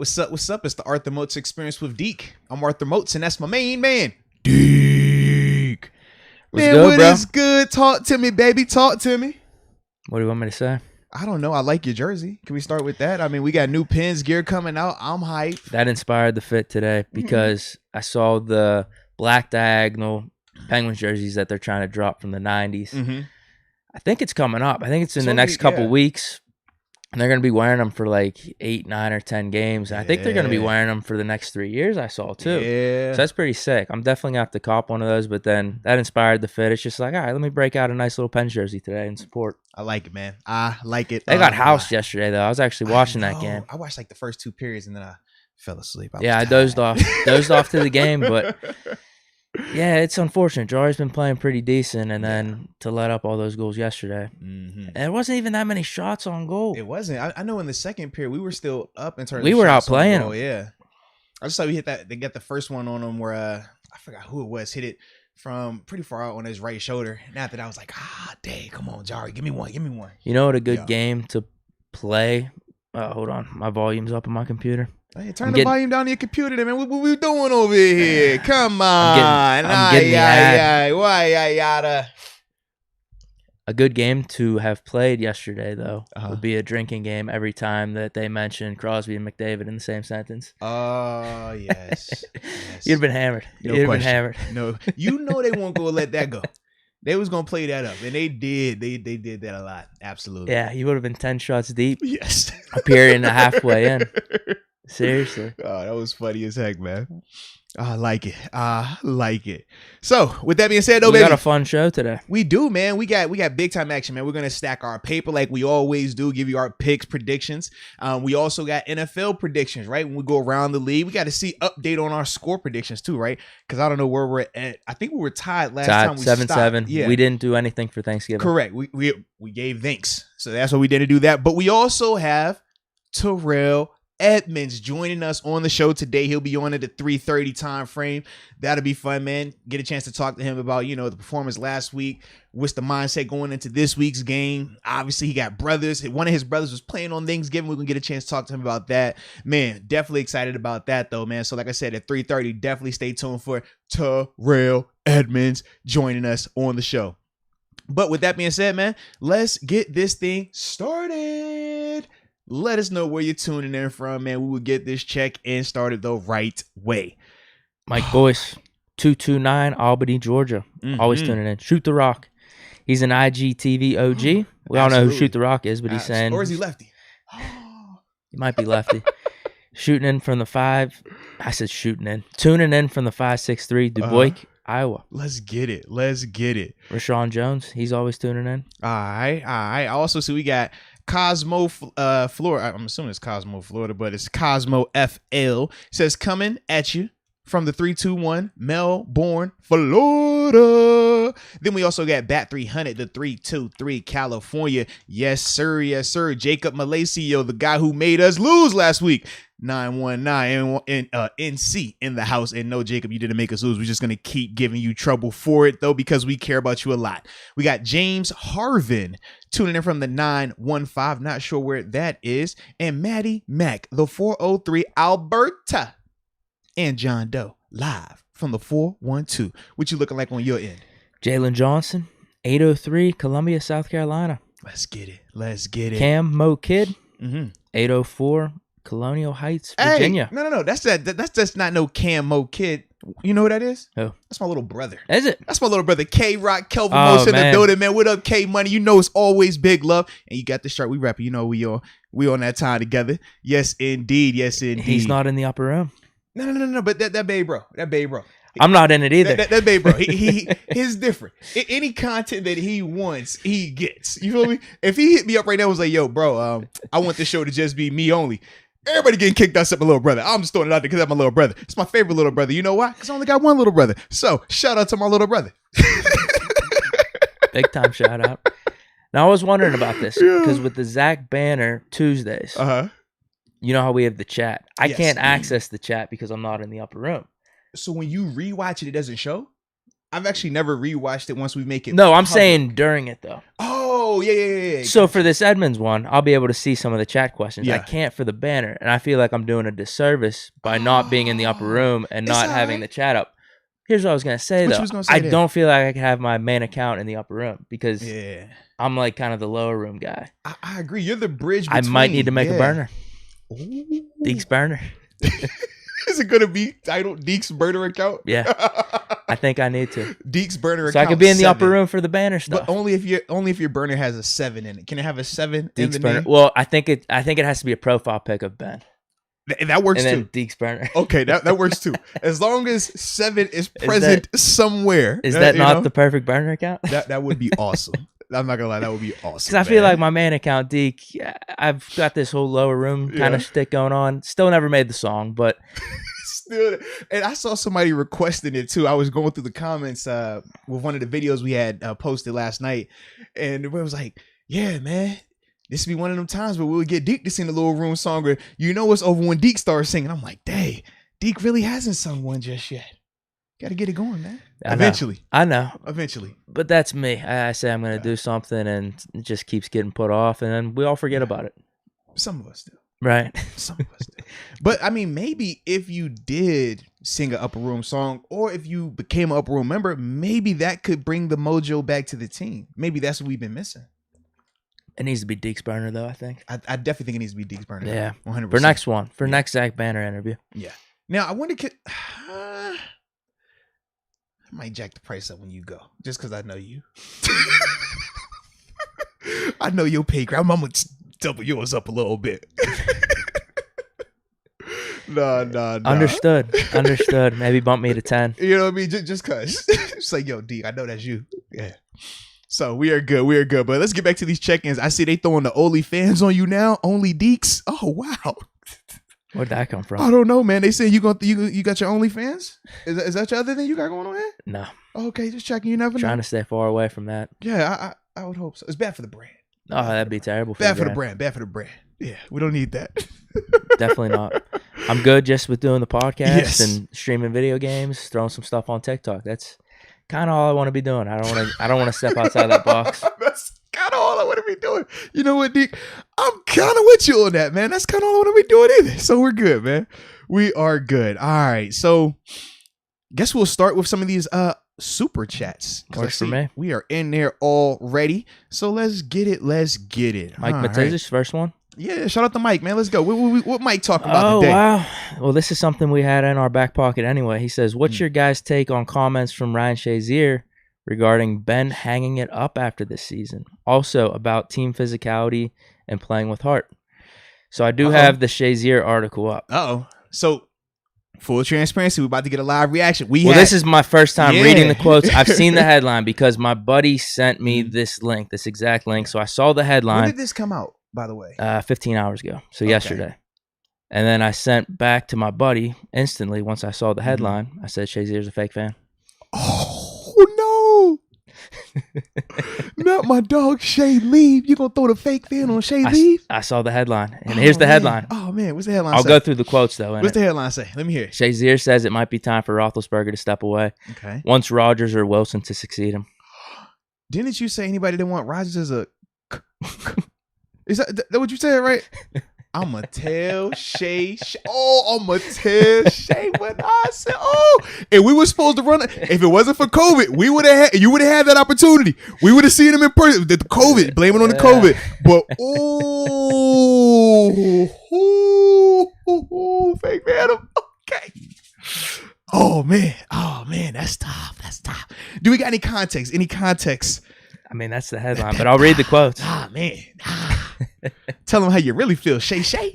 What's up? What's up? It's the Arthur Moats Experience with Deke. I'm Arthur Moats, and that's my main man, Deke. Man, good, what bro? is good? Talk to me, baby. Talk to me. What do you want me to say? I don't know. I like your jersey. Can we start with that? I mean, we got new pins, gear coming out. I'm hyped. That inspired the fit today because I saw the black diagonal Penguins jerseys that they're trying to drop from the 90s. Mm-hmm. I think it's coming up. I think it's in the So next couple yeah. weeks. And they're going to be wearing them for like 8, 9, or 10 games. And I think they're going to be Yeah. wearing them for the next 3 years, I saw, too. Yeah. So that's pretty sick. I'm definitely going to have to cop one of those. But then that inspired the fit. It's just like, all right, let me break out a nice little Pens jersey today and support. I like it, man. I like it. They got housed yesterday, though. I was actually watching that game. I watched like the first 2 periods and then I fell asleep. I dozed off. Dozed off to the game, but yeah, it's unfortunate. Jari's been playing pretty decent, and then to let up all those goals yesterday. Mm-hmm. And it wasn't even that many shots on goal. It wasn't. I know in the second period we were still up in terms. We of were shots on outplaying goal, them. Yeah, I just saw we hit that. They got the first one on them where I forgot who it was. Hit it from pretty far out on his right shoulder. And after that, I was like, dang, come on, Jari, give me one. You know what a good game to play? Hold on, my volume's up on my computer. Hey, turn the volume down on your computer, then, man. What we doing over here? Come on, I'm getting the ad. Why yada? A good game to have played yesterday, though, Uh-huh. would be a drinking game every time that they mention Crosby and McDavid in the same sentence. Oh, yes. You'd have been hammered. No You'd have been question. hammered. No, you know they won't go let that go. They was gonna play that up, and they did. They did that a lot. Absolutely. Yeah, you would have been 10 shots deep. Yes. A period and a halfway in. Seriously. Oh, that was funny as heck, man. I like it. I like it. So, with that being said, though, We baby, got a fun show today. we do, man. We got big time action, man. We're gonna stack our paper like we always do. Give you our picks, predictions. We also got NFL predictions, right? When we go around the league, we got to see update on our score predictions too, right? Because I don't know where we're at. I think we were tied last time. We 7-7. stopped. Yeah, We didn't do anything for Thanksgiving. correct. We gave thanks, so that's why we didn't do that. But we also have Terrell Edmunds joining us on the show today. He'll be on at the 3:30 time frame. That'll be fun, man. Get a chance to talk to him about, the performance last week. What's the mindset going into this week's game? Obviously, he got brothers. One of his brothers was playing on Thanksgiving. We're going to get a chance to talk to him about that. Man, definitely excited about that, though, man. So, like I said, at 3:30, definitely stay tuned for Terrell Edmunds joining us on the show. But with that being said, man, let's get this thing started. Let us know where you're tuning in from, man. We will get this check-in started the right way. Mike Boyce, 229 Albany, Georgia. Always tuning in. Shoot the Rock. He's an IGTV OG. We all know who Shoot the Rock is, but he's saying... Or is he lefty? He might be lefty. Shooting in from the 5... I said shooting in. Tuning in from the 563, Dubois, Iowa. Let's get it. Let's get it. Rashawn Jones, he's always tuning in. All right. I also see we got Cosmo, Florida. I'm assuming it's Cosmo, Florida, but it's Cosmo FL. It says coming at you from the 321 Melbourne, Florida. Then we also got Bat 300, the 323 California. Yes, sir. Yes, sir. Jacob Malacio, the guy who made us lose last week. 919 and NC in the house. And no, Jacob, you didn't make us lose. We're just going to keep giving you trouble for it, though, because we care about you a lot. We got James Harvin tuning in from the 915. Not sure where that is. And Maddie Mack, the 403 Alberta. And John Doe live from the 412. What you looking like on your end? Jalen Johnson, 803 Columbia, South Carolina. Let's get it. Let's get it. Cam Mo Kid, Mm-hmm. 804 Colonial Heights, Virginia. Hey, no. That's just not no Camo Kid. You know who that is? Who? That's my little brother. Is it? That's my little brother, K-Rock, Kelvin Oh, Most in the man. building, man. What up, K-Money? You know it's always big love. And you got the shirt. We rapping. You know we on that time together. Yes, indeed. Yes, indeed. He's not in the upper room. No. But that babe, bro. I'm not in it either. That babe, bro. He's different. Any content that he wants, he gets. You feel me? If he hit me up right now and was like, yo, bro, I want this show to just be me only. Everybody getting kicked out except my little brother. I'm just throwing it out there because that's my little brother. It's my favorite little brother. You know why? Because I only got one little brother. So shout out to my little brother. Big time shout out. Now, I was wondering about this because with the Zach Banner Tuesdays, you know how we have the chat. I Yes. can't access the chat because I'm not in the upper room. So when you rewatch it, it doesn't show? I've actually never rewatched it once we make it. No, I'm public. saying during it, though. Oh, Oh, yeah. So for this Edmunds one, I'll be able to see some of the chat questions. Yeah. I can't for the banner, and I feel like I'm doing a disservice by not being in the upper room and not having the chat up. Here's what I was going to say, though. I don't feel like I can have my main account in the upper room because I'm like kind of the lower room guy. I agree. You're the bridge between. I might need to make a burner. Ooh. Deke's burner. Is it going to be titled Deke's burner account? Yeah. I think I need to. Deke's burner account. So I could be in the upper room for the banner stuff. But only if your burner has a 7 in it. Can it have a 7 Deke's in the burner. name? Well, I think it has to be a profile pic of Ben. That works and then too. Deke's burner. Okay, that works too. As long as 7 is present somewhere. Is that not the perfect burner account? That would be awesome. I'm not gonna lie, that would be awesome. Because I feel like my main account, Deke, I've got this whole lower room kind of shtick going on. Still never made the song, but and I saw somebody requesting it too. I was going through the comments with one of the videos we had posted last night, and it was like, "Yeah, man, this would be one of them times where we'll get Deke to sing the little room song, or you know what's over when Deke starts singing." I'm like, "Dang, Deke really hasn't sung one just yet. Got to get it going, man. Eventually, I know. Eventually." But that's me. I say I'm going to do something, and it just keeps getting put off, and then we all forget about it. Some of us do. Right. Some of us do. But I mean, maybe if you did sing an upper room song, or if you became an upper room member, maybe that could bring the mojo back to the team. Maybe that's what we've been missing. It needs to be Deke's burner, though, I think. I definitely think it needs to be Deke's burner. Yeah. 100%. For next one. For next Zach Banner interview. Yeah. Now, I wonder, I might jack the price up when you go, just because I know you. I know your pay grade. I'm going to double yours up a little bit. No. Understood. Maybe bump me to 10. You know what I mean? Just because. It's like, yo, D, I know that's you. Yeah. So we are good. But let's get back to these check-ins. I see they throwing the OnlyFans on you now. Only Dekes. Oh, wow. Where'd that come from? I don't know, man. They say you got your OnlyFans? Is that your other thing you got going on here? No. Okay, just checking. You never know. Trying to stay far away from that. Yeah, I would hope so. It's bad for the brand. Oh, that'd be terrible. Bad for the brand. Yeah, we don't need that. Definitely not. I'm good just with doing the podcast and streaming video games, throwing some stuff on TikTok. That's kind of all I want to be doing. I don't want to step outside that box. That's kind of all I want to be doing. You know what, Deke? I'm kind of with you on that, man. That's kind of all I want to be doing either. So we're good, man. We are good. All right. So guess we'll start with some of these super chats. Works for me. We are in there already. So let's get it. Mike Matiz's first one. Yeah, shout out to Mike, man. Let's go. What Mike talking about today? Oh, wow. Well, this is something we had in our back pocket anyway. He says, what's your guys' take on comments from Ryan Shazier regarding Ben hanging it up after this season? Also about team physicality and playing with heart. So I do have the Shazier article up. So full transparency, we're about to get a live reaction. This is my first time reading the quotes. I've seen the headline because my buddy sent me this exact link. So I saw the headline. When did this come out, by the way? 15 hours ago. So yesterday. And then I sent back to my buddy instantly once I saw the headline. I said, Shazier's a fake fan. Oh, no. Not my dog, Shay Leave. You going to throw the fake fan on Shay Leave? I saw the headline. And here's the headline. Oh, man. What's the headline I'll say? go through the quotes, though. What's the headline say? Let me hear it. Shazier says it might be time for Roethlisberger to step away. Okay. Wants Rodgers or Wilson to succeed him. Didn't you say anybody didn't want Rodgers as a... Is that what you said, right? I'ma tell Shay. I'ma tell Shay what I said. And we were supposed to run. If it wasn't for COVID, you would have had that opportunity. We would have seen him in person. The COVID, blame it on the COVID. But fake man. Okay. Oh man, that's tough. Do we got any context? I mean, that's the headline, but I'll read the quotes. Man. Tell them how you really feel, Shay.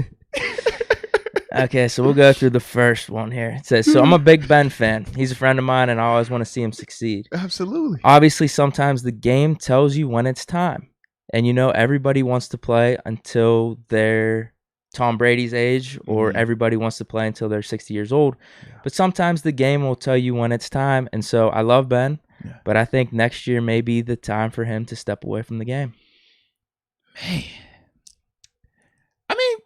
Okay, so we'll go through the first one here. It says, so I'm a big Ben fan. He's a friend of mine, and I always want to see him succeed. Absolutely. Obviously, sometimes the game tells you when it's time. And everybody wants to play until they're Tom Brady's age, or everybody wants to play until they're 60 years old. Yeah. But sometimes the game will tell you when it's time. And so I love Ben, but I think next year may be the time for him to step away from the game. Man. I mean,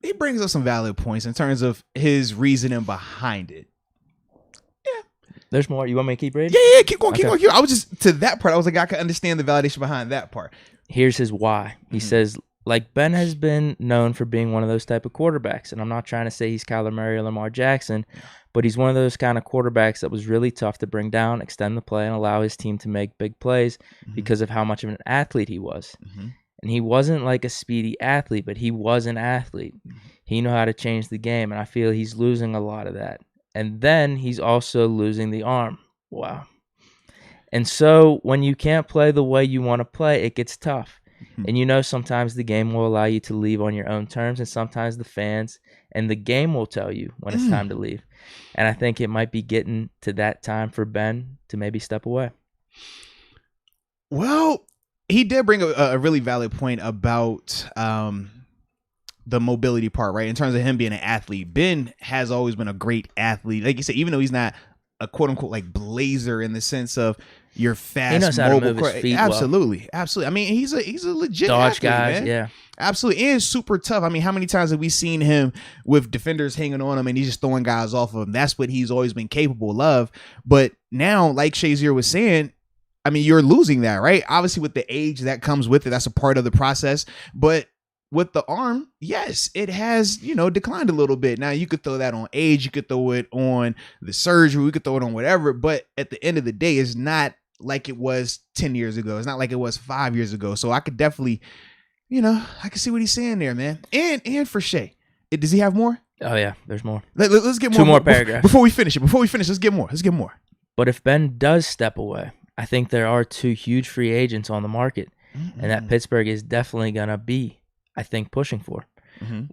he brings up some valid points in terms of his reasoning behind it. Yeah. There's more. You want me to keep reading? Yeah, keep going, keep going. I was just, to that part, I was like, I could understand the validation behind that part. Here's his why. He says, like, Ben has been known for being one of those type of quarterbacks, and I'm not trying to say he's Kyler Murray or Lamar Jackson, but he's one of those kind of quarterbacks that was really tough to bring down, extend the play, and allow his team to make big plays because of how much of an athlete he was. And he wasn't like a speedy athlete, but he was an athlete. He knew how to change the game, and I feel he's losing a lot of that. And then he's also losing the arm. Wow. And so when you can't play the way you want to play, it gets tough. And you know, sometimes the game will allow you to leave on your own terms, and sometimes the fans and the game will tell you when it's time to leave. And I think it might be getting to that time for Ben to maybe step away. Well, he did bring a really valid point about the mobility part, right? In terms of him being an athlete, Ben has always been a great athlete. Like you said, even though he's not a quote unquote like blazer in the sense of you're fast, he knows how mobile, to move his feet absolutely. I mean, he's a legit dodge athlete, guys, man. yeah, absolutely, and super tough. I mean, how many times have we seen him with defenders hanging on him and he's just throwing guys off of him? That's what he's always been capable of. But now, like Shazier was saying, I mean, you're losing that, right? Obviously, with the age that comes with it, that's a part of the process. But with the arm, yes, it has, declined a little bit. Now, you could throw that on age. You could throw it on the surgery. We could throw it on whatever. But at the end of the day, it's not like it was 10 years ago. It's not like it was 5 years ago. So I could definitely, I can see what he's saying there, man. And for Shay, does he have more? Oh, yeah, there's more. Let's get more. Two more paragraphs. Before we finish, let's get more. But if Ben does step away, I think there are two huge free agents on the market, and that Pittsburgh is definitely going to be, I think, pushing for.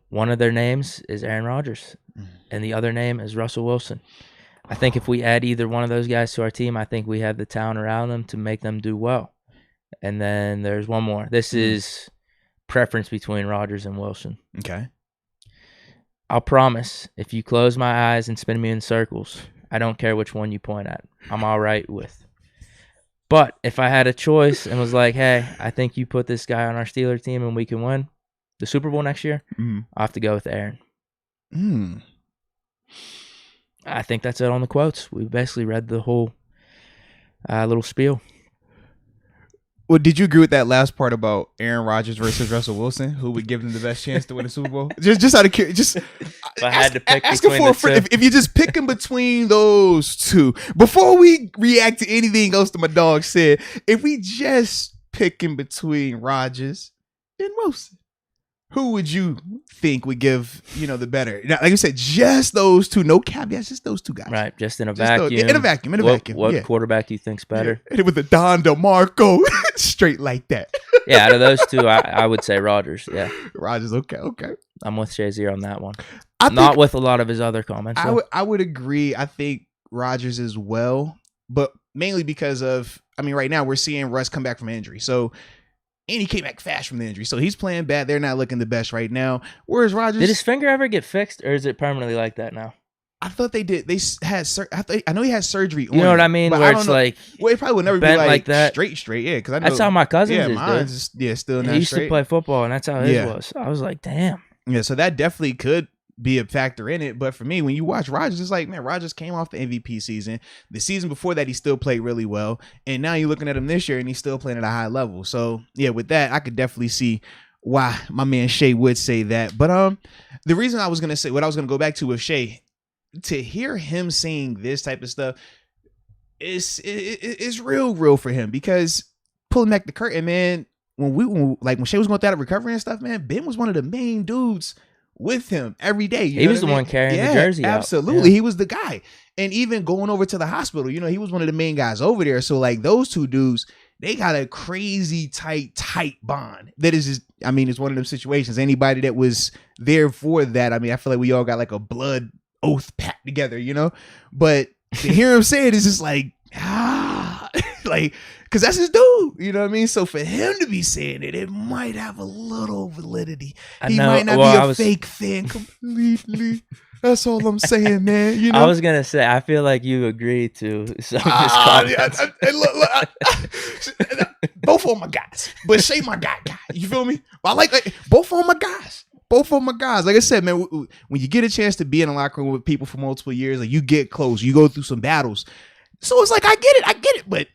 One of their names is Aaron Rodgers, and the other name is Russell Wilson. I think if we add either one of those guys to our team, I think we have the talent around them to make them do well. And then there's one more. This is preference between Rodgers and Wilson. Okay. I'll promise, if you close my eyes and spin me in circles, I don't care which one you point at. I'm all right with. But if I had a choice and was like, hey, I think you put this guy on our Steelers team and we can win the Super Bowl next year, I'll have to go with Aaron. I think that's it on the quotes. We basically read the whole little spiel. Well, did you agree with that last part about Aaron Rodgers versus Russell Wilson? Who would give them the best chance to win the Super Bowl? Just out of curiosity, if I had to pick between the two. If you just pick them between those two, before we react to anything else that my dog said, if we just pick in between Rodgers and Wilson, who would you think would give, the better? Now, like I said, just those two, no caveats, just those two guys. Right, just in a vacuum. In a vacuum. What quarterback do you think's better? Yeah. With the Don DeMarco, straight like that. Yeah, out of those two, I would say Rodgers. Yeah, Rodgers. Okay. I'm with Shazier on that one. Not with a lot of his other comments. I would agree. I think Rodgers as well, but mainly because of, right now we're seeing Russ come back from injury. So. And he came back fast from the injury. So he's playing bad. They're not looking the best right now. Whereas Rodgers... Did his finger ever get fixed, or is it permanently like that now? I thought they did. They had... I know he had surgery on it. You know what I mean? Where it's like... Well, it probably would never be like that. Straight. Yeah, because I know... That's how my cousins is, mine's still not he used straight. to play football, and that's how his was. I was like, damn. Yeah, so that definitely could be a factor in it. But for me, when you watch Rodgers, it's like, man, Rodgers came off the MVP season. The season before that, he still played really well. And now you're looking at him this year and he's still playing at a high level. So yeah, with that, I could definitely see why my man Shay would say that. But the reason I was going to say what I was going to go back to with Shay, to hear him saying this type of stuff is real for him, because pulling back the curtain, man, when Shay was going through that recovery and stuff, man, Ben was one of the main dudes with him every day. He was the one carrying the jersey out. Absolutely. Yeah. He was the guy. And even going over to the hospital, he was one of the main guys over there. So like those two dudes, they got a crazy tight bond. That is just, it's one of them situations. Anybody that was there for that, I feel like we all got like a blood oath pact together, But to hear him say it is just like, like, because that's his dude, you know what I mean? So for him to be saying it, it might have a little validity. He might not be a fake fan completely. That's all I'm saying, man. I was gonna say, I feel like you agreed to some of his comments. Both of them are guys, but Shay my guy. You feel me? I like both of them are guys. Both of them are guys. Like I said, man, when you get a chance to be in a locker room with people for multiple years, like you get close, you go through some battles. So it's like, I get it. But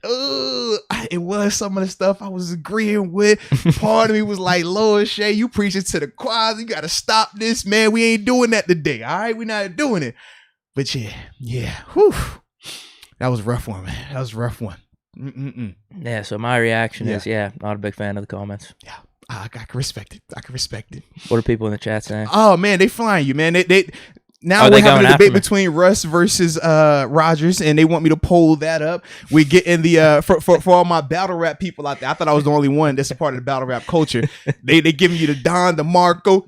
it was some of the stuff I was agreeing with. Part of me was like, Lord Shay, you preaching to the choir. You got to stop this, man. We ain't doing that today. All right, we're not doing it. But yeah. Whew. That was a rough one, man. That was a rough one. Yeah, so my reaction is, not a big fan of the comments. Yeah, I can respect it. What are people in the chat saying? Oh, man, they flying you, man. They Now they we're having a debate me? between Russ versus Rodgers, and they want me to poll that up. We get in the for all my battle rap people out there. I thought I was the only one that's a part of the battle rap culture. They giving you the Don, the Marco,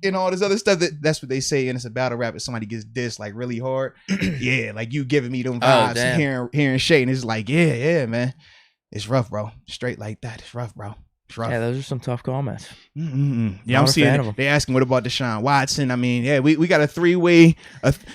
and all this other stuff. That's what they say, and it's a battle rap. If somebody gets dissed like really hard, yeah, like you giving me them vibes, hearing Shay, and it's like, yeah, man, it's rough, bro. Straight like that, it's rough, bro. Yeah, those are some tough comments. Yeah, I'm seeing it. They asking what about Deshaun Watson. I mean, yeah, we got a 3-way.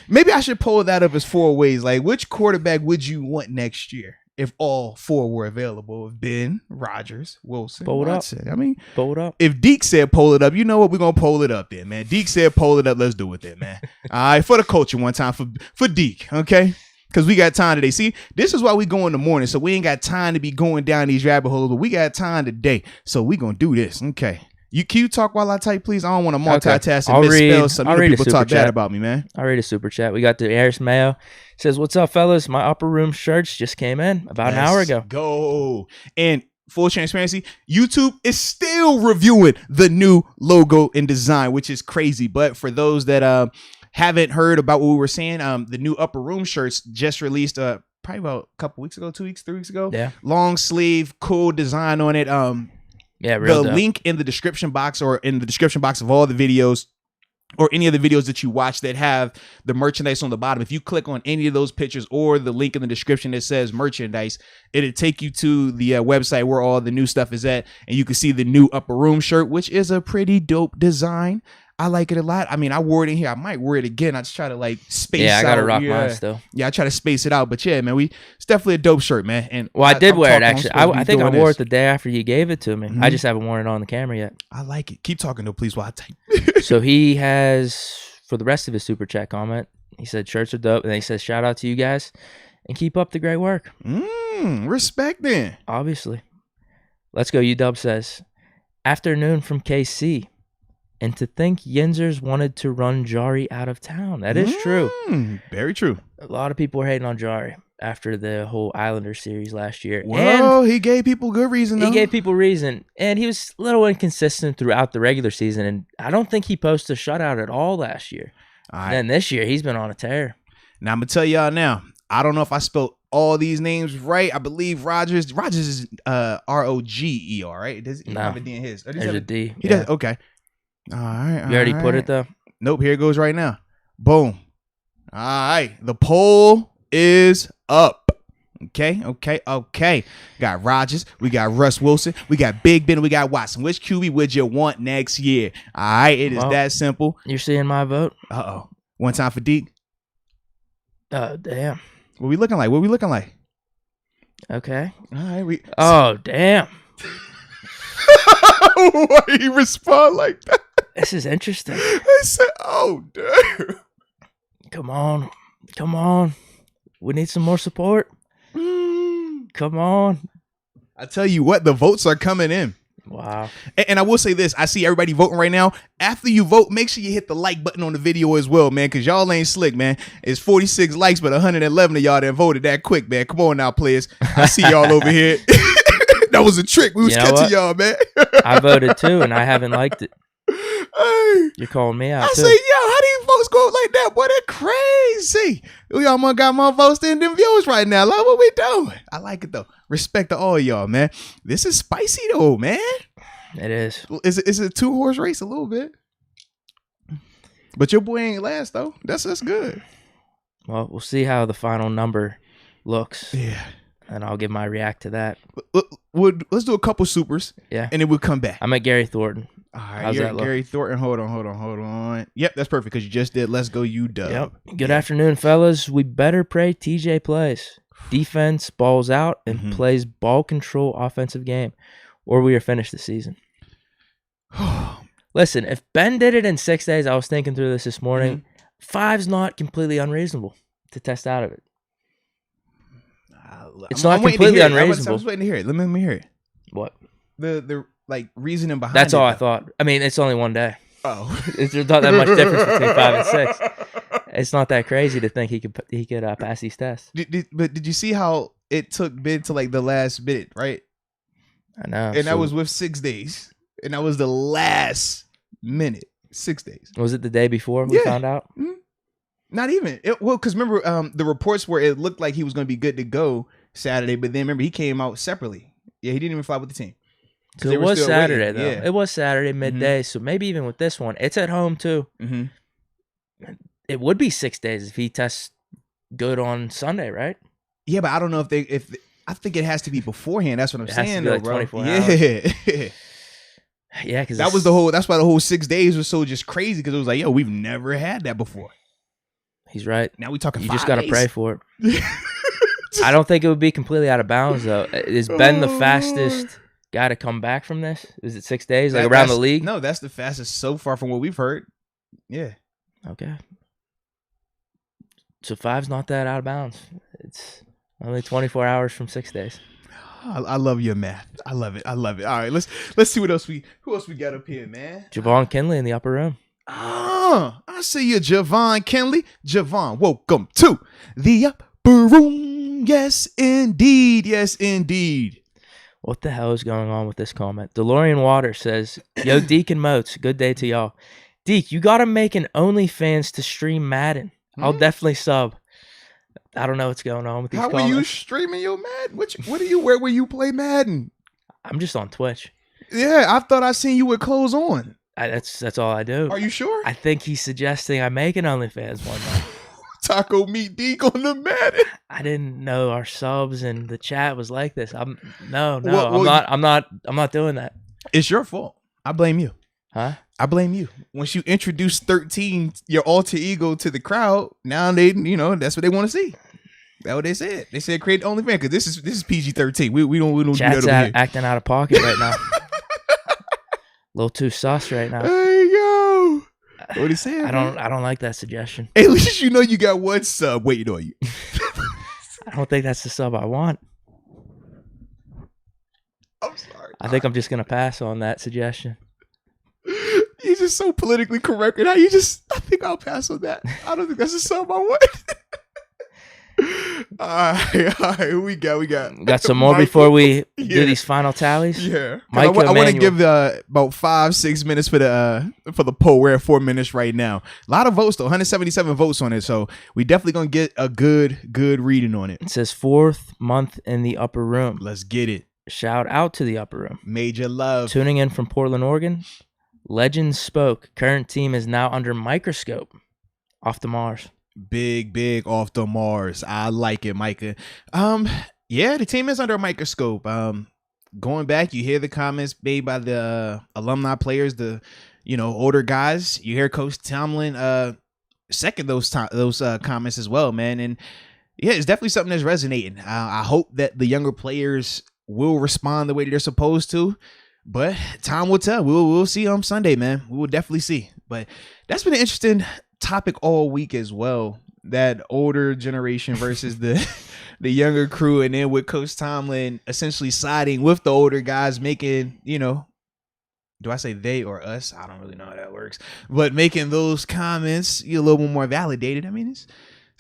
Maybe I should pull that up as 4 ways. Like, which quarterback would you want next year if all 4 were available? Ben, Rodgers, Wilson, Watson. I mean, pull it up. If Deke said pull it up, you know what? We're gonna pull it up then, man. Deke said pull it up. Let's do it then, man. All right, for the culture one time for Deke, okay? Because we got time today. See, this is why we go in the morning. So we ain't got time to be going down these rabbit holes, but we got time today. So we going to do this. Okay. Can you talk while I type, please? I don't want to multitask and misspell some other people talk bad about me, man. I'll read a super chat. We got the Harris Mayo. Says, what's up, fellas? My upper room shirts just came in about an hour ago. Go. And full transparency, YouTube is still reviewing the new logo and design, which is crazy. But for those that haven't heard about what we were saying, the new upper room shirts just released probably about a couple weeks ago, 2 weeks, 3 weeks ago. Yeah. Long sleeve, cool design on it. Real dope. Link in the description box or in the description box of all the videos or any of the videos that you watch that have the merchandise on the bottom. If you click on any of those pictures or the link in the description that says merchandise, it'll take you to the website where all the new stuff is at. And you can see the new upper room shirt, which is a pretty dope design. I like it a lot. I mean, I wore it in here. I might wear it again. I just try to like space out. Yeah, I got to rock mine still. Yeah, I try to space it out. But yeah, man, it's definitely a dope shirt, man. And I did wear it, actually. I think I wore it the day after you gave it to me. I just haven't worn it on the camera yet. I like it. Keep talking, though, please, while I type. So he has, for the rest of his super chat comment, he said shirts are dope. And then he says, shout out to you guys and keep up the great work. Respect then. Obviously. Let's go. UW says, afternoon from KC. And to think Yinzers wanted to run Jari out of town. That is true. Very true. A lot of people were hating on Jari after the whole Islanders series last year. Well, he gave people good reason, though. He gave people reason. And he was a little inconsistent throughout the regular season. And I don't think he posted a shutout at all last year. And then this year, he's been on a tear. Now, I'm going to tell y'all now. I don't know if I spelled all these names right. I believe Rodgers is Roger, right? Does he have a D in his? There's a D. He does? Okay. All right. You already put it, though? Nope. Here it goes right now. Boom. All right. The poll is up. Okay. Got Rodgers. We got Russ Wilson. We got Big Ben. We got Watson. Which QB would you want next year? All right. It is that simple. You're seeing my vote? Uh-oh. One time for Deke. Oh, damn. What we looking like? Okay. All right. Oh, damn. Why you respond like that? This is interesting. I said, oh, damn. Come on. We need some more support. Come on. I tell you what, the votes are coming in. Wow. And I will say this. I see everybody voting right now. After you vote, make sure you hit the like button on the video as well, man, because y'all ain't slick, man. It's 46 likes, but 111 of y'all that voted that quick, man. Come on now, players. I see y'all over here. That was a trick. We was catching y'all, man. I voted too, and I haven't liked it. Hey, you're calling me out. I say, yo, how do you folks go like that? Boy, that crazy. We almost got more votes than them viewers right now. Like, what we doing? I like it though. Respect to all y'all, man. This is spicy though, man. It is. Is it a 2-horse race a little bit? But your boy ain't last though. That's good. Well, we'll see how the final number looks. Yeah. And I'll give my react to that. Let's do a couple supers. Yeah. And then we'll come back. I'm at Gary Thornton. All right. How's that look? Gary Thornton. Hold on. Yep, that's perfect because you just did. Let's go, UW. Yep. Good afternoon, fellas. We better pray TJ plays. Defense balls out and plays ball control offensive game, or we are finished the season. Listen, if Ben did it in 6 days, I was thinking through this morning, 5's not completely unreasonable to test out of it. It's not completely unreasonable. I was waiting to hear it. Let me hear it. What? The like reasoning behind That's it. all I thought. I mean, it's only one day. Oh. There's not that much difference between 5 and 6. It's not that crazy to think he could pass these tests. But did you see how it took Ben to like the last minute, right? I know. And that was with 6 days. And that was the last minute. 6 days. Was it the day before we found out? Mm-hmm. Not even. Because remember, the reports where it looked like he was going to be good to go Saturday, but then remember he came out separately. Yeah, he didn't even fly with the team. So it was Saturday though. Yeah. It was Saturday midday. So maybe even with this one, it's at home too. Mm-hmm. It would be 6 days if he tests good on Sunday, right? Yeah, but I don't know if I think it has to be beforehand. That's what I'm saying, though, like bro. 24 hours. Yeah, because that's why the whole 6 days was so just crazy because it was like, yo, we've never had that before. He's right. Now we talking. You 5 just got to days. pray for it. I don't think it would be completely out of bounds though. Is Ben the fastest guy to come back from this? Is it 6 days, like around the league? No, that's the fastest so far from what we've heard. Yeah. Okay. So 5's not that out of bounds. It's only 24 hours from 6 days. I love your math. I love it. All right, let's see who else we got up here, man. Javon Kinley in the upper room. I see you, Javon Kinley. Javon, welcome to the upper room. Yes, indeed. Yes, indeed. What the hell is going on with this comment? DeLorean Water says, yo, Deke and Moats, good day to y'all. Deke, you got to make an OnlyFans to stream Madden. I'll definitely sub. I don't know what's going on with these comments. How are you streaming your Madden? What do you wear when you play Madden? I'm just on Twitch. Yeah, I thought I seen you with clothes on. That's all I do. Are you sure? I think he's suggesting I make an OnlyFans one night. Taco meat Deke on the Madden. I didn't know our subs and the chat was like this. I'm not doing that. It's your fault. I blame you. Huh? I blame you. Once you introduce 13, your alter ego to the crowd, now that's what they want to see. That's what they said. They said create OnlyFans because this is PG-13. We don't do that over here. Acting out of pocket right now. A little too sus right now. There you go. What he said? I don't like that suggestion. At least you know you got one sub waiting on you. I don't think that's the sub I want. I'm sorry. I think I'm just gonna pass on that suggestion. You're just so politically correct, and I think I'll pass on that. I don't think that's the sub I want. All right, we got some more before we do these final tallies. Yeah, I want to give about 5-6 minutes for the poll. We're at 4 minutes right now. A lot of votes though, 177 votes on it, so we definitely gonna get a good reading on it. It says 4th month in the upper room. Let's get it. Shout out to the upper room. Major love. Tuning in from Portland, Oregon. Legends spoke. Current team is now under microscope. Off to Mars. Big off the Mars. I like it, Micah. Yeah, the team is under a microscope. Going back, you hear the comments made by the alumni players, the older guys. You hear Coach Tomlin second those comments as well, man. And yeah, it's definitely something that's resonating. I hope that the younger players will respond the way they're supposed to. But time will tell. We'll see on Sunday, man. We will definitely see. But that's been an interesting topic all week as well. That older generation versus the younger crew, and then with Coach Tomlin essentially siding with the older guys, making, do I say they or us? I don't really know how that works. But making those comments a little bit more validated. I mean, it's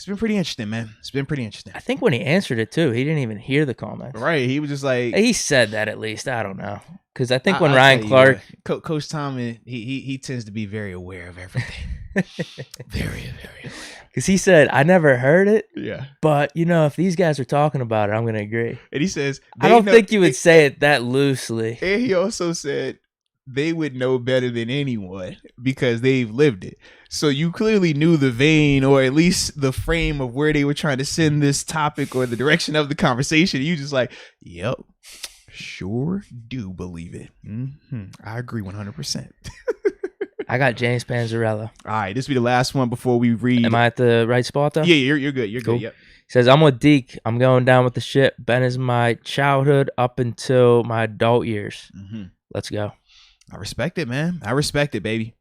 been pretty interesting, man. It's been pretty interesting. I think when he answered it too, he didn't even hear the comments. Right. He was just like, he said that at least. I don't know. Because I think when Ryan Clark, Coach Tomlin, he tends to be very aware of everything. Very aware. Because he said, I never heard it. Yeah. But, if these guys are talking about it, I'm going to agree. And he says, I don't think you would say it that loosely. And he also said they would know better than anyone because they've lived it. So you clearly knew the vein, or at least the frame of where they were trying to send this topic or the direction of the conversation. You just like, yep. Sure do believe it. I agree 100%. I got James Panzarella. All right, this will be the last one before we read. Am I at the right spot though? Yeah, you're good. You're cool. Good. Yep. He says, I'm with Deke. I'm going down with the ship. Ben is my childhood up until my adult years. Let's go. I respect it, man. I respect it, baby.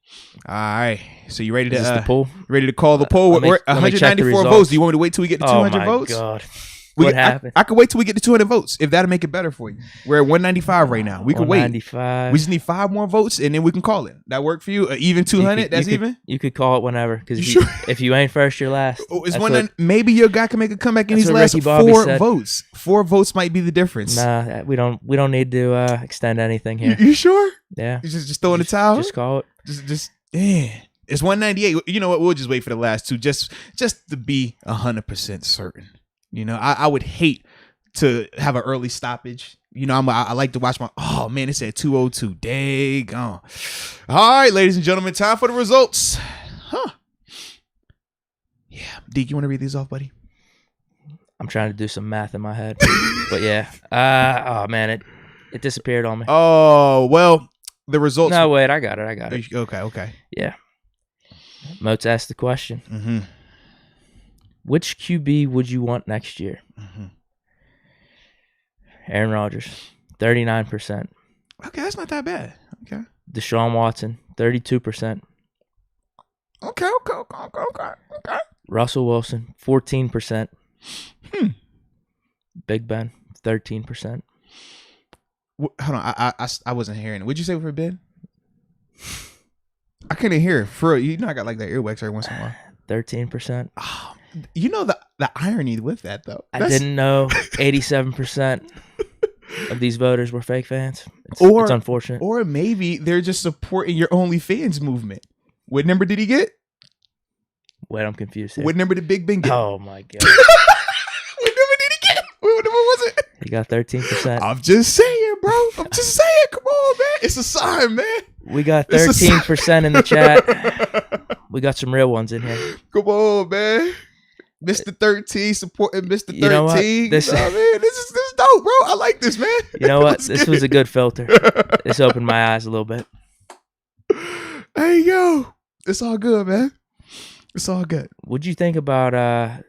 All right. So you ready to the poll? Ready to call the poll? We're 194 votes. Do you want me to wait till we get to 200 votes? Oh my God. what happened. I could wait till we get to 200 votes if that'll make it better for you. We're at 195 right now. We could wait. 195. We just need 5 more votes and then we can call it. That work for you? Even 200? That's even? You could call it whenever because if you ain't first, you're last. Maybe your guy can make a comeback in these last 4 votes. 4 votes might be the difference. Nah, we don't need to extend anything here. You sure? Yeah. You just throw in the towel? Just call it. Yeah. It's 198. You know what? We'll just wait for the last 2 just to be 100% certain. You know, I would hate to have an early stoppage. You know, I like to watch oh man, it's at 202. Dang. All right, ladies and gentlemen, time for the results. Yeah. Deke, you want to read these off, buddy? I'm trying to do some math in my head. But yeah. Oh man, it disappeared on me. Oh, well, the results. No, wait, I got it. Okay. Yeah. Moats asked the question. Mm-hmm. Which QB would you want next year? Mm-hmm. Aaron Rodgers, 39%. Okay, that's not that bad. Okay. Deshaun Watson, 32%. Okay. Russell Wilson, 14%. Big Ben, 13%. Hold on, I wasn't hearing it. What'd you say for Ben? I couldn't hear it. For you know, I got like that earwax every once in a while. 13%. Oh, you know the irony with that though. I didn't know 87% of these voters were fake fans. It's unfortunate. Or maybe they're just supporting your OnlyFans movement. What number did he get? Wait, I'm confused here. What number did Big Ben get? Oh my god. What number did he get? What number was it? He got 13%. I'm just saying, bro. I'm just saying. Come on, man. It's a sign, man. We got 13% in the chat. We got some real ones in here. Come on, man. Mr. 13 supporting Mr. 13. You know what? This is dope, bro. I like this, man. You know what? This was a good filter. This opened my eyes a little bit. There you go. It's all good, man. It's all good. What'd you think about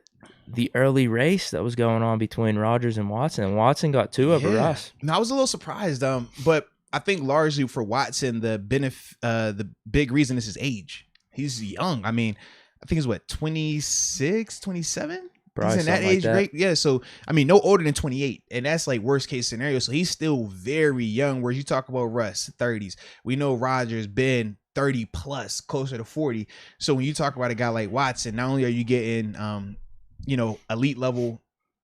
the early race that was going on between Rodgers and Watson? And Watson got 2 over Russ. No, I was a little surprised, but I think largely for Watson, the big reason is his age. He's young. I mean, I think he's 26, 27? Probably he's in that age like that. Yeah, so I mean, no older than 28, and that's like worst case scenario. So he's still very young. Whereas you talk about Russ, 30s. We know Rodgers been 30 plus, closer to 40. So when you talk about a guy like Watson, not only are you getting elite level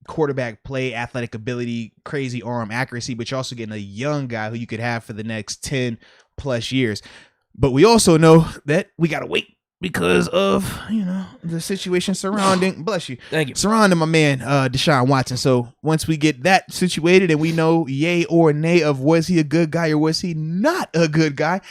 quarterback play, athletic ability, crazy arm accuracy, but you're also getting a young guy who you could have for the next 10 plus years. But we also know that we gotta wait because of the situation surrounding surrounding my man Deshaun Watson. So once we get that situated and we know yay or nay of was he a good guy or was he not a good guy,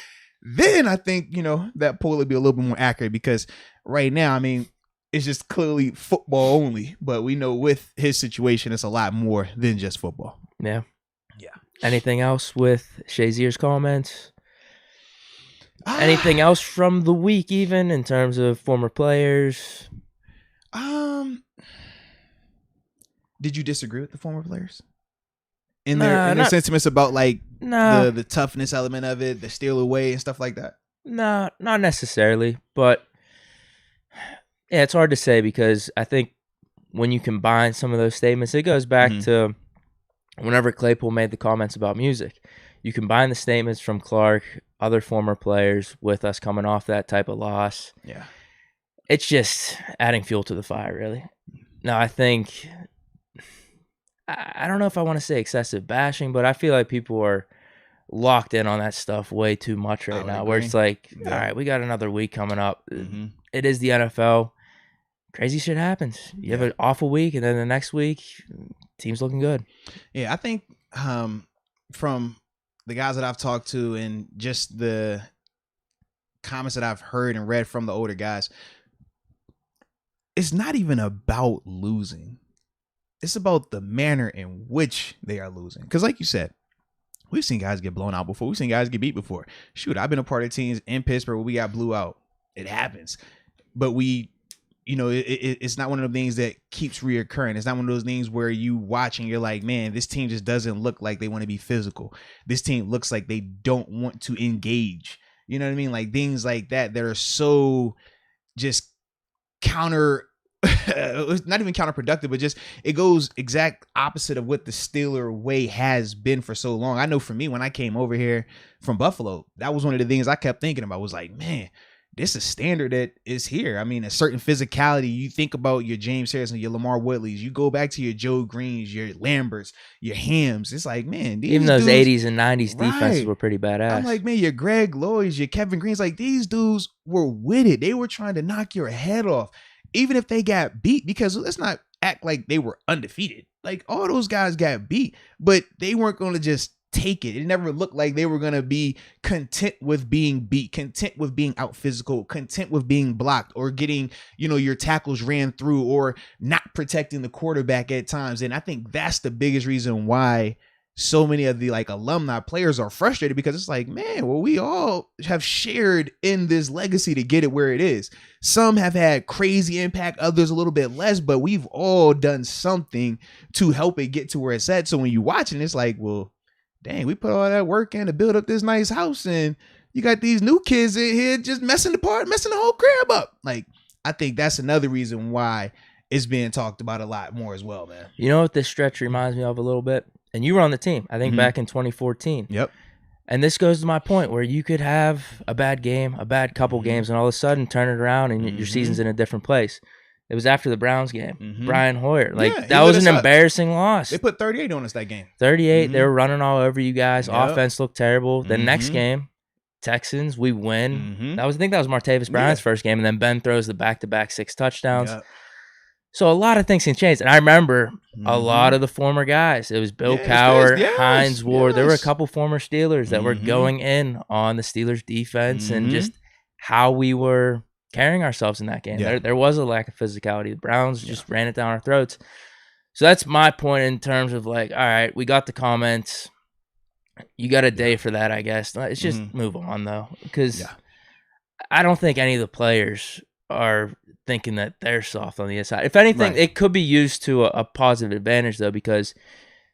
then I think that poll would be a little bit more accurate, because right now, I mean, it's just clearly football only, but we know with his situation it's a lot more than just football. Yeah. Anything else with Shazier's comments? Anything else from the week, even in terms of former players? Did you disagree with the former players in their sentiments about the toughness element of it, the steal away and stuff like that? No, not necessarily, but yeah, it's hard to say, because I think when you combine some of those statements, it goes back to whenever Claypool made the comments about music. You combine the statements from Clark, other former players, with us coming off that type of loss. Yeah. It's just adding fuel to the fire, really. Now, I think, I don't know if I want to say excessive bashing, but I feel like people are locked in on that stuff way too much right now, where it's like, all right, we got another week coming up. It is the NFL. Crazy shit happens. You have an awful week, and then the next week, team's looking good. Yeah, I think from the guys that I've talked to and just the comments that I've heard and read from the older guys, it's not even about losing. It's about the manner in which they are losing. Because like you said, we've seen guys get blown out before. We've seen guys get beat before. Shoot, I've been a part of teams in Pittsburgh where we got blew out. It happens. But it's not one of the things that keeps reoccurring. It's not one of those things where you watch and you're like, man, this team just doesn't look like they want to be physical. This team looks like they don't want to engage. You know what I mean? Like things like that are so just counter it's not even counterproductive, but just it goes exact opposite of what the Steeler way has been for so long. I know for me, when I came over here from Buffalo, that was one of the things I kept thinking about, was like, man, this is standard that is here. I mean, a certain physicality. You think about your James Harrison, your Lamar Woodleys. You go back to your Joe Greens, your Lamberts, your Hams. It's like, man, these even those dudes, 80s and 90s defenses were pretty badass. I'm like, man, your Greg Lloyds, your Kevin Greens, like these dudes were with it. They were trying to knock your head off, even if they got beat, because let's not act like they were undefeated. Like all those guys got beat, but they weren't going to just take it. It never looked like they were going to be content with being beat, content with being out physical, content with being blocked, or getting, your tackles ran through, or not protecting the quarterback at times. And I think that's the biggest reason why so many of the alumni players are frustrated, because it's like, man, well, we all have shared in this legacy to get it where it is. Some have had crazy impact, others a little bit less, but we've all done something to help it get to where it's at. So when you watching, it's like, well, dang, we put all that work in to build up this nice house, and you got these new kids in here just messing the whole crib up. Like, I think that's another reason why it's being talked about a lot more as well, man. You know what this stretch reminds me of a little bit? And you were on the team, I think, back in 2014. Yep. And this goes to my point where you could have a bad game, a bad couple games, and all of a sudden turn it around and your season's in a different place. It was after the Browns game. Brian Hoyer. That was an embarrassing loss. They put 38 on us that game. 38. They were running all over you guys. Yep. Offense looked terrible. The next game, Texans, we win. I think that was Martavis Bryant's first game. And then Ben throws the back-to-back 6 touchdowns. Yep. So a lot of things can change. And I remember a lot of the former guys. It was Bill Cowher, Hines Ward. There were a couple former Steelers that were going in on the Steelers defense and just how we were carrying ourselves in that game. Yeah. There was a lack of physicality. The Browns just ran it down our throats. So that's my point in terms of all right, we got the comments. You got a day for that, I guess. It's just move on, though, because I don't think any of the players are thinking that they're soft on the inside. If anything, it could be used to a positive advantage, though, because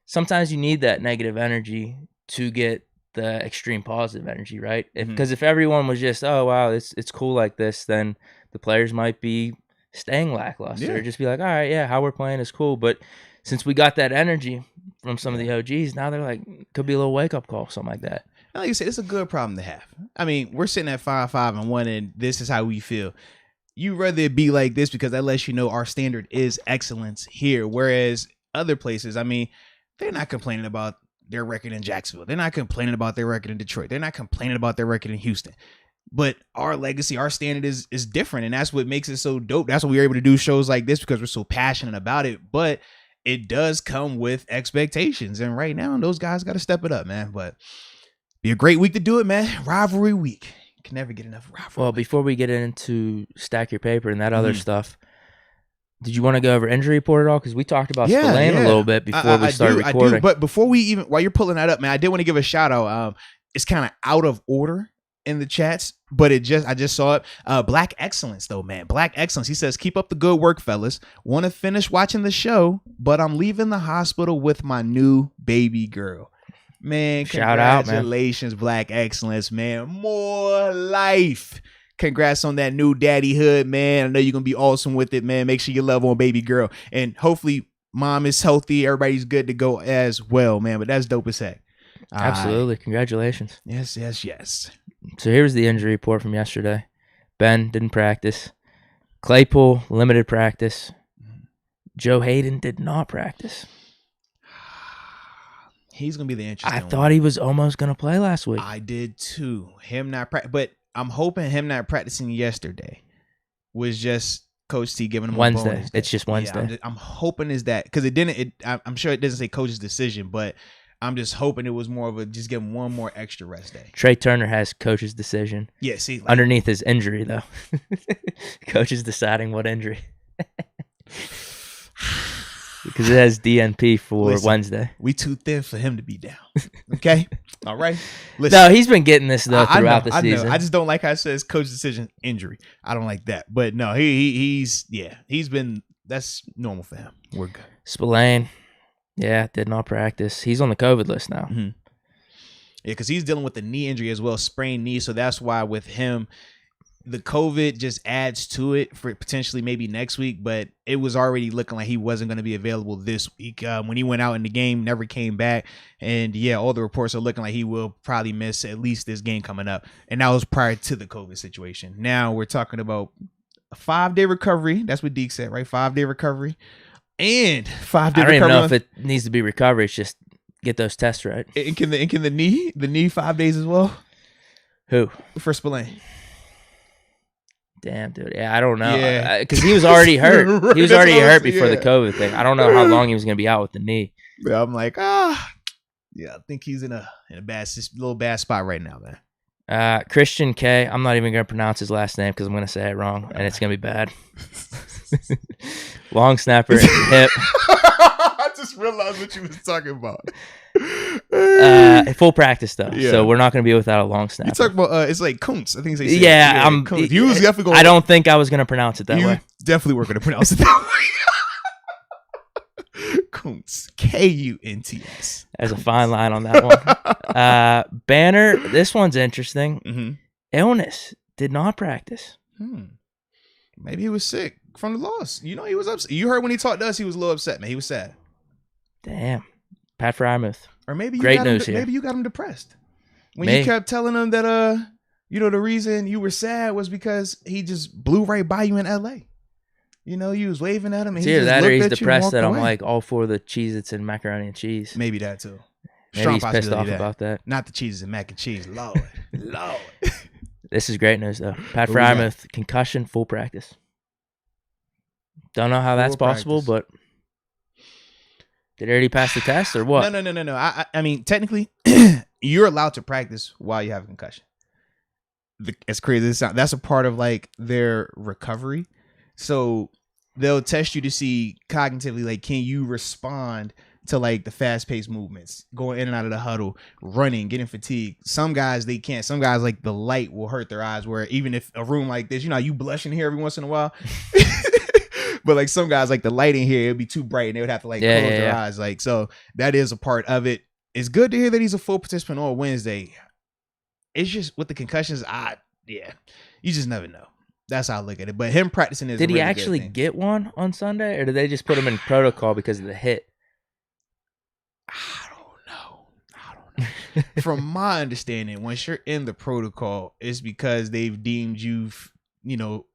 sometimes you need that negative energy to get the extreme positive energy, right? Because if everyone was just, oh wow, it's cool like this, then the players might be staying lackluster. Or just be like, all right, yeah, how we're playing is cool. But since we got that energy from some of the OGs, now they're like, could be a little wake up call, something like that. Like you said, it's a good problem to have. I mean, we're sitting at 5-5-1, and this is how we feel. You rather it be like this because that lets you know our standard is excellence here. Whereas other places, I mean, they're not complaining about their record in Jacksonville. They're not complaining about their record in Detroit. They're not complaining about their record in Houston. But our legacy, our standard is different. And that's what makes it so dope. That's why we're able to do shows like this, because we're so passionate about it. But it does come with expectations. And right now, those guys got to step it up, man. But be a great week to do it, man. Rivalry week. You can never get enough rivalry. Well, before we get into stack your paper and that other stuff, did you want to go over injury report at all? Because we talked about Spillane a little bit before we started recording. I do, but before we even, while you're pulling that up, man, I did want to give a shout out. It's kind of out of order in the chats, but I just saw it. Black Excellence, though, man. Black Excellence. He says, keep up the good work, fellas. Want to finish watching the show, but I'm leaving the hospital with my new baby girl. Man, shout out, man. Congratulations, Black Excellence, man. More life. Congrats on that new daddyhood, man. I know you're going to be awesome with it, man. Make sure you love on baby girl. And hopefully mom is healthy. Everybody's good to go as well, man. But that's dope as heck. Absolutely. Congratulations. Yes. So here's the injury report from yesterday. Ben didn't practice. Claypool, limited practice. Joe Hayden did not practice. He's going to be the interesting one. I thought he was almost going to play last week. I did too. Him not practice, but I'm hoping him not practicing yesterday was just Coach T giving him Wednesday. A bonus. It's just Wednesday. Yeah, I'm hoping is that, because it didn't. I'm sure it doesn't say coach's decision, but I'm just hoping it was more of a just give him one more extra rest day. Trey Turner has coach's decision. Yeah, see, underneath his injury though, coach is deciding what injury. Because it has DNP for Wednesday. We too thin for him to be down. Okay? All right? Listen, no, he's been getting this, though, throughout the season. I just don't like how it says coach decision injury. I don't like that. But no, he's been, that's normal for him. We're good. Spillane, did not practice. He's on the COVID list now. Mm-hmm. Yeah, because he's dealing with the knee injury as well, sprained knee. So that's why with him, the COVID just adds to it for potentially maybe next week, but it was already looking like he wasn't going to be available this week. When he went out in the game, never came back. And yeah, all the reports are looking like he will probably miss at least this game coming up. And that was prior to the COVID situation. Now we're talking about a 5-day recovery. That's what Deke said, right? 5-day recovery. And 5-day recovery. I don't even know if it needs to be recovery. It's just get those tests right. And can the knee 5 days as well? Who? For Spillane. Damn, dude. Yeah, I don't know. Because he was already hurt. He was already hurt before the COVID thing. I don't know how long he was going to be out with the knee. Yeah, I'm like, yeah, I think he's in a little bad spot right now, man. Christian K. I'm not even going to pronounce his last name because I'm going to say it wrong, and it's going to be bad. Long snapper, hip. I just realized what you was talking about. Full practice though, so we're not going to be without a long snapper. You talk about it's like Kuntz. I think they say I'm. Kuntz. You was definitely going. I don't think I was going to pronounce it that way. Definitely weren't going to pronounce it that way. Kuntz, Kunts. There's a fine line on that one. Banner. This one's interesting. Mm-hmm. Illness did not practice. Maybe he was sick from the loss. You know, he was upset. You heard when he talked to us, he was a little upset, man. He was sad. Damn. Pat Frymouth. Or maybe maybe you got him depressed. When you kept telling him that the reason you were sad was because he just blew right by you in LA. You know, you was waving at him and he just that looked or he's at depressed you and that walked I'm away. like all for the Cheez-Its and macaroni and cheese. Maybe that too. Maybe Strong he's pissed off possibility about that. Not the cheeses and mac and cheese. Lord. This is great news though. Pat Frymouth, concussion, full practice. Don't know how that's possible, but did he already pass the test or what? No. I mean, technically, you're allowed to practice while you have a concussion. As crazy as it sounds, that's a part of like their recovery. So they'll test you to see cognitively, like, can you respond to like the fast-paced movements, going in and out of the huddle, running, getting fatigued. Some guys, they can't. Some guys, like, the light will hurt their eyes, where even if a room like this, you know, you blush in here every once in a while. But like some guys, like the light in here, it'd be too bright and they would have to like close their eyes. Like, so that is a part of it. It's good to hear that he's a full participant on Wednesday. It's just with the concussions, you just never know. That's how I look at it. But him practicing is Did he actually get one on Sunday, or did they just put him in protocol because of the hit? I don't know. From my understanding, once you're in the protocol, it's because they've deemed you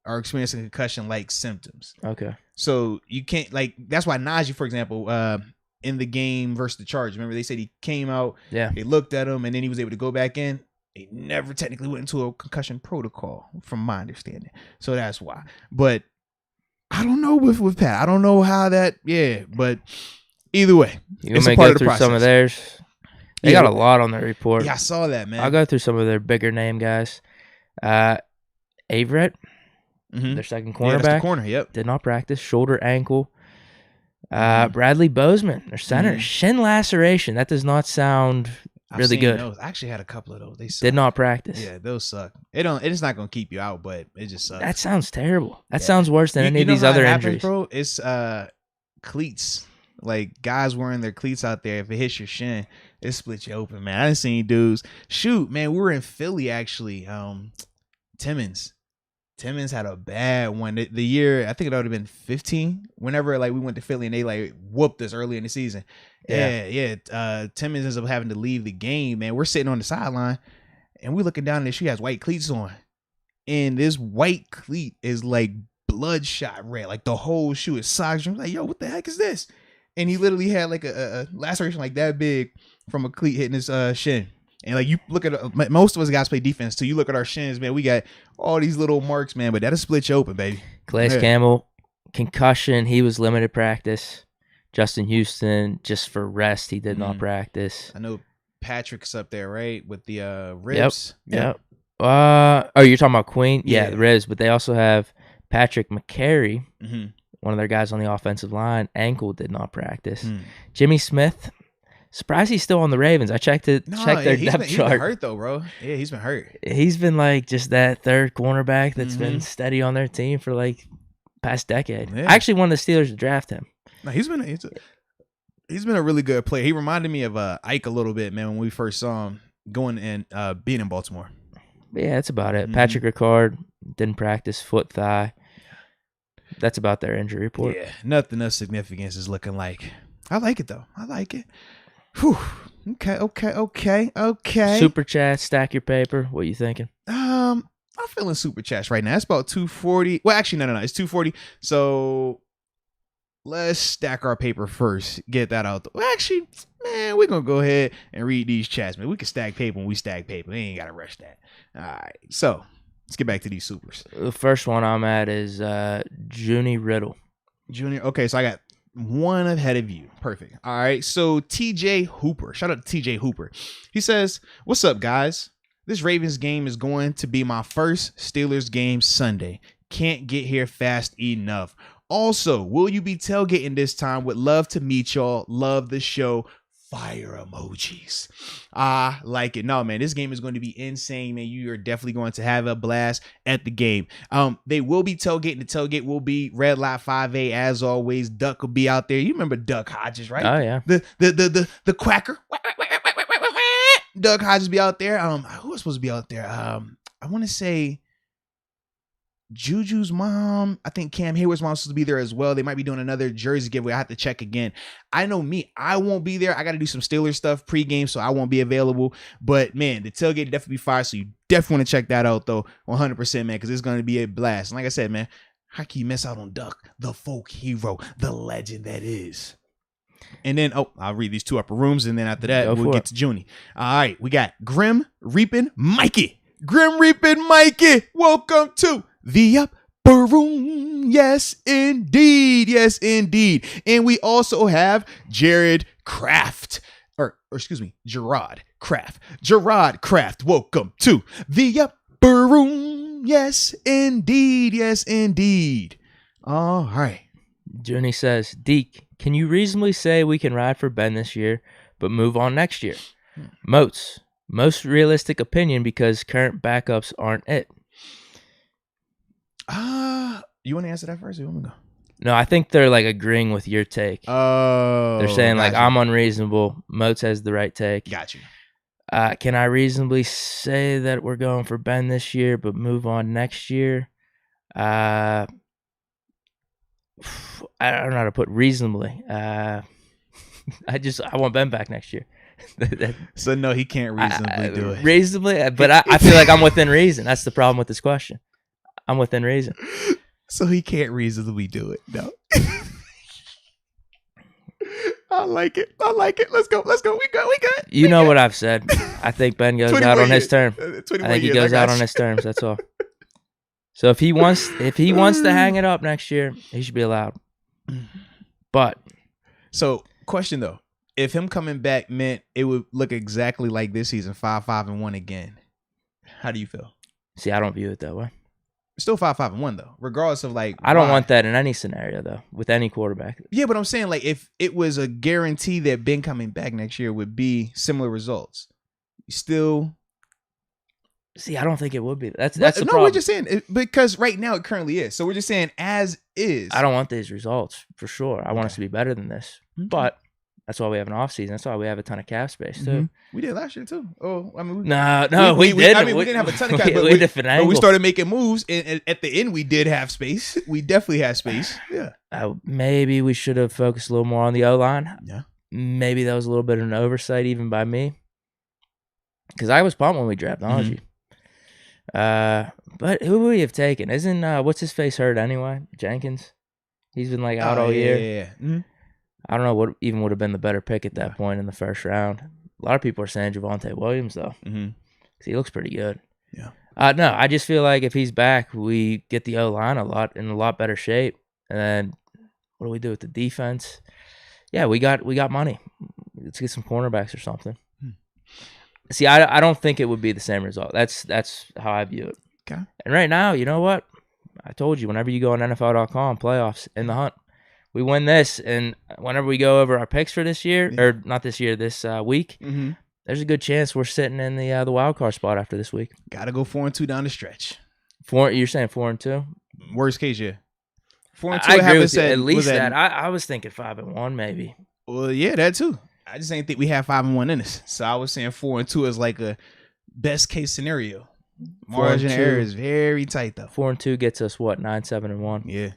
are experiencing concussion-like symptoms. Okay. So you can't, like, that's why Najee, for example, in the game versus the Chargers, remember they said he came out, they looked at him, and then he was able to go back in. He never technically went into a concussion protocol, from my understanding. So that's why. But I don't know with Pat. I don't know how that, but either way, it's a part of the process. Some of theirs. They got a lot on their report. Yeah, I saw that, man. I'll go through some of their bigger name guys. Averett, their second cornerback. That's the corner, did not practice. Shoulder, ankle. Bradley Bozeman, their center. Shin laceration. That does not sound really good. Those. I actually had a couple of those. They suck. Did not practice. Yeah, those suck. It's not going to keep you out, but it just sucks. That sounds terrible. That sounds worse than any of these other injuries. Bro, it's cleats. Like, guys wearing their cleats out there, if it hits your shin, it splits you open, man. I done seen dudes. Shoot, man, we were in Philly, actually. Timmons had a bad one. The year, I think it would have been 15, whenever, like, we went to Philly and they, like, whooped us early in the season. Timmons ends up having to leave the game, man. We're sitting on the sideline, and we're looking down, and she has white cleats on. And this white cleat is, like, bloodshot red. Like, the whole shoe is socks. I'm like, yo, what the heck is this? And he literally had like a laceration like that big from a cleat hitting his shin. And like, you look at most of us guys play defense too. You look at our shins, man. We got all these little marks, man. But that'll split you open, baby. Calais Campbell, concussion. He was limited practice. Justin Houston, just for rest, he did not practice. I know Patrick's up there, right, with the ribs. Yep. You're talking about Queen? Yeah, the ribs. But they also have Patrick McCary. One of their guys on the offensive line, ankle, did not practice. Jimmy Smith, surprised he's still on the Ravens. I checked their depth chart. He's been hurt though, bro. Yeah, he's been hurt. He's been like just that third cornerback that's been steady on their team for like past decade. Yeah. I actually wanted the Steelers to draft him. No, he's been a really good player. He reminded me of Ike a little bit, man, when we first saw him going and being in Baltimore. Yeah, that's about it. Patrick Ricard, Didn't practice, foot, thigh. That's about their injury report. Yeah, nothing of significance is looking like. I like it, though. I like it. Whew. Okay. Super chat, stack your paper. What you thinking? I'm feeling super chats right now. It's about 240. Well, actually, no. It's 240. So let's stack our paper first. Get that out. Well, actually, man, we're going to go ahead and read these chats, man. We can stack paper when we stack paper. We ain't got to rush that. All right. So let's get back to these supers. The first one I'm at is Junie Riddle. Junior. Okay, so I got one ahead of you. Perfect. All right. So TJ Hooper. Shout out to TJ Hooper. He says, "What's up, guys? This Ravens game is going to be my first Steelers game Sunday. Can't get here fast enough. Also, will you be tailgating this time? Would love to meet y'all. Love the show. Fire emojis." I like it. No, man, this game is going to be insane, man. You are definitely going to have a blast at the game. They will be tailgating. The tailgate will be Red Lot 5A as always. Duck will be out there. You remember Duck Hodges, right? Oh yeah. The quacker. Doug Hodges be out there. Who was supposed to be out there? I want to say Juju's mom. I think Cam Hayward's mom's supposed to be there as well. They might be doing another jersey giveaway. I have to check again. I know me. I won't be there. I got to do some Steelers stuff pregame, so I won't be available. But, man, the tailgate definitely be fire, so you definitely want to check that out, though, 100%, man, because it's going to be a blast. And like I said, man, how can you miss out on Duck, the folk hero, the legend that is? And then, I'll read these two upper rooms, and then after that, we'll get to Junie. All right, we got Grim Reapin' Mikey. Grim Reapin' Mikey, welcome to the upper room. Yes, indeed. Yes, indeed. And we also have Gerard Kraft. Gerard Kraft, welcome to the upper room. Yes, indeed. Yes, indeed. All right. Junie says, Deke, can you reasonably say we can ride for Ben this year, but move on next year? Moats, most realistic opinion because current backups aren't it. You want to answer that first or you want me to go? No, I think they're like agreeing with your take. Oh. They're saying like, I'm unreasonable. Moats has the right take. Got you. Can I reasonably say that we're going for Ben this year, but move on next year? I don't know how to put reasonably. I want Ben back next year. So no, he can't reasonably do it. Reasonably, but I feel like I'm within reason. That's the problem with this question. I'm within reason. So he can't reasonably do it. No. I like it. Let's go. We got. You know what I've said. I think Ben goes out on his term. I think he goes out on his terms. That's all. So if he wants to hang it up next year, he should be allowed. But so question though, if him coming back meant it would look exactly like this season, 5-5-1 again, how do you feel? See, I don't view it that way. Still 5-5-1 though, regardless of like. I don't want that in any scenario though, with any quarterback. Yeah, but I'm saying like if it was a guarantee that Ben coming back next year would be similar results, still. See, I don't think it would be. That's the no, problem. We're just saying because right now it currently is. So we're just saying as is. I don't want these results for sure. I want us to be better than this. Okay. But that's why we have an off season. That's why we have a ton of cap space too. Mm-hmm. We did last year too. Oh, I mean, we didn't. I mean, we didn't have a ton of cap, but we started making moves, and at the end we did have space. We definitely had space. Yeah. Maybe we should have focused a little more on the O-line. Yeah. Maybe that was a little bit of an oversight even by me, because I was pumped when we drafted Najee. But who would we have taken? Isn't what's his face hurt anyway? Jenkins. He's been like out all year. Yeah. Mm-hmm. I don't know what even would have been the better pick at that point in the first round. A lot of people are saying Javonte Williams though, because he looks pretty good. Yeah. No, I just feel like if he's back, we get the O-line in a lot better shape. And then what do we do with the defense? Yeah, we got money. Let's get some cornerbacks or something. See, I don't think it would be the same result. That's how I view it. Okay. And right now, you know what? I told you, whenever you go on NFL.com, playoffs, in the hunt, we win this. And whenever we go over our picks for this year, or not this year, this week, there's a good chance we're sitting in the wild card spot after this week. Got to go 4-2 down the stretch. You're saying 4-2? Worst case, yeah. 4-2. I agree with you. At least that. I was thinking 5-1 maybe. Well, yeah, that too. I just ain't think we had 5-1 in us. So I was saying 4-2 is like a best case scenario. Margin of error is very tight, though. 4-2 gets us, what, 9-7-1? Yeah.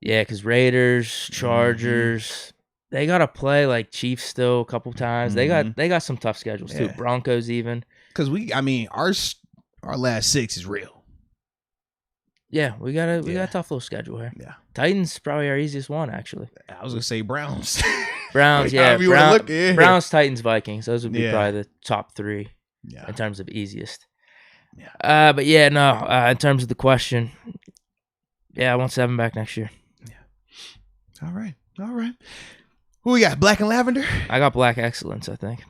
Yeah, because Raiders, Chargers, they got to play like Chiefs still a couple times. They got some tough schedules, too. Broncos even. Because our last 6 is real. Yeah, we got a tough little schedule here. Yeah. Titans probably our easiest one, actually. I was going to say Browns. Browns, yeah. Browns, Titans, Vikings. Those would be probably the top 3 in terms of easiest. Yeah. But yeah, no, in terms of the question, I want 7 back next year. Yeah. All right. Who we got? Black and Lavender? I got Black Excellence, I think.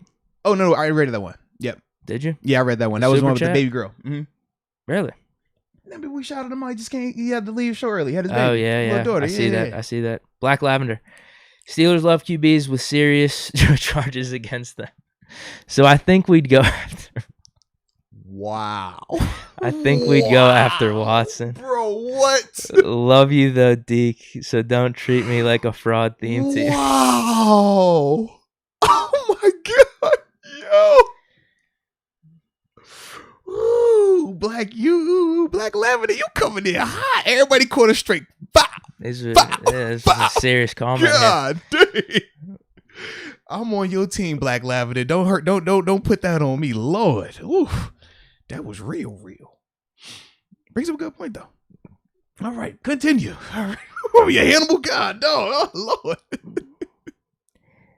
Oh, no, I read that one. Yep. Did you? Yeah, I read that one. That was one with the baby girl. Mm-hmm. Really? Remember we shouted him out. He just can't. He had to leave so early. He had his baby. Oh, yeah. Little daughter. I see that. Black Lavender. Steelers love QBs with serious charges against them. So I think we'd go after. Wow. I think we'd go after Watson. Bro, what? Love you though, Deke. So don't treat me like a fraud theme team. Wow. Oh my God. Yo. Ooh, Black Lavender, you coming in hot. Everybody caught a straight. This is a serious comment. God dang. I'm on your team, Black Lavender. Don't put that on me, Lord. Ooh, that was real. Brings up a good point though. All right, continue. All right. Oh, you Hannibal God, no, oh Lord.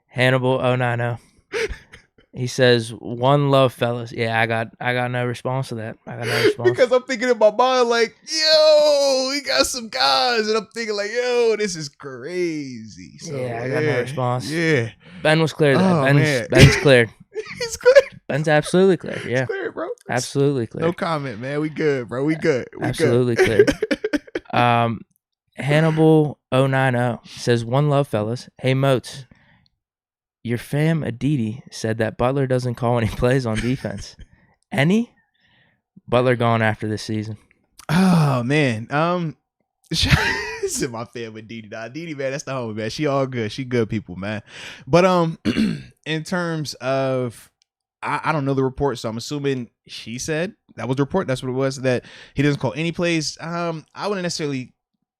Hannibal 090. He says, "One love, fellas." Yeah, I got no response to that. I got no response. Because I'm thinking in my mind, like, yo, we got some guys. And I'm thinking, like, yo, this is crazy. So, yeah, I got no response. Yeah. Ben was clear. Oh, Ben's cleared. He's cleared. Ben's absolutely clear. Yeah. He's cleared, bro. Absolutely clear. No comment, man. We good, bro. We good. Absolutely clear. Hannibal 090 says, "One love, fellas. Hey, Moats. Your fam Aditi said that Butler doesn't call any plays on defense. Any? Butler gone after this season." Oh man. This is my fam Aditi. Aditi, man, that's the homie, man. She all good. She good people, man. But in terms of I don't know the report, so I'm assuming she said that was the report. That's what it was, that he doesn't call any plays. I wouldn't necessarily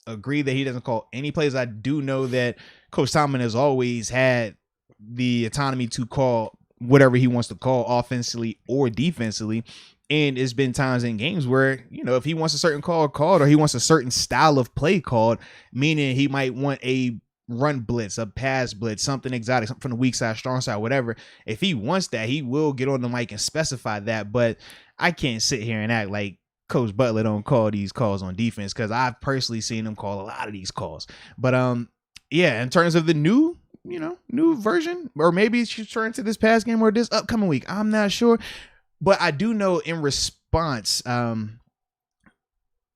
agree that he doesn't call any plays. I do know that Coach Tomlin has always had the autonomy to call whatever he wants to call, offensively or defensively. And it's been times in games where, you know, if he wants a certain call called, or he wants a certain style of play called, meaning he might want a run blitz, a pass blitz, something exotic, something from the weak side, strong side, whatever. If he wants that, he will get on the mic and specify that. But I can't sit here and act like Coach Butler don't call these calls on defense, because I've personally seen him call a lot of these calls. But yeah, in terms of the new version, or maybe it's returning to this past game or this upcoming week, I'm not sure. But I do know in response,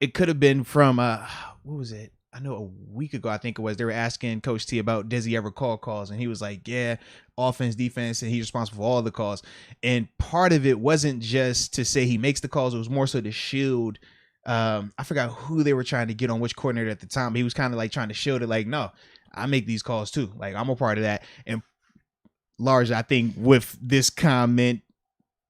it could have been from what was it? I know a week ago, I think it was, they were asking Coach T about, does he ever call calls? And he was like, yeah, offense, defense, and he's responsible for all the calls. And part of it wasn't just to say he makes the calls, it was more so to shield. I forgot who they were trying to get on, which coordinator at the time, but he was kind of like trying to shield it, like, no, I make these calls too. Like, I'm a part of that. And largely, I think with this comment,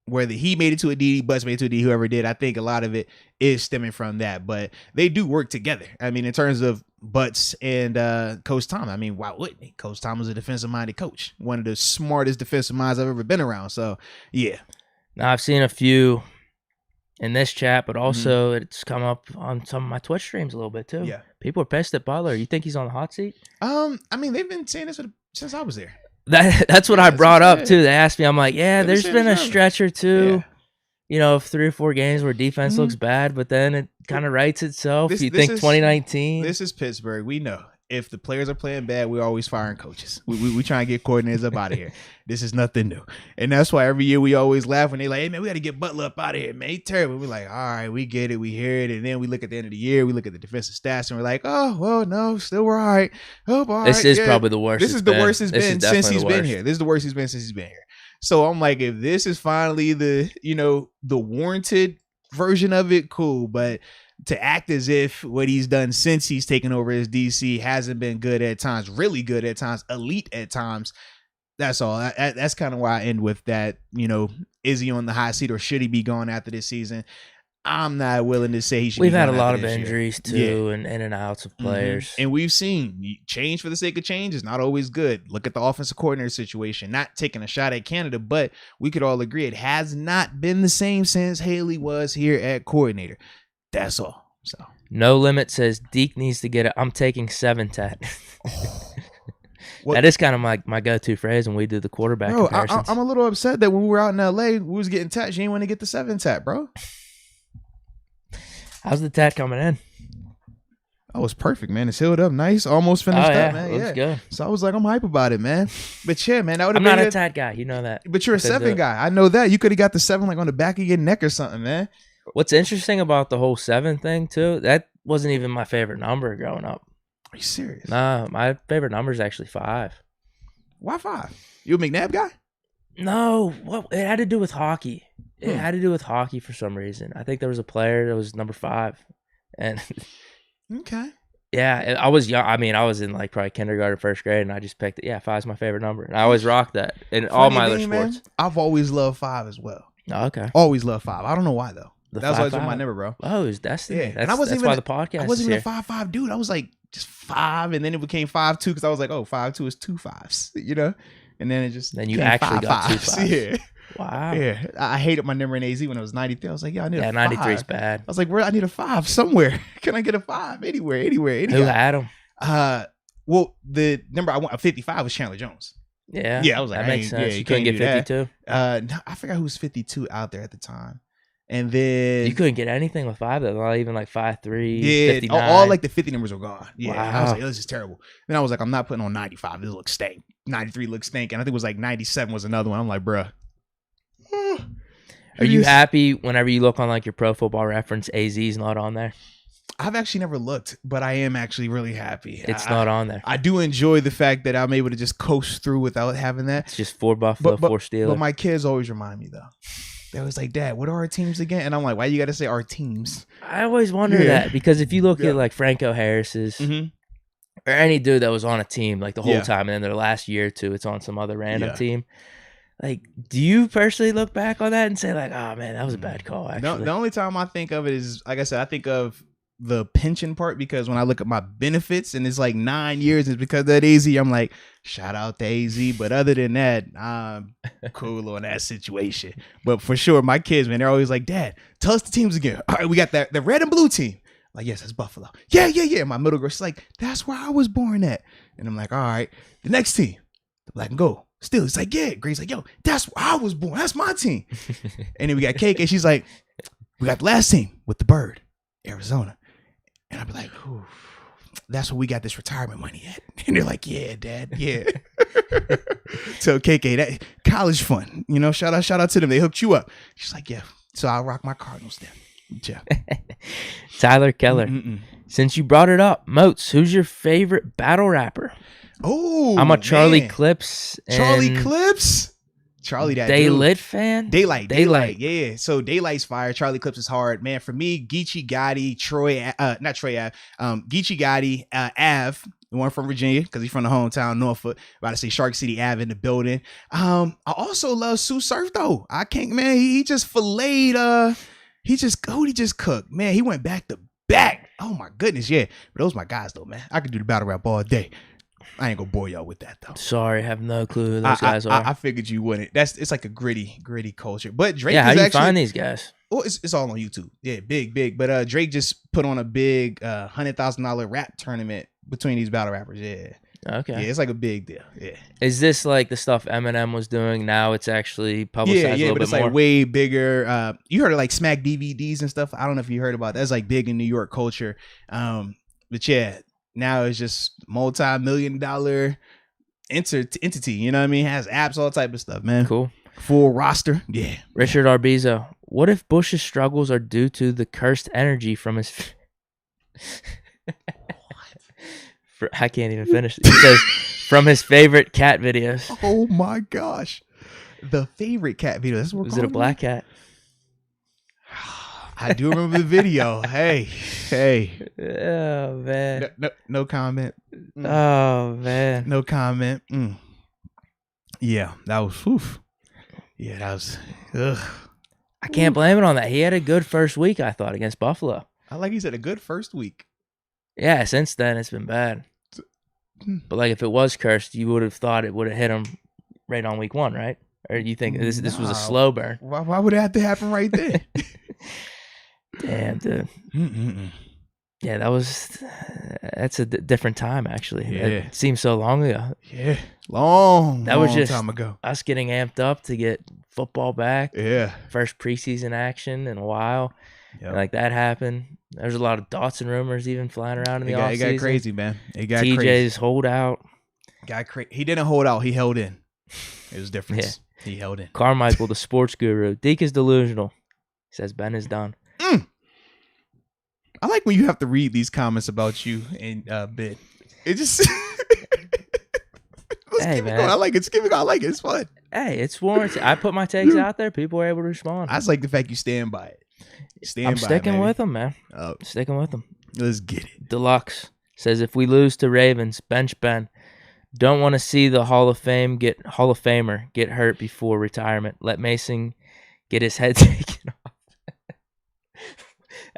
whether he made it to a DD, Butts made it to a DD, whoever did, I think a lot of it is stemming from that. But they do work together. I mean, in terms of Butts and Coach Tom, I mean, why wouldn't he? Coach Tom was a defensive-minded coach, one of the smartest defensive minds I've ever been around. So, yeah. Now, I've seen a few in this chat, but also it's come up on some of my Twitch streams a little bit too. Yeah. People are pissed at Butler. You think he's on the hot seat? I mean, they've been saying this since I was there. That's what I brought up too. They asked me, I'm like, yeah, there's been a stretch or two, of 3 or 4 games where defense looks bad, but then it kind of rights itself. You think 2019? This is Pittsburgh. We know if the players are playing bad, we're always firing coaches. We try and get coordinators up out of here. This is nothing new. And that's why every year we always laugh when they like, hey, man, we got to get Butler up out of here, man. He's terrible. We're like, all right, we get it. We hear it. And then we look at the end of the year, we look at the defensive stats, and we're like, oh, well, no, still we're all right. Oh, all this is probably the worst. This is the worst it's been since he's been here. This is the worst he's been since he's been here. So I'm like, if this is finally the warranted version of it, cool. But to act as if what he's done since he's taken over as DC hasn't been good at times, really good at times, elite at times, that's all. That's kind of why I end with that, is he on the hot seat or should he be gone after this season? I'm not willing to say he should. We've be had gone a lot after of this year. injuries too, and in and outs of players. And we've seen change for the sake of change is not always good. Look at the offensive coordinator situation. Not taking a shot at Canada, but we could all agree it has not been the same since Haley was here at coordinator. That's all. So No Limit says Deke needs to get it. I'm taking 7 tat. That is kind of my go-to phrase when we do the quarterback comparisons. I'm a little upset that when we were out in LA, we was getting tats. You ain't want to get the 7 tat, bro. How's the tat coming in? Oh, it's perfect, man. It's healed up nice. Almost finished up, man. Looks good. So I was like, I'm hype about it, man. But yeah, man, that would have I'm been not a tat guy. You know that. But you're a 7 guy. I know that. You could have got the 7 like on the back of your neck or something, man. What's interesting about the whole 7 thing, too, that wasn't even my favorite number growing up. Are you serious? Nah, my favorite number is actually 5. Why 5? You a McNabb guy? No, it had to do with hockey. It had to do with hockey for some reason. I think there was a player that was number 5. And okay. Yeah, I was young. I mean, I was in like probably kindergarten, first grade, and I just picked it. Yeah, 5's my favorite number. And I always rocked that in all my other sports. Man, I've always loved 5 as well. Oh, okay. Always loved 5. I don't know why, though. That was always my number, bro. Oh, it's destiny. Yeah. And I wasn't why the podcast I wasn't is even here. a 5-5 dude. I was like just 5, and then it became 5-2 because I was like, oh, 5-2 is 2 5s, you know? And then it just Then you actually got 2 5s. Yeah. Wow. Yeah. I hated my number in AZ when I was 93. I was like, yeah, I need a 5. 93 is bad. I was like, where? I need a 5 somewhere. Can I get a 5? Anywhere. Who had him? Well, the number I want, 55 was Chandler Jones. Yeah. Yeah, I was like, that makes sense. Yeah, you couldn't get 52? No, I forgot who was 52 out there at the time. And then you couldn't get anything with 5, though, not even like 5'3", yeah, 59. all like the 50 numbers were gone. Yeah, wow. I was like, this is terrible. Then I was like, I'm not putting on 95. This looks stank. 93 looks stank. And I think it was like 97 was another one. I'm like, bruh. Are you happy whenever you look on like your Pro Football Reference, AZ's not on there? I've actually never looked, but I am actually really happy. It's not on there. I do enjoy the fact that I'm able to just coast through without having that. It's just 4 Buffalo, 4 Steelers. But my kids always remind me, though. They always like, Dad, what are our teams again? And I'm like, why you got to say our teams? I always wonder that because if you look at like Franco Harris's or any dude that was on a team like the whole time and then their last year or two, it's on some other random team. Like, do you personally look back on that and say like, oh, man, that was a bad call, actually? The only time I think of it is, like I said, I think of the pension part because when I look at my benefits and it's like 9 years, it's because of that AZ. I'm like, shout out to AZ. But other than that, I'm cool on that situation. But for sure, my kids, man, they're always like, Dad, tell us the teams again. All right, we got the red and blue team. Like, yes, that's Buffalo. Yeah. My middle girl, she's like, that's where I was born at. And I'm like, all right, the next team, the black and gold. Still, it's like, yeah. Grace's like, yo, that's where I was born. That's my team. And then we got KK. She's like, we got the last team with the bird, Arizona. And I'd be like, ooh, that's where we got this retirement money at. And they're like, yeah, Dad, yeah. So KK, that college fund, you know, shout out to them. They hooked you up. She's like, yeah. So I'll rock my Cardinals then. Yeah. Tyler Keller. Since you brought it up, Moats, who's your favorite battle rapper? Oh, I'm a Charlie Clips. Charlie Clips? Charlie, that Daylight fan? Daylight. Yeah. So Daylight's fire. Charlie Clips is hard. Man, for me, Geechee Gotti, Geechee Gotti, Av, the one from Virginia, because he's from the hometown, Norfolk. About to say Shark City Ave in the building. I also love Sue Surf, though. I can't, man, he just filleted, he just cooked. Man, he went back to back. Oh, my goodness, yeah. But those my guys, though, man. I could do the battle rap all day. I ain't gonna bore y'all with that though. Sorry, I have no clue who those guys are. I figured you wouldn't. It's like a gritty culture. But Drake, how do you find these guys? Well, it's all on YouTube. Yeah, big. But Drake just put on a big $100,000 rap tournament between these battle rappers. Yeah. Okay. Yeah, it's like a big deal. Yeah. Is this like the stuff Eminem was doing? Now it's actually publicized a little but bit it's more. Like way bigger. You heard of like Smack DVDs and stuff. I don't know if you heard about that. That's like big in New York culture. But yeah, now it's just multi-million-dollar entity, you know what I mean? Has apps, all type of stuff, man. Cool. Full roster. Yeah. Richard Arbizo. What if Bush's struggles are due to the cursed energy from his I can't even finish. It says from his favorite cat videos. Oh my gosh. The favorite cat video. That's what was it a black cat? I do remember the video. Hey. Oh man. No comment. Oh man. No comment. Yeah, that was oof. Yeah, that was. Ugh. I can't blame it on that. He had a good first week, I thought, against Buffalo. I like he said a good first week. Yeah, since then it's been bad. But like, if it was cursed, you would have thought it would have hit him right on week 1, right? Or do you think this was a slow burn? Why would it have to happen right there? Damn, dude. Yeah, that's a different time, actually. Yeah. It seems so long ago. Yeah, long just time ago. Us getting amped up to get football back. Yeah. First preseason action in a while. Yep. And like that happened. There's a lot of Dotson rumors even flying around in the offseason. It got crazy, man. It got TJ's crazy. holdout. He didn't hold out. He held in. It was different. Yeah. He held in. Carmichael, the sports guru. Deke is delusional. He says Ben is done. I like when you have to read these comments about you and Ben. It just hey, man. I like it. Skip it. I like it. It's fun. Hey, it's warranted. I put my takes out there. People were able to respond. I just like the fact you stand by it. I'm sticking with them, man. Sticking with them. Let's get it. Deluxe says if we lose to Ravens, bench Ben. Don't want to see the Hall of Famer get hurt before retirement. Let Mason get his head taken off.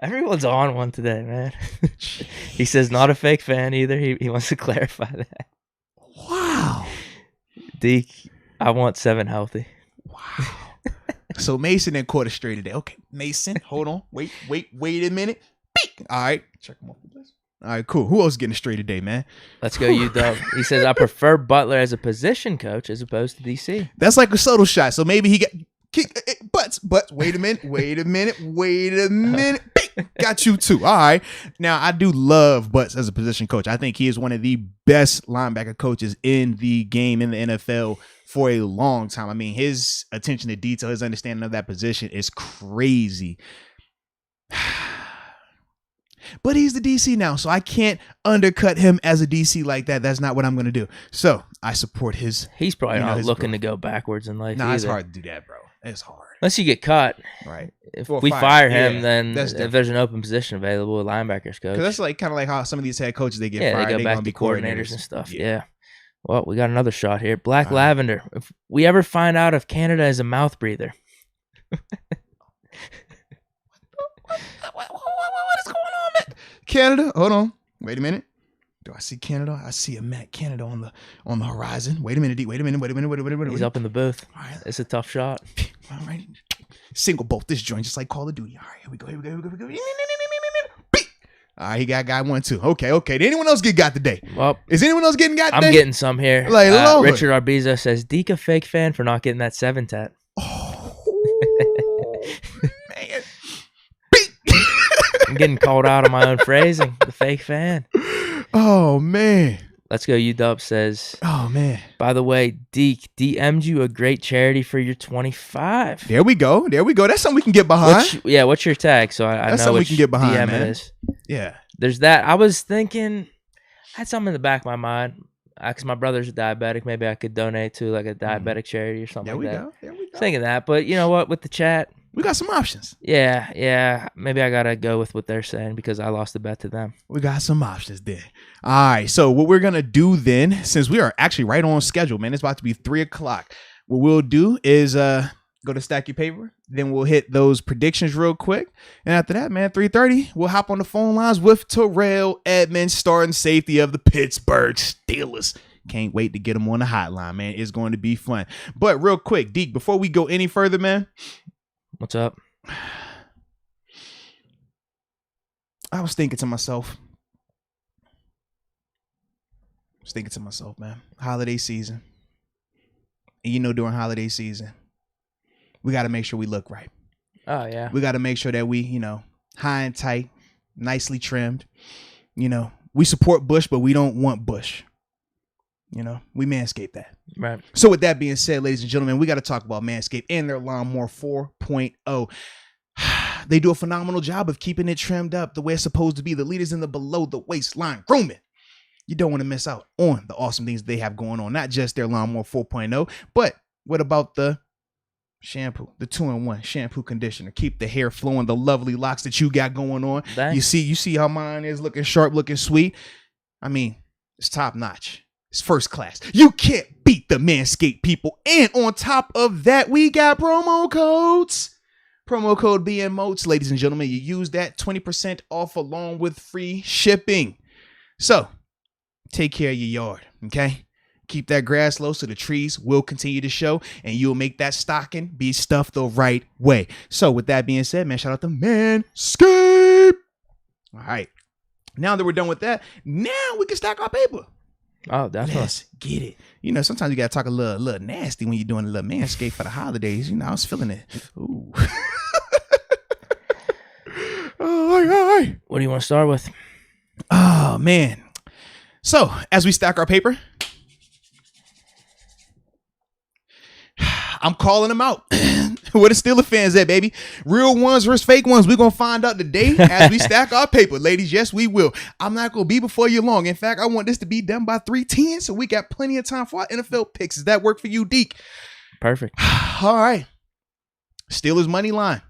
Everyone's on one today, man. He says not a fake fan either. He wants to clarify that. Wow. Deke, I want 7 healthy. Wow. So Mason then caught it straight today. Okay, Mason, hold on. Wait a minute. Beep. All right. Check him off the list. All right, cool. Who else is getting straight today, man? Let's go, UW. He says, I prefer Butler as a position coach as opposed to DC. That's like a subtle shot. So maybe he got butts. Wait a minute. Got you too. All right. Now, I do love Butts as a position coach. I think he is one of the best linebacker coaches in the game, in the NFL, for a long time. I mean, his attention to detail, his understanding of that position is crazy. But he's the DC now, so I can't undercut him as a DC like that. That's not what I'm going to do. So I support his. He's probably not looking to go backwards in life. Nah, it's hard to do that, bro. It's hard. Unless you get cut. Right. If we fire him, then if there's an open position available, a linebackers coach. Because that's like kind of like how some of these head coaches, they get fired. They go back to coordinators and stuff. Yeah. Well, we got another shot here. Black Lavender. If we ever find out if Canada is a mouth breather. What is going on, man? Canada, hold on. Wait a minute. Do I see Canada? I see a Matt Canada on the horizon. Wait a minute. He's up in the booth. All right. It's a tough shot. All right. Single bolt this joint just like Call of Duty. All right, here we go. All right, he got guy 1 too. Okay. Did anyone else get got today? Well, is anyone else getting got today? I'm getting some here. Like Richard Arbizo says, Deke a fake fan for not getting that 7 tat. Oh, man. I'm getting called out on my own phrasing. The fake fan. Oh, man. Let's go. UW says, oh, man. By the way, Deke DM'd you a great charity for your 25. There we go. That's something we can get behind. What's your tag? So I know something we can get behind, DM man. It is. Yeah. There's that. I was thinking, I had something in the back of my mind. Because my brother's a diabetic. Maybe I could donate to like a diabetic charity or something like that. There we go. Thinking that. But you know what? With the chat, we got some options. Yeah. Maybe I got to go with what they're saying because I lost the bet to them. We got some options there. All right. So what we're going to do then, since we are actually right on schedule, man, it's about to be 3:00. What we'll do is go to stack your paper. Then we'll hit those predictions real quick. And after that, man, 3:30, we'll hop on the phone lines with Terrell Edmunds, starting safety of the Pittsburgh Steelers. Can't wait to get him on the hotline, man. It's going to be fun. But real quick, Deke, before we go any further, man. What's up? I was thinking to myself, man, holiday season. And you know, during holiday season, we got to make sure we look right. Oh, yeah. We got to make sure that we, high and tight, nicely trimmed. We support Bush, but we don't want Bush. We Manscaped that. Right. So with that being said, ladies and gentlemen, we got to talk about Manscaped and their Lawnmower 4.0. They do a phenomenal job of keeping it trimmed up the way it's supposed to be. The leaders in the below the waistline grooming. You don't want to miss out on the awesome things they have going on. Not just their Lawnmower 4.0, but what about the shampoo, the 2-in-1 shampoo conditioner? Keep the hair flowing, the lovely locks that you got going on. Thanks. You see how mine is looking sharp, looking sweet. I mean, it's top notch. It's first class. You can't beat Deke, the Manscaped people. And on top of that, we got promo codes. Promo code being Moats, ladies and gentlemen. You use that 20% off along with free shipping. So take care of your yard, okay? Keep that grass low so the trees will continue to show and you'll make that stocking be stuffed the right way. So with that being said, man, shout out to Manscaped. All right. Now that we're done with that, now we can stack our paper. Oh, definitely. Let's get it. You know, sometimes you got to talk a little nasty when you're doing a little Manscaped for the holidays. You know, I was feeling it. Ooh. All right. What do you want to start with? Oh, man. So, as we stack our paper, I'm calling them out. Where the Steelers fans at, baby? Real ones versus fake ones. We're going to find out today as we stack our paper. Ladies, yes, we will. I'm not going to be before you long. In fact, I want this to be done by 3:10, so we got plenty of time for our NFL picks. Does that work for you, Deke? Perfect. All right. Steelers money line.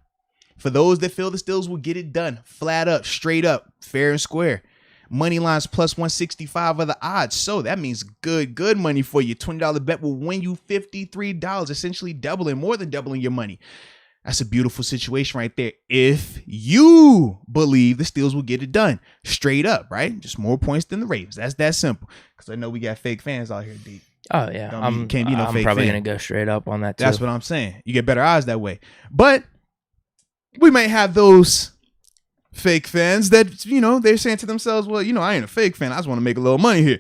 For those that feel the Steelers will get it done, flat up, straight up, fair and square. Money lines plus 165 are the odds. So that means good money for you. $20 bet will win you $53, essentially more than doubling your money. That's a beautiful situation right there. If you believe the Steelers will get it done straight up, right? Just more points than the Ravens. That's that simple. Because I know we got fake fans out here, Deke. Oh, yeah. Can't be no fake probably fan. going to go straight up on that, too. That's what I'm saying. You get better odds that way. But we might have those fake fans that, you know, they're saying to themselves, well, you know, I ain't a fake fan. I just want to make a little money here.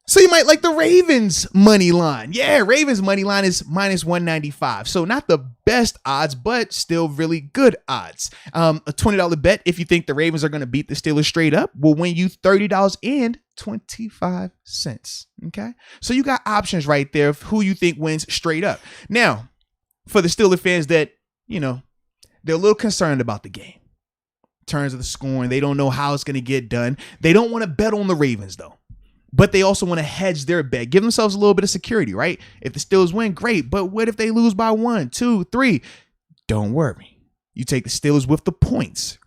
So you might like the Ravens money line. Yeah, Ravens money line is minus 195. So not the best odds, but still really good odds. A $20 bet, if you think the Ravens are going to beat the Steelers straight up, will win you $30.25. Okay. So you got options right there of who you think wins straight up. Now, for the Steelers fans that, you know, they're a little concerned about the game. In terms of the scoring, they don't know how it's going to get done. They don't want to bet on the Ravens, though. But they also want to hedge their bet. Give themselves a little bit of security, right? If the Steelers win, great. But what if they lose by 1, 2, 3? Don't worry. You take the Steelers with the points.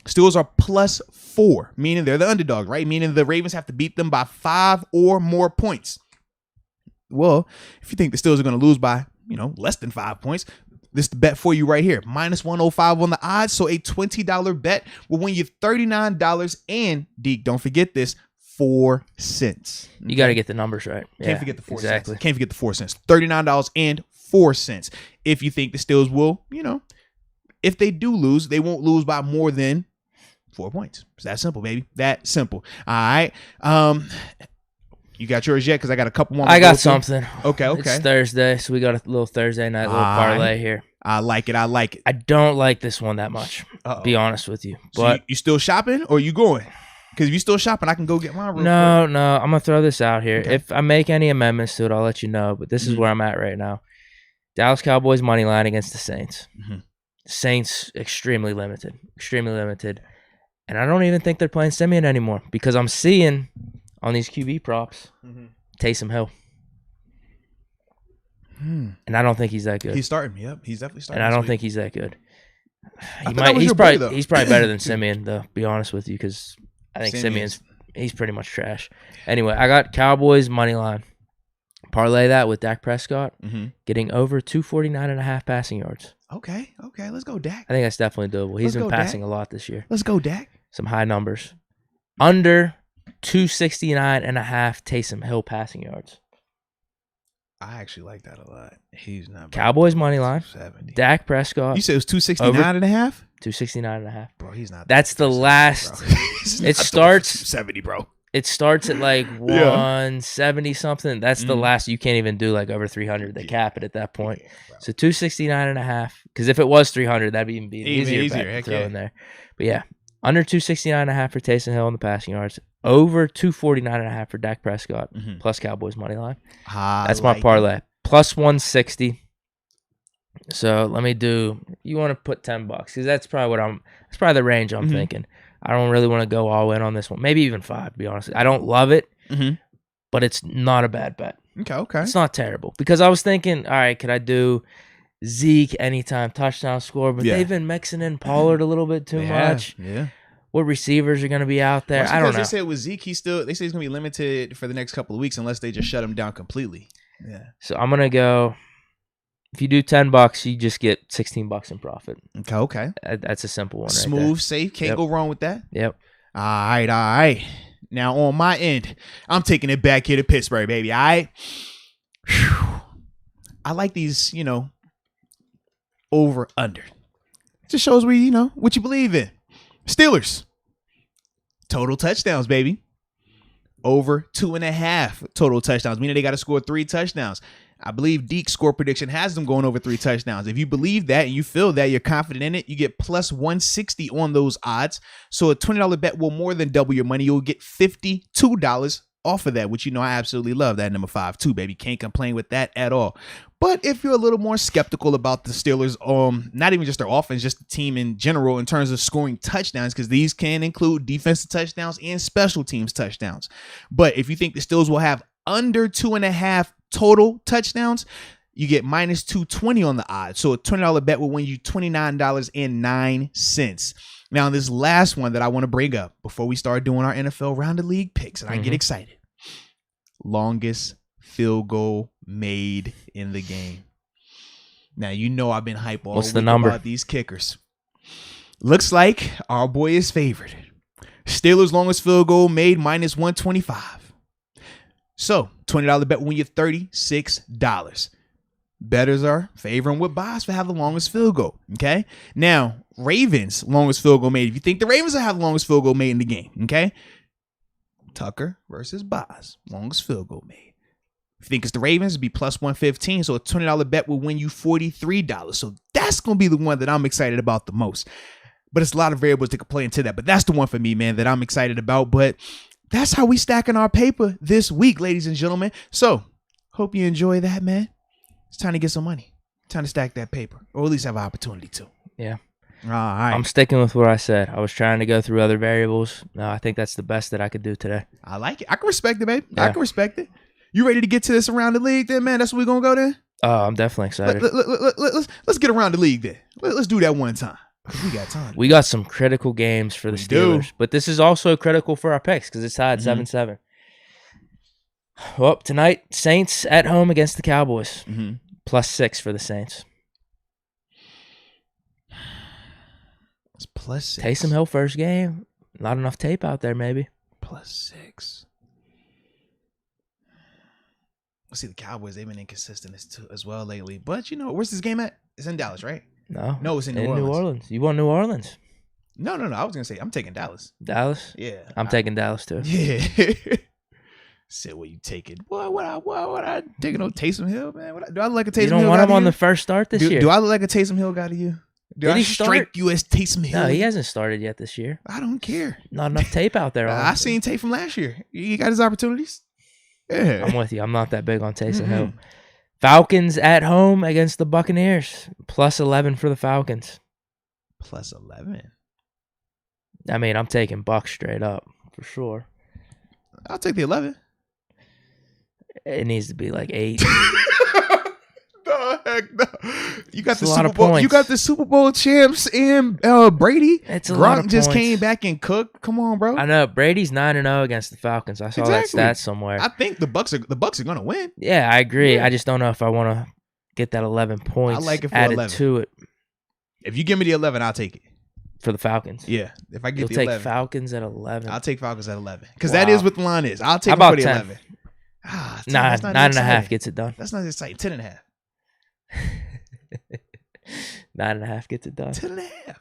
Steelers are plus 4, meaning they're the underdog, right? Meaning the Ravens have to beat them by 5 or more points. Well, if you think the Steelers are going to lose by, you know, less than 5 points, this is the bet for you right here. Minus 105 on the odds. So a $20 bet will win you $39. And, Deke, don't forget this, 4 cents. Okay? You got to get the numbers right. Can't forget the 4 cents. Can't forget the 4 cents. $39.04. If you think the Steelers will, you know, if they do lose, they won't lose by more than 4 points. It's that simple, baby. That simple. All right. You got yours yet? Because I got a couple more. I got something. Okay. It's Thursday, so we got a little Thursday night, little parlay here. I like it. I don't like this one that much, be honest with you. But so you still shopping or you going? Because if you still shopping, I can go get mine real quick. No. I'm going to throw this out here. Okay. If I make any amendments to it, I'll let you know. But this is where I'm at right now. Dallas Cowboys money line against the Saints. Mm-hmm. Saints, extremely limited. And I don't even think they're playing Simeon anymore because I'm seeing on these QB props, Taysom Hill. And I don't think he's that good. He's starting. Yep, he's definitely starting. And I don't think he's that good. He's probably better than Simeon, though, be honest with you, because I think he's pretty much trash. Anyway, I got Cowboys money line. Parlay that with Dak Prescott getting over 249.5 passing yards. Okay, let's go, Dak. I think that's definitely doable. He's been passing a lot this year. Let's go, Dak. Some high numbers. Under 269.5 Taysom Hill passing yards. I actually like that a lot. He's not bad. Cowboys money line. 70. Dak Prescott. You said it was 269.5? 269.5. Bro, he's not. That's the last. It starts 70, bro. It starts at like 170 something. That's the last. You can't even do like over 300. They cap it at that point. So 269.5. Because if it was 300, that'd even be easier to throw in there. But yeah, under 269.5 for Taysom Hill in the passing yards. Over 249.5 for Dak Prescott plus Cowboys money line. That's my parlay. Plus 160. So let me do. You want to put $10 because that's probably that's probably the range I'm thinking. I don't really want to go all in on this one. Maybe even 5, to be honest. I don't love it, but it's not a bad bet. Okay. It's not terrible because I was thinking, all right, could I do Zeke anytime touchdown score? But they've been mixing in Pollard a little bit too much. Yeah. What receivers are going to be out there? I don't know. They said with Zeke, they say he's going to be limited for the next couple of weeks unless they just shut him down completely. Yeah. So I'm going to go, if you do $10, you just get $16 in profit. Okay. That's a simple one. Smooth, right safe. Can't go wrong with that. Yep. All right. Now on my end, I'm taking it back here to Pittsburgh, baby. All right. I like these, over under. Just shows where what you believe in. Steelers. Total touchdowns, baby. Over 2.5 total touchdowns, meaning they got to score 3 touchdowns. I believe Deke's score prediction has them going over 3 touchdowns. If you believe that and you feel that, you're confident in it, you get plus 160 on those odds. So a $20 bet will more than double your money. You'll get $52 off of that, which I absolutely love that number 5 too, baby. Can't complain with that at all. But if you're a little more skeptical about the Steelers, not even just their offense, just the team in general in terms of scoring touchdowns, because these can include defensive touchdowns and special teams touchdowns. But if you think the Steelers will have under 2.5 total touchdowns, you get minus 220 on the odds. So a $20 bet will win you $29.09. Now, this last one that I want to bring up before we start doing our NFL round of league picks, and I get excited. Longest field goal made in the game. Now, I've been hype all week about these kickers. Looks like our boy is favored. Steelers' longest field goal made minus 125. So, $20 bet will win you $36. Bettors are favoring with buys for have the longest field goal. Okay. Now, Ravens longest field goal made. If you think the Ravens will have the longest field goal made in the game, okay. Tucker versus Boz, longest field goal made. If you think it's the Ravens, it'd be plus 115. So a $20 bet will win you $43. So that's gonna be the one that I'm excited about the most. But it's a lot of variables that could play into that. But that's the one for me, man, that I'm excited about. But that's how we stacking our paper this week, ladies and gentlemen. So hope you enjoy that, man. It's time to get some money. Time to stack that paper, or at least have an opportunity to. Yeah. All right. I'm sticking with what I said. I was trying to go through other variables. No, I think that's the best that I could do today. I like it. I can respect it, babe. Yeah. I can respect it. You ready to get to this around the league then, man? That's where we're going to go then? Oh, I'm definitely excited. Let's get around the league then. Let's do that one time. We got time. We got some critical games for the Steelers. But this is also critical for our picks because it's tied 7-7. Well, tonight, Saints at home against the Cowboys. Plus 6 for the Saints. It's plus 6. Taysom Hill first game. Not enough tape out there, maybe. Plus 6. Let's see, the Cowboys, they've been inconsistent as well lately. But, where's this game at? It's in Dallas, right? No, it's in New Orleans. You want New Orleans? No. I was going to say, I'm taking Dallas. Dallas? Yeah. I'm taking Dallas, too. Yeah. Said, what you taking? Boy, what I taking on Taysom Hill, man? Do I look like a Taysom Hill guy? You don't want him on the first start this year? Do I look like a Taysom Hill guy to you? Did I strike you as Taysom Hill? No, he hasn't started yet this year. I don't care. Not enough tape out there. I seen tape from last year. He got his opportunities. Yeah. I'm with you. I'm not that big on Taysom Hill. Falcons at home against the Buccaneers. Plus 11 for the Falcons. Plus 11? I mean, I'm taking Bucs straight up for sure. I'll take the 11. It needs to be like 8. The heck no. You got the Super Bowl. You got the Super Bowl champs and Brady. It's a lot of just points. Came back and cooked. Come on, bro. I know Brady's 9-0 against the Falcons. I saw that stat somewhere. I think the Bucs are going to win. Yeah, I agree. Yeah. I just don't know if I want to get that 11 points I like it for added 11. to it. If you give me the 11, I'll take it. For the Falcons. Yeah. If I get You'll the take 11. Falcons at 11. I'll take Falcons at 11. Because that is what the line is. I'll take it for the 10? 11. 10, 9.5 gets it done. That's not exciting. 10.5. 9.5 gets it done. 10.5.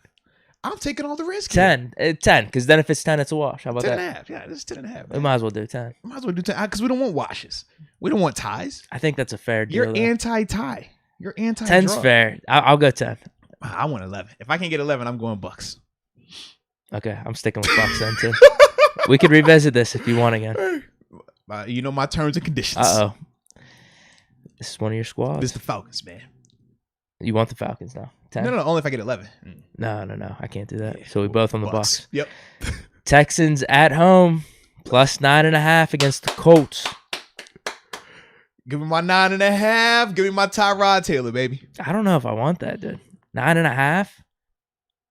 I'm taking all the risk. 10. 10. Because then if it's 10, it's a wash. How about 10.5. Yeah, this is 10.5. We might as well do 10. Might as well do 10 because we don't want washes. We don't want ties. I think that's a fair deal. You're anti-tie. You're anti. 10's fair. I'll go 10. I want 11. If I can get 11, I'm going Bucks. Okay, I'm sticking with Bucks then too. We could revisit this if you want again. My terms and conditions. Uh-oh. This is one of your squads. This is the Falcons, man. You want the Falcons now? 10? No, only if I get 11. No. I can't do that. Yeah, so we both on the Bucks. Yep. Texans at home, plus 9.5 against the Colts. Give me my 9.5. Give me my Tyrod Taylor, baby. I don't know if I want that, dude. 9.5?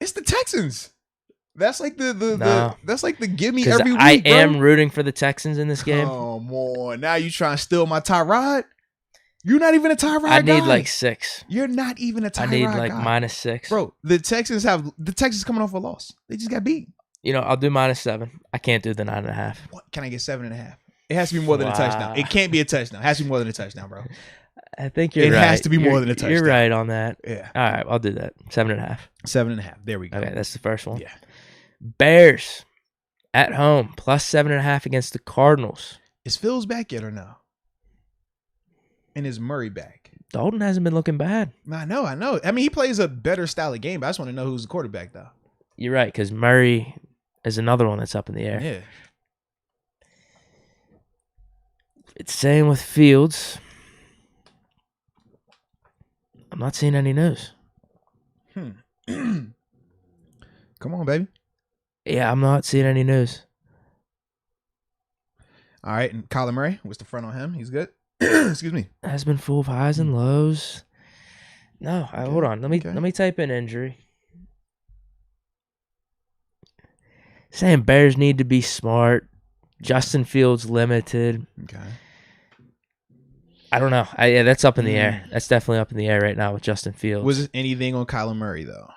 It's the Texans. That's like that's like the give me every week. I am rooting for the Texans in this game. Come on. Now you trying to steal my Tyrod? You're not even a Tyrod guy. I need like 6. You're not even a Tyrod guy. I need like -6. Bro, the Texans coming off a loss. They just got beat. I'll do -7. I can't do the 9.5. What? Can I get 7.5? It has to be more than a touchdown. It can't be a touchdown. It has to be more than a touchdown, bro. I think you're right. It has to be more than a touchdown. You're right on that. Yeah. All right, I'll do that. 7.5. 7.5. There we go. Okay, that's the first one. Yeah. Bears at home +7.5 against the Cardinals. Is Fields back yet or no? And is Murray back? Dalton hasn't been looking bad. I know. I mean, he plays a better style of game, but I just want to know who's the quarterback, though. You're right, because Murray is another one that's up in the air. Yeah. It's same with Fields. I'm not seeing any news. Come on, baby. Yeah, I'm not seeing any news. All right, and Kyler Murray, what's the front on him? He's good. Excuse me. Has been full of highs and lows. No, hold on. Let me type in injury. Saying Bears need to be smart. Justin Fields limited. Okay. I don't know. Yeah, that's up in the air. That's definitely up in the air right now with Justin Fields. Was it anything on Kyler Murray though?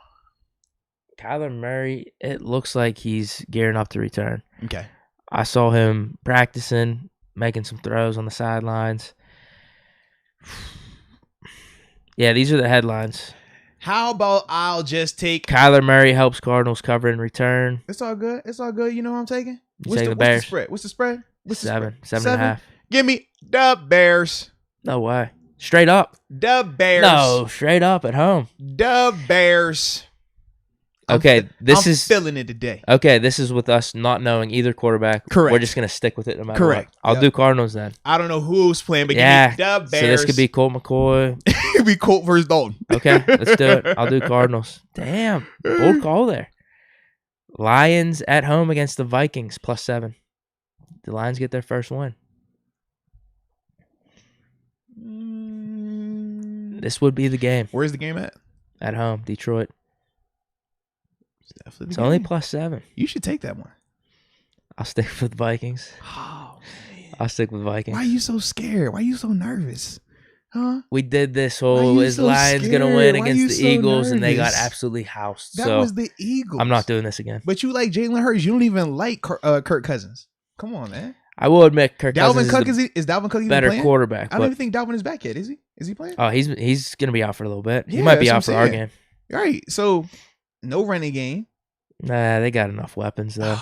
Kyler Murray, it looks like he's gearing up to return. Okay. I saw him practicing, making some throws on the sidelines. Yeah, these are the headlines. How about I'll just take Kyler Murray helps Cardinals cover and return. It's all good. It's all good. You know what I'm taking? What's the Bears? Spread? What's the spread? What's 7. the spread? 7.5. Give me the Bears. No way. Straight up. The Bears. No, straight up at home. The Bears. Okay, I'm feeling it today. Okay, this is with us not knowing either quarterback. Correct. We're just going to stick with it no matter Correct. what. I'll do Cardinals then. I don't know who's playing, but yeah, give me the Bears. So this could be Colt McCoy. It could be Colt versus Dalton. Okay, let's do it. I'll do Cardinals. Damn, bold call there. Lions at home against the Vikings +7. The Lions get their first win. This would be the game. Where's the game at? At home, Detroit. It's only +7. You should take that one. I'll stick with Vikings. Oh, man. I'll stick with Vikings. Why are you so scared? Why are you so nervous? Huh? We did this whole is Lions going to win against the Eagles, and they got absolutely housed. That was the Eagles. I'm not doing this again. But you like Jalen Hurts. You don't even like Kirk Cousins. Come on, man. I will admit Kirk Cousins is Dalvin Cook even better playing? quarterback. I don't even think Dalvin is back yet. Is he? Is he playing? Oh, he's going to be out for a little bit. Yeah, he might be out for our game. All right. So, no running game. Nah, they got enough weapons, though.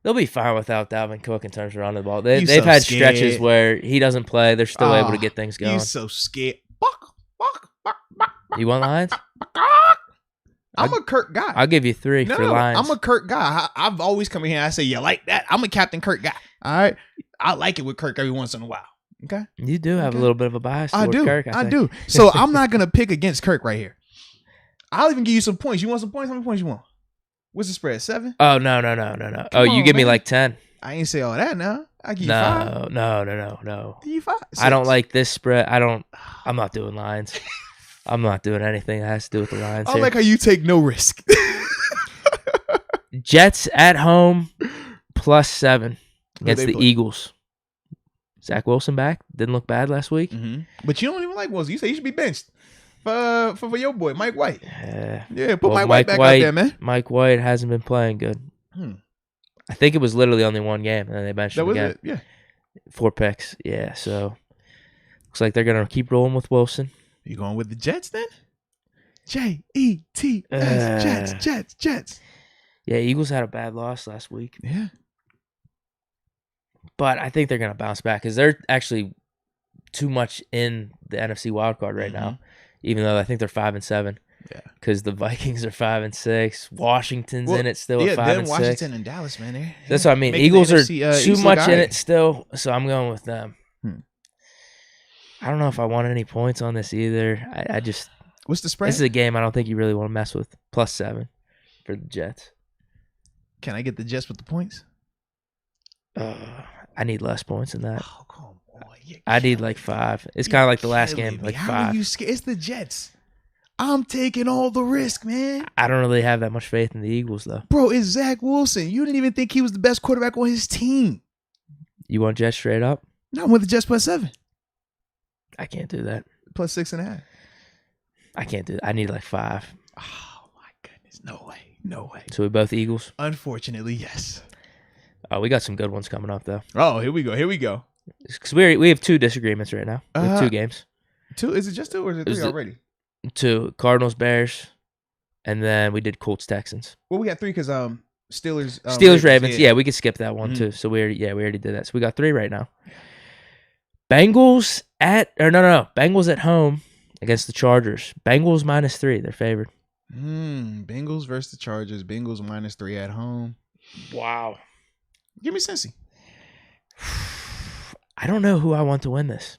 They'll be fine without Dalvin Cook in terms of running the ball. They've had stretches where he doesn't play. They're still able to get things going. You're so scared. You want Lions? I'm a Kirk guy. I'll give you 3 for Lions. I'm a Kirk guy. I've always come in here and I say, you like that? I'm a Captain Kirk guy. All right? I like it with Kirk every once in a while. Okay? You do have a little bit of a bias toward Kirk, I think. do. So I'm not going to pick against Kirk right here. I'll even give you some points. You want some points? How many points you want? What's the spread? 7? Oh, no. You give me like 10. I ain't say all that now. I give you 5. No. Give you 5. 6. I don't like this spread. I'm not doing Lions. I'm not doing anything that has to do with the Lions. I like how you take no risk. Jets at home +7 against the Eagles. Zach Wilson back. Didn't look bad last week. Mm-hmm. But you don't even like Wilson. You say he should be benched for your boy, Mike White. Yeah, put Mike White back out there, man. Mike White hasn't been playing good. I think it was literally only one game, and then they benched him again. It? Yeah. 4 picks. Yeah, so looks like they're going to keep rolling with Wilson. You going with the Jets then? Jets, Jets. Yeah, Eagles had a bad loss last week. Yeah. But I think they're going to bounce back because they're actually too much in the NFC wildcard right now, even though I think they're 5-7. Yeah. Because the Vikings are 5-6. Washington's in it still at 5-6. Washington and Dallas, man. That's what I mean. Eagles are too much in it still, so I'm going with them. I don't know if I want any points on this either. I just... What's the spread? This is a game I don't think you really want to mess with. +7 for the Jets. Can I get the Jets with the points? I need less points than that. Oh, come on. I need like 5. It's kind of like the last game, like 5. How are you scared? It's the Jets. I'm taking all the risk, man. I don't really have that much faith in the Eagles, though. Bro, it's Zach Wilson. You didn't even think he was the best quarterback on his team. You want Jets straight up? No, I went the Jets +7. I can't do that. Plus 6.5. I can't do that. I need like 5. Oh my goodness. No way. No way. So we both Eagles? Unfortunately, yes. Oh, we got some good ones coming up, though. Oh, here we go. Here we go. Because we have 2 disagreements right now. We have 2 games. 2? Is it just 2 or is it 3 already? 2. Cardinals, Bears, and then we did Colts, Texans. Well, we got 3 because Steelers, Ravens. Yeah, we could skip that one too. So we already did that. So we got 3 right now. Bengals Bengals at home against the Chargers. Bengals -3. They're favored. Bengals versus the Chargers. Bengals -3 at home. Wow. Give me Cincy. I don't know who I want to win this.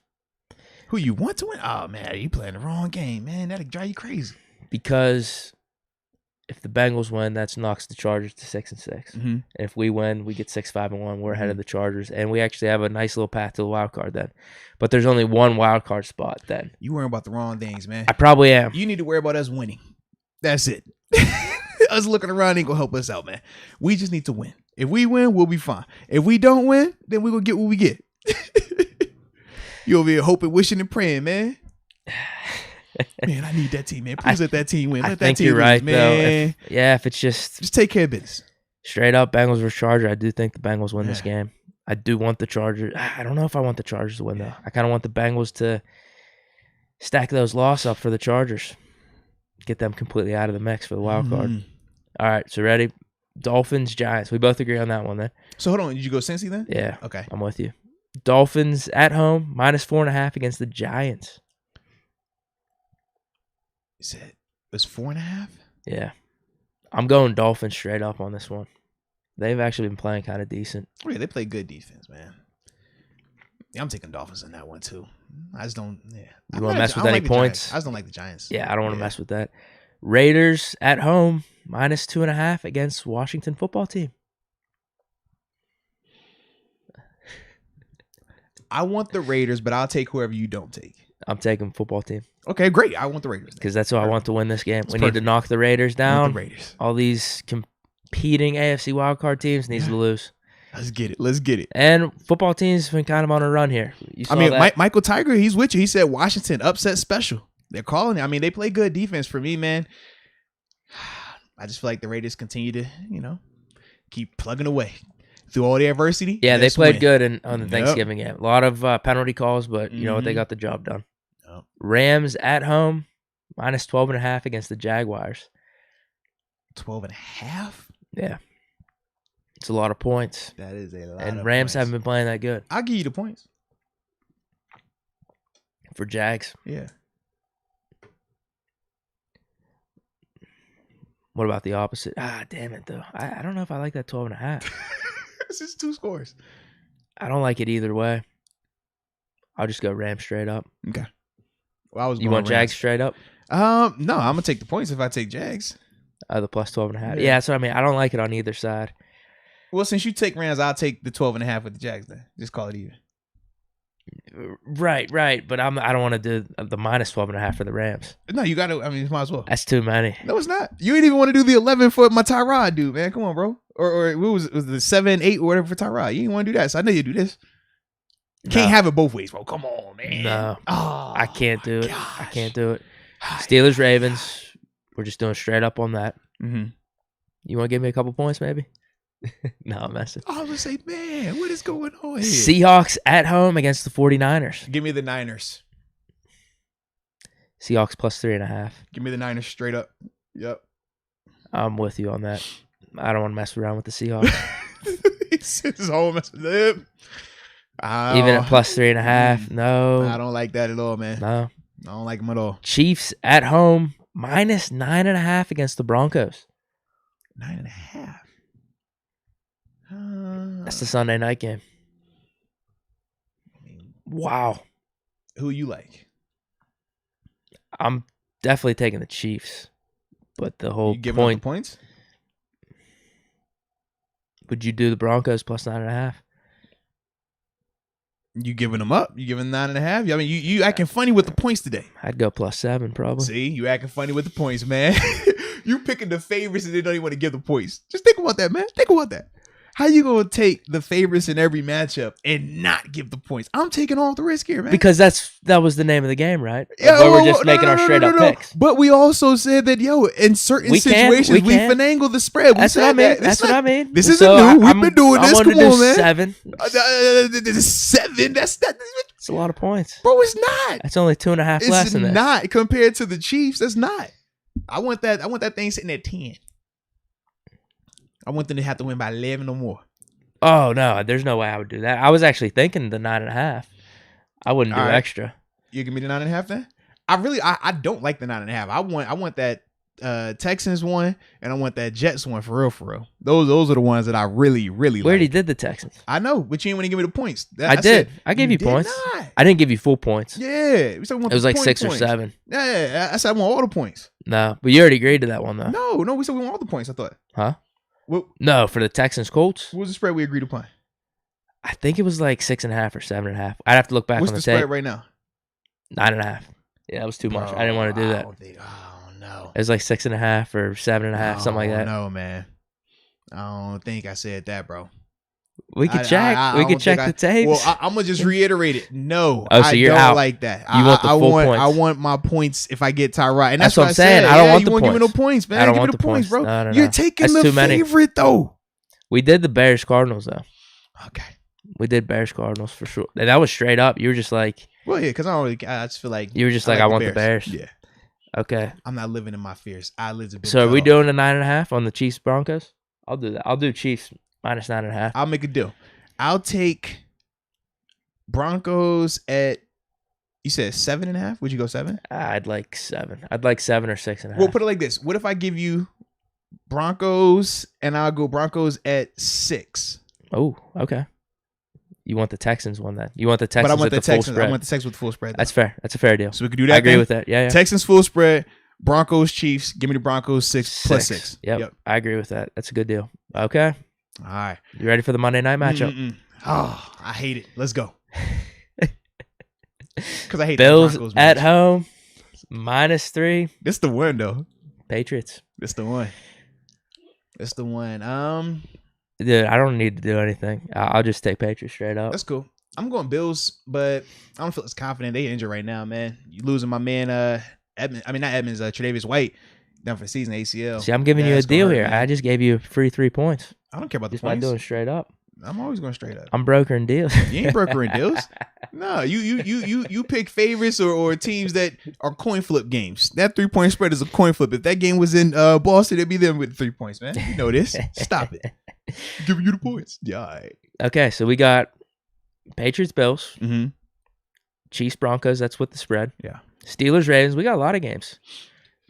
Who you want to win? Oh, man, you playing the wrong game, man. That'll drive you crazy. Because if the Bengals win, that knocks the Chargers to 6-6. Mm-hmm. If we win, we get 6-5-1. We're ahead of the Chargers, and we actually have a nice little path to the wild card then. But there's only one wild card spot then. You worrying about the wrong things, man. I probably am. You need to worry about us winning. That's it. Us looking around ain't gonna help us out, man. We just need to win. If we win, we'll be fine. If we don't win, then we're gonna get what we get. You over here hoping, wishing, and praying, man. Man, I need that team, man. Please let that team win. Let that team you're win, right, man. though. If it's just take care of business. Straight up Bengals versus Chargers, I do think the Bengals win this game. I do want the Chargers. I don't know if I want the Chargers to win, though. I kind of want the Bengals to stack those losses up for the Chargers. Get them completely out of the mix for the wild card. All right, so ready? Dolphins, Giants. We both agree on that one then. So hold on. Did you go Cincy then? Yeah. Okay. I'm with you. Dolphins at home, -4.5 against the Giants. You said it was 4.5? Yeah. I'm going Dolphins straight up on this one. They've actually been playing kind of decent. Oh, yeah, they play good defense, man. Yeah, I'm taking Dolphins in that one, too. I just don't, You want to mess with any points? I just don't like the Giants. Yeah, I don't want to mess with that. Raiders at home, -2.5 against Washington football team. I want the Raiders, but I'll take whoever you don't take. I'm taking football team. Okay, great. I want the Raiders. Because that's what I want to win this game. That's we need to knock the Raiders down. The Raiders. All these competing AFC wildcard teams needs to lose. Let's get it. Let's get it. And football teams been kind of on a run here. Michael Tiger, he's with you. He said Washington upset special. They're calling it. I mean, they play good defense for me, man. I just feel like the Raiders continue to, keep plugging away through all the adversity. Yeah, they played good on the Thanksgiving game. A lot of penalty calls, but you know what? They got the job done. Yep. Rams at home, -12.5 against the Jaguars. 12.5? Yeah. It's a lot of points. That is a lot and of Rams points. haven't been playing that good. I'll give you the points. For Jags. Yeah. What about the opposite? Damn it, though. I don't know if I like that 12.5. It's just 2 scores. I don't like it either way. I'll just go Rams straight up. Okay. Well, You want Jags straight up? No, I'm going to take the points if I take Jags. The +12.5. Yeah, that's what I mean. I don't like it on either side. Well, since you take Rams, I'll take the 12.5 with the Jags then. Just call it even. Right. But I don't want to do the -12.5 for the Rams. No, you got to. I mean, might as well. That's too many. No, it's not. You ain't even want to do the 11 for my Tyrod dude, man. Come on, bro. Or what was the 7, 8, or whatever for Tyrod? You didn't want to do that, so I know you do this. You can't have it both ways, bro. Come on, man. No. Oh, I can't do it. gosh. I can't do it. Steelers, Ravens. We're just doing straight up on that. Mm-hmm. You want to give me a couple points, maybe? No, I'm messing. I was gonna say, man, what is going on here? Seahawks at home against the 49ers. Give me the Niners. Seahawks +3.5. Give me the Niners straight up. Yep. I'm with you on that. I don't want to mess around with the Seahawks. His whole mess with them. Even at +3.5. No. I don't like that at all, man. No. I don't like them at all. Chiefs at home -9.5 against the Broncos. 9.5. That's the Sunday night game. Wow. Who you like? I'm definitely taking the Chiefs. But the whole You giving up the points? Would you do the Broncos +9.5? You giving them up? You giving 9.5? I mean, you acting funny with the points today. I'd go +7 probably. See, you acting funny with the points, man. You picking the favorites and they don't even want to give the points. Just think about that, man. Think about that. How you gonna take the favorites in every matchup and not give the points? I'm taking all the risk here, man. Because that was the name of the game, right? Yeah, where we're just making our straight up picks. But we also said that, in certain situations, we finagle the spread. That's what I mean. That's what I mean. This isn't new. We've been doing this. Come on, man. 7. 7. That's a lot of points, bro. It's not. That's only 2.5 less than this. It's not compared to the Chiefs. That's not. I want that thing sitting at 10. I want them to have to win by 11 or more. Oh no, there's no way I would do that. I was actually thinking the 9.5. I wouldn't do extra. You give me the 9.5 then? I don't like the 9.5. I want that Texans one, and I want that Jets one for real. Those are the ones that I really like. We already did the Texans. I know, but you didn't want to give me the points. I did. I gave you points. Not. I didn't give you full points. Yeah, it was like 6 or 7. Yeah, I said I want all the points. No, but you already agreed to that one though. No, we said we want all the points. I thought. Huh? What? No, for the Texans Colts. What was the spread we agreed upon? I think it was like 6.5 or 7.5. I'd have to look back on the tape. What's the spread right now? 9.5. Yeah, that was too much. I didn't want to do that. No. It was like 6.5 or 7.5, something like that. No, man. I don't think I said that, bro. We could check. We could check the tapes. Well, I'm gonna just reiterate it. No, so you're I don't out. like that. You want the full points. I want my points if I get Tyrod, and that's what I'm saying. Said. I don't want you the won't points. Give me no points, man. I don't give want me the points, bro. No. You're taking that's the favorite though. We did the Bears Cardinals though. Okay. We did Bears Cardinals for sure. And that was straight up. You were just like, well, yeah, because I just feel like you were just like, I want the Bears. Yeah. Okay. I'm not living in my fears. I live a bit. So are we doing a 9.5 on the Chiefs Broncos? I'll do that. I'll do Chiefs minus 9.5. I'll make a deal. I'll take Broncos at. You said 7.5. Would you go 7? I'd like 7. I'd like 7 or 6.5. We'll put it like this. What if I give you Broncos and I'll go Broncos at 6? Oh, okay. You want the Texans one then? You want the Texans? But I want with the Texans. Full spread. I want the Texans with the full spread. Though. That's fair. That's a fair deal. So we could do that. I agree then? with that. Yeah. Texans full spread. Broncos Chiefs. Give me the Broncos 6 plus 6. Yep. I agree with that. That's a good deal. Okay. All right. You ready for the Monday night matchup? Oh, I hate it. Let's go. Because I hate Bills the Broncos at home -3. This the one though. Patriots. This the one. It's the one. Dude, I don't need to do anything. I'll just take Patriots straight up. That's cool. I'm going Bills, but I don't feel as confident. They injured right now, man. You losing my man, Edmunds. I mean, not Edmunds. Tre'Davious White down for the season ACL. See, I'm giving you a deal here. Man. I just gave you a free 3 points. I don't care about the just points. by doing straight up. I'm always going straight up. I'm brokering deals. You ain't brokering deals. No, you pick favorites or teams that are coin flip games. That 3-point spread is a coin flip. If that game was in Boston, they'd be there with 3 points, man. You know this. Stop it. Giving you the points. Yeah. All right. Okay, so we got Patriots Bills, mm-hmm. Chiefs Broncos. That's with the spread. Yeah. Steelers Ravens. We got a lot of games.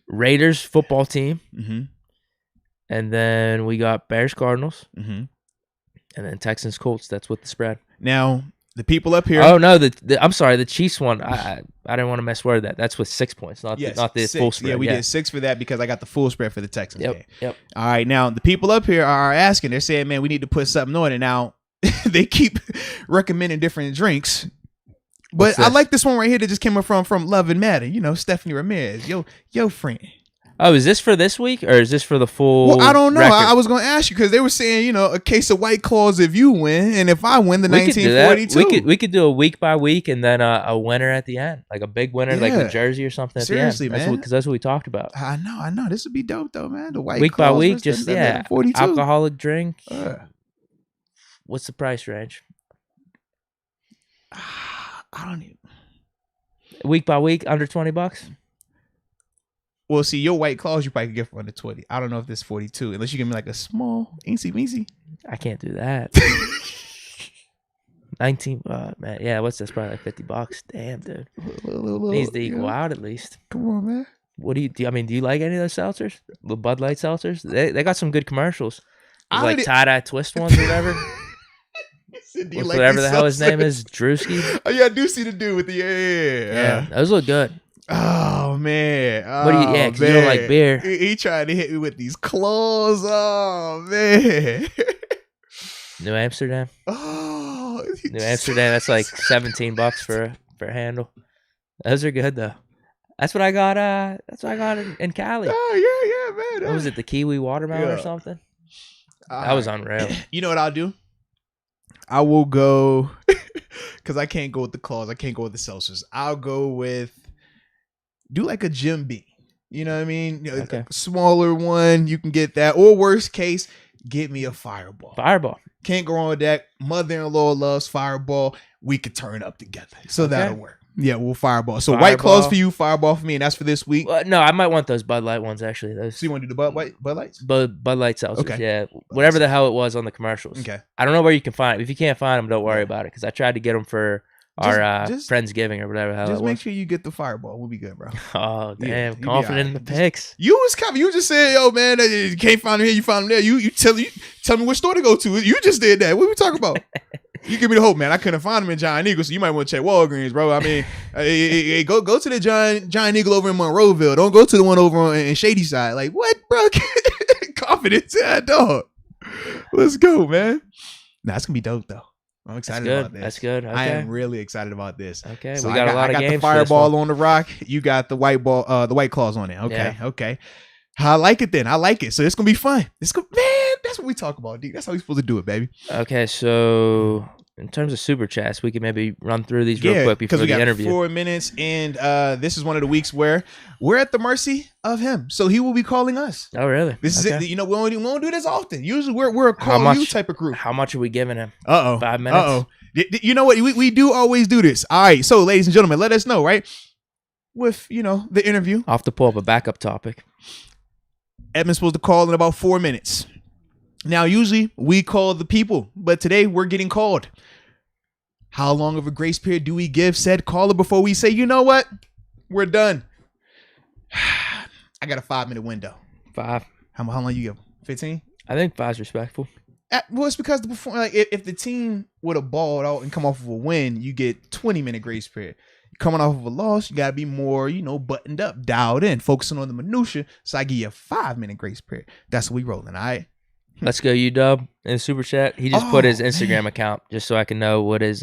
Raiders football team, and then we got Bears Cardinals, and then Texans Colts. That's with the spread. Now the people up here. Oh no, I'm sorry, the Chiefs one. I didn't want to mess with that. That's with 6 points, not the 6. full spread. Yeah, we did 6 for that because I got the full spread for the Texans game. Yep. All right, now the people up here are asking. They're saying, "Man, we need to put something on it." Now they keep recommending different drinks, but I like this one right here that just came up from Love and Matter. You know, Stephanie Ramirez, yo friend. Oh, is this for this week or is this for the full? Well, I don't know. record? I was going to ask you because they were saying, a case of White Claws if you win, and if I win, the 1942. We could do a week by week and then a winner at the end, like a big winner, like the jersey or something. At Seriously, the end. man, because that's what we talked about. I know. This would be dope though, man. The White week Claws by week, just 42. alcoholic drink. What's the price range? I don't even. Week by week, under $20. Well, see, your White Claws you probably could get for under 20. I don't know if this 42, unless you give me like a small easy measy. I can't do that. 19, man, yeah. What's this? Probably like $50. Damn, dude. Needs to equal out at least. Come on, man. What do you? I mean, do you like any of those seltzers? The Bud Light seltzers? They got some good commercials. Like tie-dye twist ones or whatever. Whatever the hell his name is, Drewski. Oh yeah, I do see the dude with the yeah. Those look good. Oh man, what do you? Yeah, because you don't like beer. He tried to hit me with these claws. Oh man, New Amsterdam. Oh, New Amsterdam. That's like $17 for a handle. Those are good though. That's what I got. That's what I got in Cali. Oh yeah, man. What was it? The kiwi watermelon or something? That was unreal. You know what I'll do? I will go because I can't go with the claws. I can't go with the seltzers. I'll go with do like a Jim B. You know what I mean? You know, Okay. a smaller one, you can get that. Or worst case, get me a Fireball. Fireball. Can't go wrong with that. Mother-in-law loves Fireball. We could turn up together. So that'll work. Yeah, we'll Fireball. So White Claws for you, Fireball for me, and that's for this week. No, I might want those Bud Light ones, actually. Those. So you want to do the Bud Lights? Bud Light seltzers, Okay. yeah. Whatever the hell it was on the commercials. Okay. I don't know where you can find it. If you can't find them, don't worry about it, because I tried to get them for our Friendsgiving or whatever the hell just it was. make sure you get the Fireball. We'll be good, bro. Oh, damn. Yeah, Confident in the picks. You was coming. You just said, yo, man, you can't find them here. You found them there. You tell me what store to go to. You just did that. What are we talking about? You give me the hope, man. I couldn't find them in Giant Eagle, so you might want to check Walgreens, bro. I mean, hey, go to the Giant Eagle over in Monroeville. Don't go to the one over in Shady Side. Like, what, bro? Confidence, yeah, dog. Let's go, man. Nah, it's going to be dope, though. I'm excited about this. That's good. Okay. I am really excited about this. Okay, so we got a lot of games. I got the Fireball on the rock. You got the White Claws on it. Okay, okay. I like it then. I like it. So it's gonna be fun. Man, that's what we talk about, Deke. That's how we supposed to do it, baby. Okay, so in terms of super chats, we can maybe run through these real quick before the interview. 4 minutes, and this is one of the weeks where we're at the mercy of him. So he will be calling us. Oh, really? This is it. You know, we won't do this often. Usually we're a call you type of crew. How much are we giving him? 5 minutes? You know what? We do always do this. All right. So, ladies and gentlemen, let us know, right? With, the interview. I'll have to pull up a backup topic. Edmund's supposed to call in about 4 minutes. Now, usually we call the people, but today we're getting called. How long of a grace period do we give said caller before we say, you know what? We're done. I got a 5-minute window. 5. How long you give? 15? I think 5's respectful. Well, it's because if the team would have balled out and come off of a win, you get 20-minute grace period. Coming off of a loss, you got to be more, buttoned up, dialed in, focusing on the minutia. So I give you a 5-minute grace period. That's what we rolling, all right? Let's go, UW in the super chat. He just put his Instagram account just so I can know what his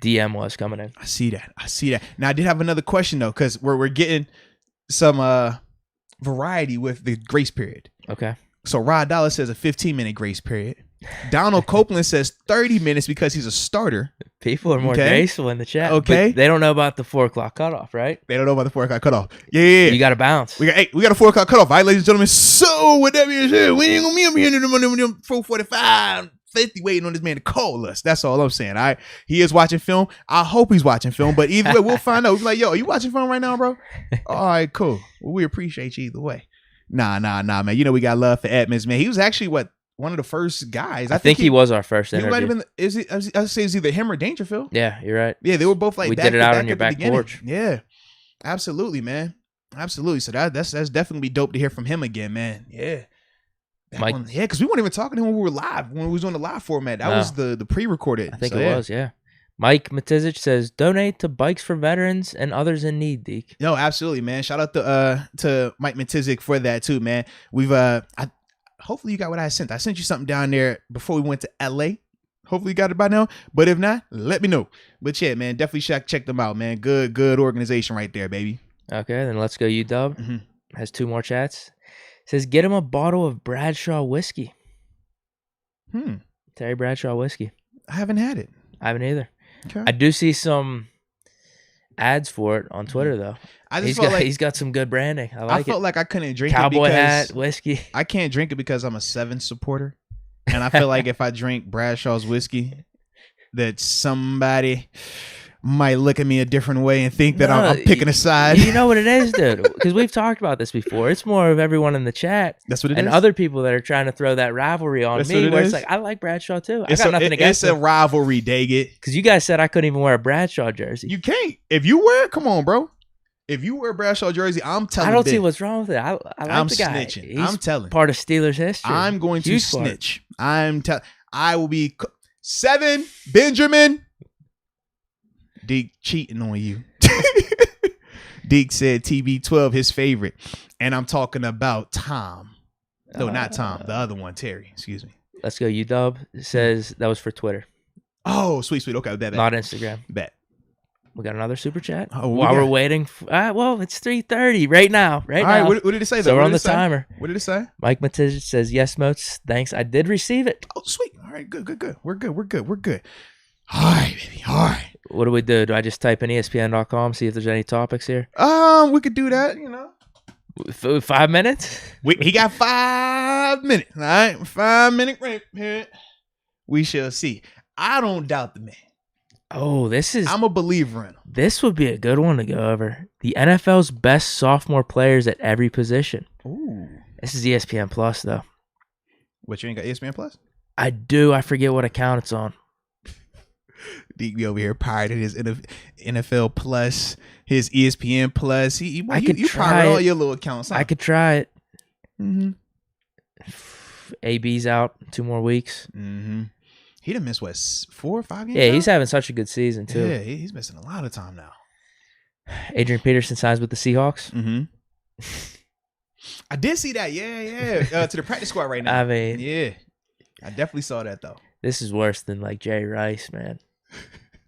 DM was coming in. I see that. Now, I did have another question, though, because we're getting some variety with the grace period. Okay. So Rod Dollar says a 15-minute grace period. Donald Copeland says 30 minutes because he's a starter. People are more graceful in the chat. Okay. But they don't know about the 4 o'clock cutoff, right? They don't know about the 4 o'clock cutoff. Yeah. You got to bounce. We got a 4 o'clock cutoff. All right, ladies and gentlemen. So with that being said, we ain't going to be here in the 4:45, 50 waiting on this man to call us. That's all I'm saying. All right. He is watching film. I hope he's watching film. But either way, we'll find out. We'll be like, yo, are you watching film right now, bro? All right, cool. Well, we appreciate you either way. Nah, man. We got love for Edmunds, man. He was actually one of the first guys. I think he was our first interview. He might have been. I say it's either him or Dangerfield. Yeah, you're right. Yeah, they were both like we did it out on your back porch. Yeah, absolutely, man. Absolutely. So that's definitely dope to hear from him again, man. Yeah. Mike, because we weren't even talking to him when we were live. When we was on the live format, that was the pre-recorded. I think it was. Yeah. Mike Matizich says, donate to Bikes for Veterans and others in need, Deke. No, absolutely, man. Shout out to Mike Matizich for that too, man. We've hopefully you got what I sent. I sent you something down there before we went to LA. Hopefully you got it by now. But if not, let me know. But yeah, man, definitely check them out, man. Good organization right there, baby. Okay, then let's go UW. Mm-hmm. Has 2 more chats. Says, get him a bottle of Bradshaw whiskey. Terry Bradshaw whiskey. I haven't had it. I haven't either. Okay. I do see some ads for it on Twitter though. He's got some good branding. I felt like I couldn't drink Cowboy it because hat, whiskey. I can't drink it because I'm a 7 supporter. And I feel like if I drink Bradshaw's whiskey, that somebody might look at me a different way and think that I'm picking a side. You know what it is, dude? Because we've talked about this before. It's more of everyone in the chat. That's what it is. And other people that are trying to throw that rivalry on me, where it's like, I like Bradshaw too. I got nothing against it. It's a rivalry, Deke. Because you guys said I couldn't even wear a Bradshaw jersey. You can't. If you wear it, come on, bro. If you wear a Bradshaw jersey, I'm telling you. I don't see what's wrong with it. I like I'm the guy. Snitching. I'm telling. Part of Steelers history. I'm going to snitch. I will be 7 Benjamin. Deke cheating on you. Deke said TB12 his favorite. And I'm talking about Tom. No, not Tom. The other one, Terry. Excuse me. Let's go. UW says that was for Twitter. Oh, sweet. Okay, bet. Not Instagram. Bet. We got another super chat. Oh, while we're waiting. Well, it's 3:30 right now. All right, what did it say? So we're on the timer. What did it say? Mike Matij says, yes, Moats. Thanks. I did receive it. Oh, sweet. All right, good. We're good. All right, baby. All right. What do we do? Do I just type in ESPN.com, see if there's any topics here? We could do that, 5 minutes? He got 5 minutes. All right, 5 minute break here. We shall see. I don't doubt the man. Oh, I'm a believer in him. This would be a good one to go over. The NFL's best sophomore players at every position. Ooh. This is ESPN Plus, though. What, you ain't got ESPN Plus? I do. I forget what account it's on. Deke be over here pirated his NFL Plus, his ESPN Plus. You pirate all your little accounts. Huh? I could try it. Mm-hmm. AB's out 2 more weeks. Mm-hmm. He done missed, 4 or 5 games? Yeah, he's having such a good season, too. Yeah, he's missing a lot of time now. Adrian Peterson signs with the Seahawks. Mm-hmm. I did see that. Yeah. To the practice squad right now. I mean. Yeah. I definitely saw that, though. This is worse than, like, Jerry Rice, man.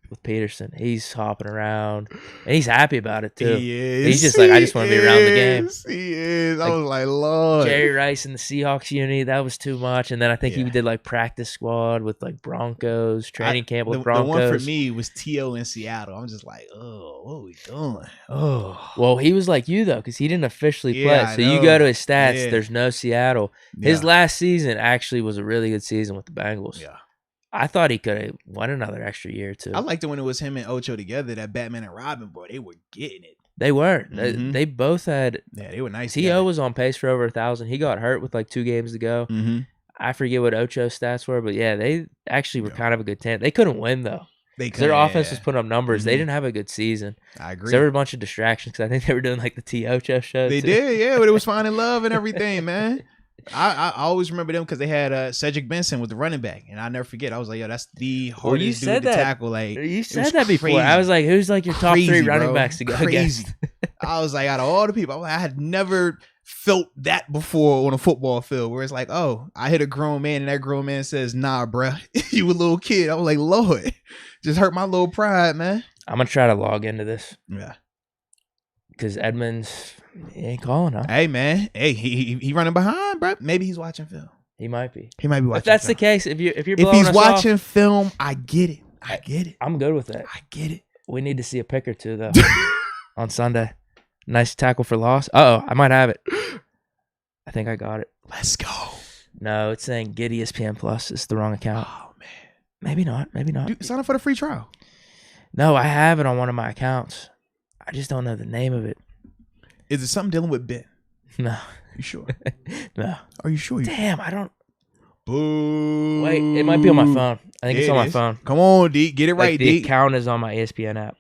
With Peterson. He's hopping around. And he's happy about it, too. He is. He's just like, I just want to be around the game. He is. I was like, Lord. Jerry Rice and the Seahawks uni, that was too much. And then I think he did, like, practice squad with, like, Broncos, training camp with Broncos. The one for me was T.O. in Seattle. I'm just like, oh, what are we doing? Oh. Well, he was like you, though, because he didn't officially play. So you go to his stats, there's no Seattle. His last season actually was a really good season with the Bengals. Yeah. I thought he could have won another extra year or 2. I liked it when it was him and Ocho together, that Batman and Robin, boy. They were getting it. They were. Mm-hmm. They both had. Yeah, they were nice. T.O. was on pace for over 1,000. He got hurt with like 2 games to go. Mm-hmm. I forget what Ocho's stats were, but yeah, they actually were kind of a good team. They couldn't win, though. Their offense was putting up numbers. Mm-hmm. They didn't have a good season. I agree. There were a bunch of distractions because I think they were doing like the T. Ocho show. They did, yeah, but it was finding love and everything, man. I always remember them because they had Cedric Benson with the running back, and I never forget. I was like, yo, that's the hardest dude to tackle. Like, you said that before. I was like, who's like your top 3 running backs to go against? I was like, out of all the people, I had never felt that before on a football field, where it's like, oh, I hit a grown man, and that grown man says, nah, bruh, you a little kid. I was like, Lord, just hurt my little pride, man. I'm gonna try to log into this. Yeah. Because Edmunds, he ain't calling, huh? Hey, man. Hey, he running behind, bro. Maybe he's watching film. He might be. He might be watching. If that's film. the case, if he's he's watching film, I get it. I'm good with that. I get it. We need to see a pick or two though on Sunday. Nice tackle for loss. I might have it. I think I got it. Let's go. No, it's saying get ESPN Plus. It's the wrong account. Oh man. Maybe not. Dude, sign up for the free trial. No, I have it on one of my accounts. I just don't know the name of it. Is it something dealing with Ben? No. You sure? No. Are you sure? Damn, I don't. Boo. Wait, it might be on my phone. I think it's on my phone. Come on, Deke. Get it right, The Deke. account is on my ESPN app.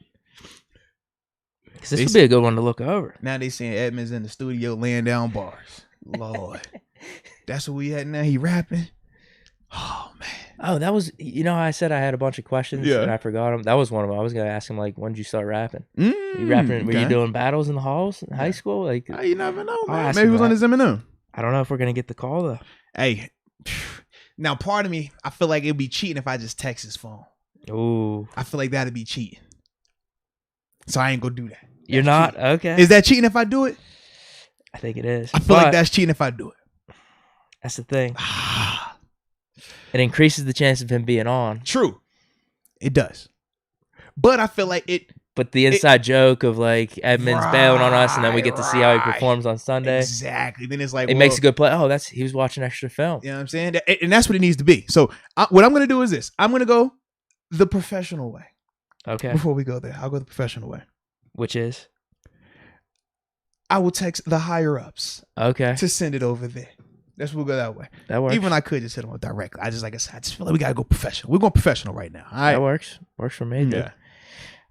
Because this would be a good one to look over. Now they saying Edmunds in the studio laying down bars. Lord. That's what we had now. He rapping. Oh, man. Oh, that was, how I said I had a bunch of questions and I forgot them. That was one of them. I was going to ask him, like, when did you start rapping? You rapping? Were you doing battles in the halls in high school? Like, you never know, man. Maybe he was on his M&M. I don't know if we're going to get the call, though. Hey, now part of me, I feel like it'd be cheating if I just text his phone. Ooh. I feel like that'd be cheating. So I ain't going to do that. You're not? Cheating. Okay. Is that cheating if I do it? I think it is. I feel like that's cheating if I do it. That's the thing. It increases the chance of him being on. True. It does. But I feel like it. But the inside joke of like Edmunds bailing on us, and then we get to see how he performs on Sunday. Exactly. Then it's like it makes a good play. Oh, he was watching extra film. You know what I'm saying? And that's what it needs to be. So what I'm going to do is this. I'm going to go the professional way. Okay. Before we go there, I'll go the professional way. Which is? I will text the higher ups. Okay. To send it over there. That's what we'll go that way. That works. Even I could just hit them up directly. I just feel like we gotta go professional. We're going professional right now. All right. That works. Works for me, dude. Yeah.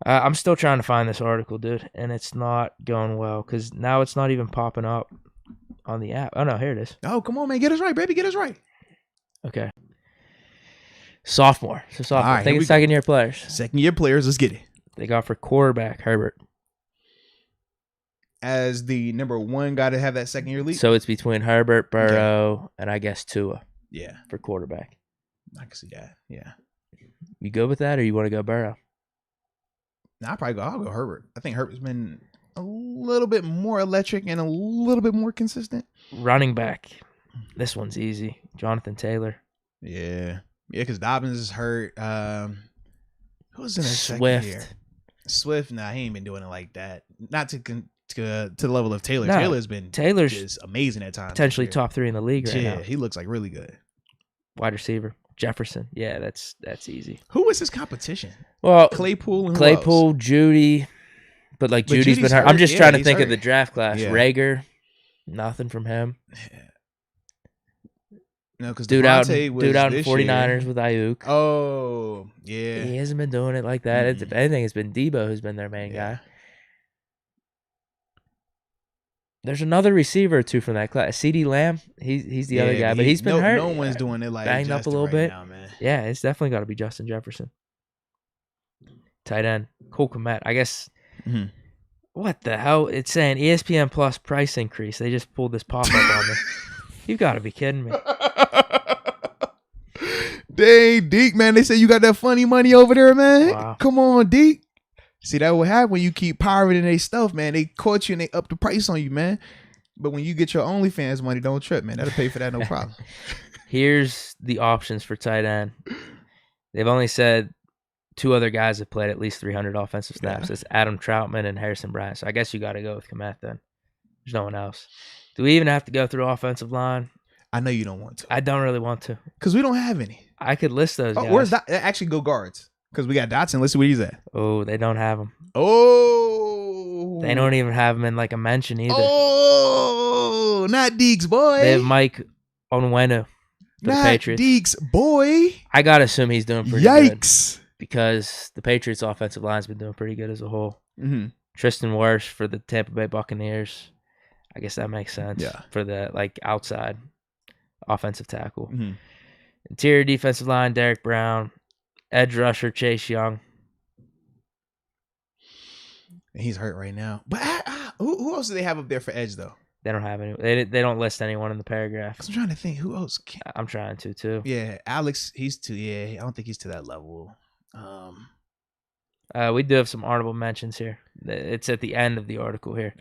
I'm still trying to find this article, dude, and it's not going well because now it's not even popping up on the app. Oh no, here it is. Oh, come on, man, get us right, baby, get us right. Okay. Sophomore. So sophomore. Right, I think it's second-year players. Second-year players. Let's get it. They got for quarterback Herbert. As the number 1 guy to have that second-year lead? So it's between Herbert, Burrow, and I guess Tua. Yeah. For quarterback. I can see that. Yeah. You good with that, or you want to go Burrow? I'll go Herbert. I think Herbert's been a little bit more electric and a little bit more consistent. Running back. This one's easy. Jonathan Taylor. Yeah, because Dobbins is hurt. Who's in the second Swift. year? Swift, he ain't been doing it like that. Not to the level of Taylor. No, Taylor's just amazing at times. Potentially top 3 in the league right now. Yeah, he looks like really good. Wide receiver. Jefferson. Yeah, that's easy. Who was his competition? Well, Claypool, Judy. But Judy's been hurt. I'm just trying to think of the draft class. Yeah. Rager. Nothing from him. Yeah. No, because dude out in 49ers with Ayuk. Oh, yeah. He hasn't been doing it like that. If anything, it's been Debo who's been their main guy. There's another receiver or two from that class. CeeDee Lamb, he's the other guy, but he's been hurt. No one's doing it like banged Justin up a little right bit. Now, man. Yeah, it's definitely got to be Justin Jefferson. Tight end, Cole Kmet. I guess. Mm-hmm. What the hell? It's saying ESPN Plus price increase. They just pulled this pop up on me. You got to be kidding me. Dang, Deke, man. They say you got that funny money over there, man. Wow. Come on, Deke. See, that what happen when you keep pirating their stuff, man. They caught you and they up the price on you, man. But when you get your OnlyFans money, don't trip, man. That'll pay for that, no problem. Here's the options for tight end. They've only said 2 other guys have played at least 300 offensive snaps. It's Adam Troutman and Harrison Bryant. So I guess you got to go with Kmet then. There's no one else. Do we even have to go through offensive line? I know you don't want to. I don't really want to. Because we don't have any. I could list those guys. Where's that? Actually, go guards. Because we got Dotson. Let's see where he's at. Oh, they don't have him. Oh. They don't even have him in like a mention either. Oh, not Deke's boy. They have Mike Onwenu for the Patriots. Deke's boy. I got to assume he's doing pretty good. Yikes. Because the Patriots' offensive line's been doing pretty good as a whole. Mm-hmm. Tristan Wirfs for the Tampa Bay Buccaneers. I guess that makes sense. Yeah. For the outside offensive tackle. Mm-hmm. Interior defensive line, Derek Brown. Edge rusher, Chase Young. He's hurt right now. But who else do they have up there for edge, though? They don't have any. They don't list anyone in the paragraph. I'm trying to think. Who else? I'm trying to, too. Yeah, Alex, he's too. Yeah, I don't think he's to that level. We do have some honorable mentions here. It's at the end of the article here.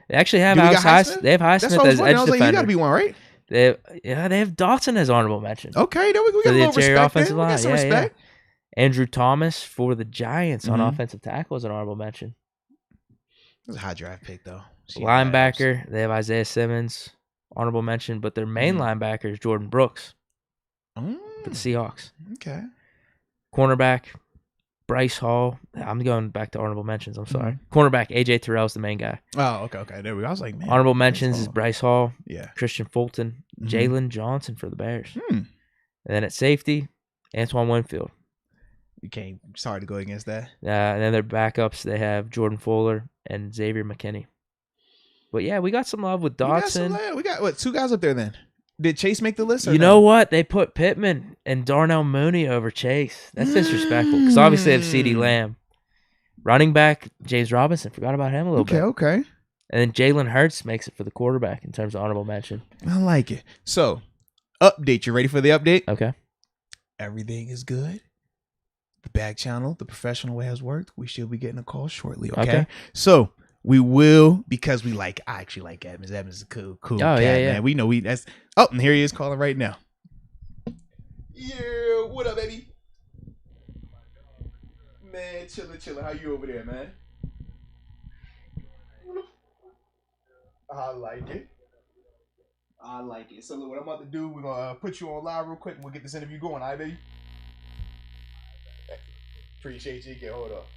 They actually have Alex Highsmith. They have Highsmith as edge defender. You got to be one, right? They have Dotson as honorable mention. Okay, there we go. We got a little respect. Offensive line. Yeah, respect. Andrew Thomas for the Giants on offensive tackle is an honorable mention. It was a high draft pick, though. Linebacker, they have Isaiah Simmons, honorable mention, but their main linebacker is Jordan Brooks for the Seahawks. Okay. Cornerback, Bryce Hall. I'm going back to honorable mentions. I'm sorry. Cornerback, AJ Terrell's the main guy. Oh, okay. There we go. I was like, man. Honorable mentions is Bryce Hall, Christian Fulton, Jalen Johnson for the Bears. And then at safety, Antoine Winfield. You can't. Sorry to go against that. And then their backups, they have Jordan Fuller and Xavier McKinney. But yeah, we got some love with Dotson. We got what, 2 guys up there then? Did Chase make the list? You know what? They put Pittman and Darnell Mooney over Chase. That's disrespectful because obviously they have CeeDee Lamb. Running back, James Robinson. Forgot about him a little bit. Okay. And then Jalen Hurts makes it for the quarterback in terms of honorable mention. I like it. So, update. You ready for the update? Okay. Everything is good. The back channel, the professional way has worked. We should be getting a call shortly. Okay. So we will, because I actually like Edmunds. Edmunds is a cool cat, man. We know that's. Oh, and here he is calling right now. Yeah, what up, baby? Man, chilling. How you over there, man? I like it. So look, what I'm about to do, we're gonna put you on live real quick, and we'll get this interview going. All right, baby. Appreciate you. Get hold up.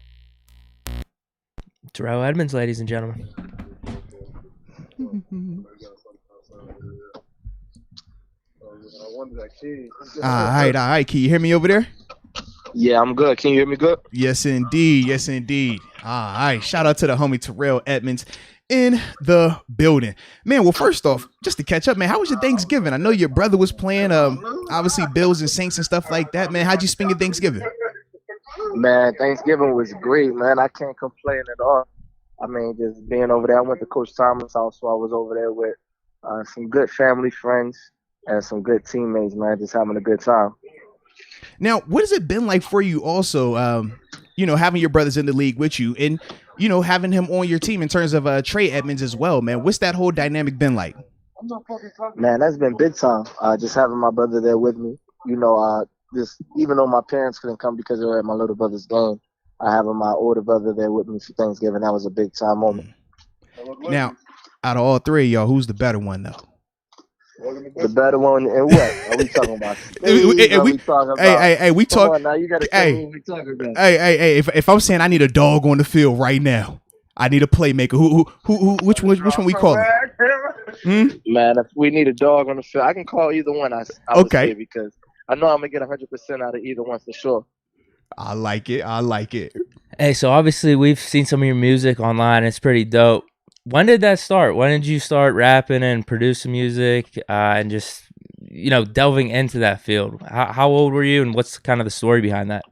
Terrell Edmunds, ladies and gentlemen. All right. Can you hear me over there? Yeah, I'm good. Can you hear me good? Yes, indeed. All right. Shout out to the homie Terrell Edmunds in the building. Man, well, first off, just to catch up, man, how was your Thanksgiving? I know your brother was playing, obviously, Bills and Saints and stuff like that, man. How'd you spend your Thanksgiving? Man, Thanksgiving was great, man. I can't complain at all. I mean, just being over there. I went to Coach Thomas' house, so I was over there with some good family friends and some good teammates, man, just having a good time. Now, what has it been like for you also? having your brothers in the league with you and, having him on your team in terms of Trey Edmunds as well, man. What's that whole dynamic been like? Man, that's been big time. Just having my brother there with me. Just even though my parents couldn't come because they were at my little brother's game, having my older brother there with me for Thanksgiving, that was a big time moment. Now, out of all three of y'all, who's the better one though? The better one and what are we talking about? We talk. Now you gotta tell me what we talking about. Hey, if I'm saying I need a dog on the field right now, I need a playmaker. Which one we call it? Man, if we need a dog on the field, I can call either one. I would say, because I know I'm gonna get 100% out of either one for sure. I like it. Hey, so obviously we've seen some of your music online. It's pretty dope. When did that start? When did you start rapping and producing music and just, delving into that field? How old were you and what's kind of the story behind that?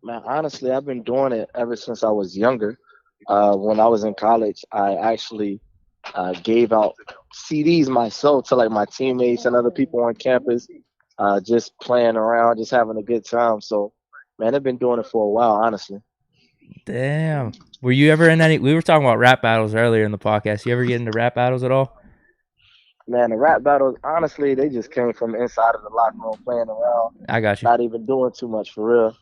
Man, honestly, I've been doing it ever since I was younger. When I was in college, I actually gave out CDs myself to like my teammates and other people on campus, just playing around, just having a good time. So, man, I've been doing it for a while, honestly. Damn. Were you ever in any? We were talking about rap battles earlier in the podcast. You ever get into rap battles at all? Man, the rap battles, honestly, they just came from inside of the locker room, playing around. I got you. Not even doing too much for real.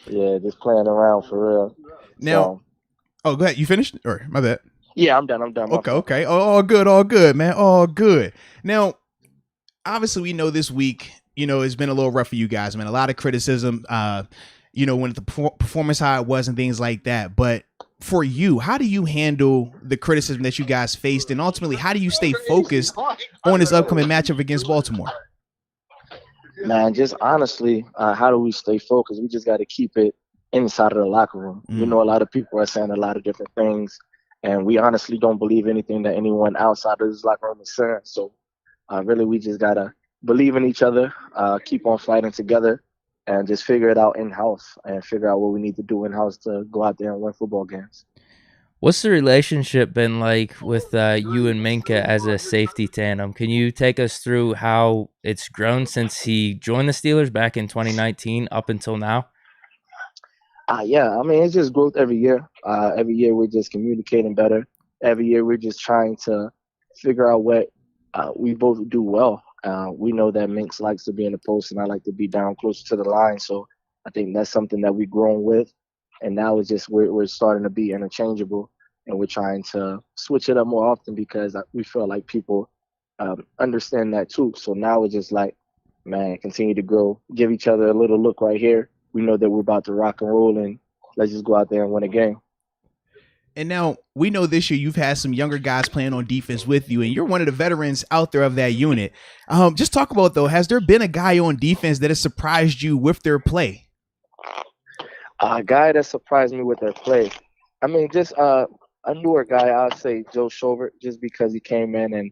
Yeah, just playing around for real. Now, go ahead. You finished? Or my bad. Yeah, I'm done. Okay. All good, man. All good. Now, obviously, we know this week, it's been a little rough for you guys, man. A lot of criticism, when the performance, how it was and things like that. But for you, how do you handle the criticism that you guys faced? And ultimately, how do you stay focused on this upcoming matchup against Baltimore? Man, just honestly, how do we stay focused? We just got to keep it inside of the locker room. A lot of people are saying a lot of different things, and we honestly don't believe anything that anyone outside of this locker room is saying. So really, we just got to believe in each other, keep on fighting together, and just figure it out in-house and figure out what we need to do in-house to go out there and win football games. What's the relationship been like with you and Minka as a safety tandem? Can you take us through how it's grown since he joined the Steelers back in 2019 up until now? Yeah, I mean, it's just growth every year. Every year we're just communicating better. Every year we're just trying to figure out what we both do well. We know that Minx likes to be in the post and I like to be down closer to the line. So I think that's something that we've grown with. And now it's just we're starting to be interchangeable, and we're trying to switch it up more often because we feel like people understand that too. So now it's just like, man, continue to grow, give each other a little look right here. We know that we're about to rock and roll, and let's just go out there and win a game. And now we know this year you've had some younger guys playing on defense with you, and you're one of the veterans out there of that unit. Just talk about, though, has there been a guy on defense that has surprised you with their play? A guy that surprised me with their play. I mean, just a newer guy, I'd say Joe Chauvert, just because he came in and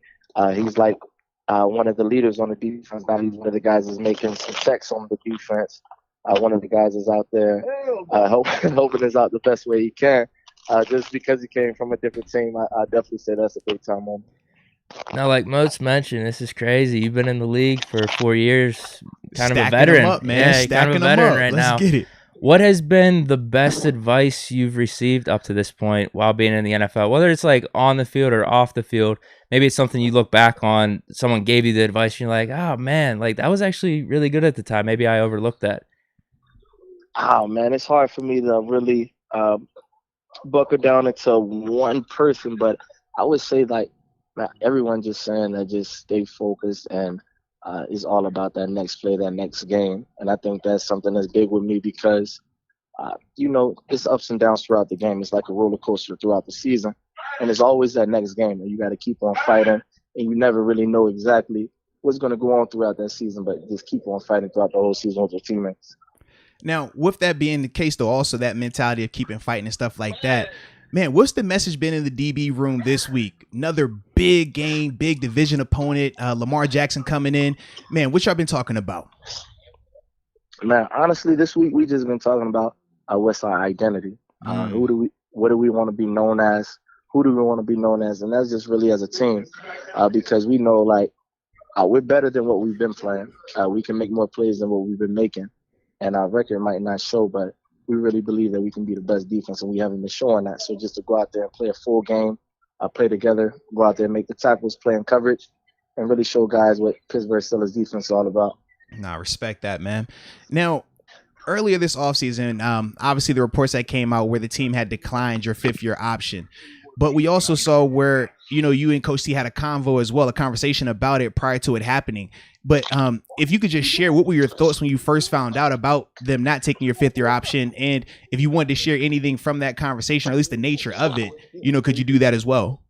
he's like one of the leaders on the defense. Now he's one of the guys that's making some checks on the defense. One of the guys is out there helping us out the best way he can. Just because he came from a different team, I definitely say that's a big time moment. Now, like Moats mentioned, this is crazy. You've been in the league for 4 years, kind Stacking of a veteran. Them up, man. Yeah, Stacking kind of a them veteran up. right Let's now. Get it. What has been the best advice you've received up to this point while being in the NFL? Whether it's like on the field or off the field, maybe it's something you look back on, someone gave you the advice, and you're like, oh man, like that was actually really good at the time. Maybe I overlooked that. Oh man, it's hard for me to really buckle down into one person, but I would say like, man, everyone just saying that just stay focused and it's all about that next play, that next game. And I think that's something that's big with me because, it's ups and downs throughout the game. It's like a roller coaster throughout the season. And it's always that next game. And you got to keep on fighting. And you never really know exactly what's going to go on throughout that season, but just keep on fighting throughout the whole season with your teammates. Now, with that being the case, though, also that mentality of keeping fighting and stuff like that, man, what's the message been in the DB room this week? Another big game, big division opponent, Lamar Jackson coming in. Man, what y'all been talking about? Man, honestly, this week we just been talking about what's our identity. What do we want to be known as? Who do we want to be known as? And that's just really as a team because we know, we're better than what we've been playing. We can make more plays than what we've been making. and our record might not show, but we really believe that we can be the best defense, and we haven't been showing that. So just to go out there and play a full game, play together, go out there and make the tackles, play in coverage, and really show guys what Pittsburgh Steelers defense is all about. Nah, respect that, man. Now, earlier this offseason, obviously the reports that came out where the team had declined your 5th-year option. But we also saw where, you and Coach T had a convo as well, a conversation about it prior to it happening. But if you could just share, what were your thoughts when you first found out about them not taking your 5th-year option? And if you wanted to share anything from that conversation, or at least the nature of it, could you do that as well?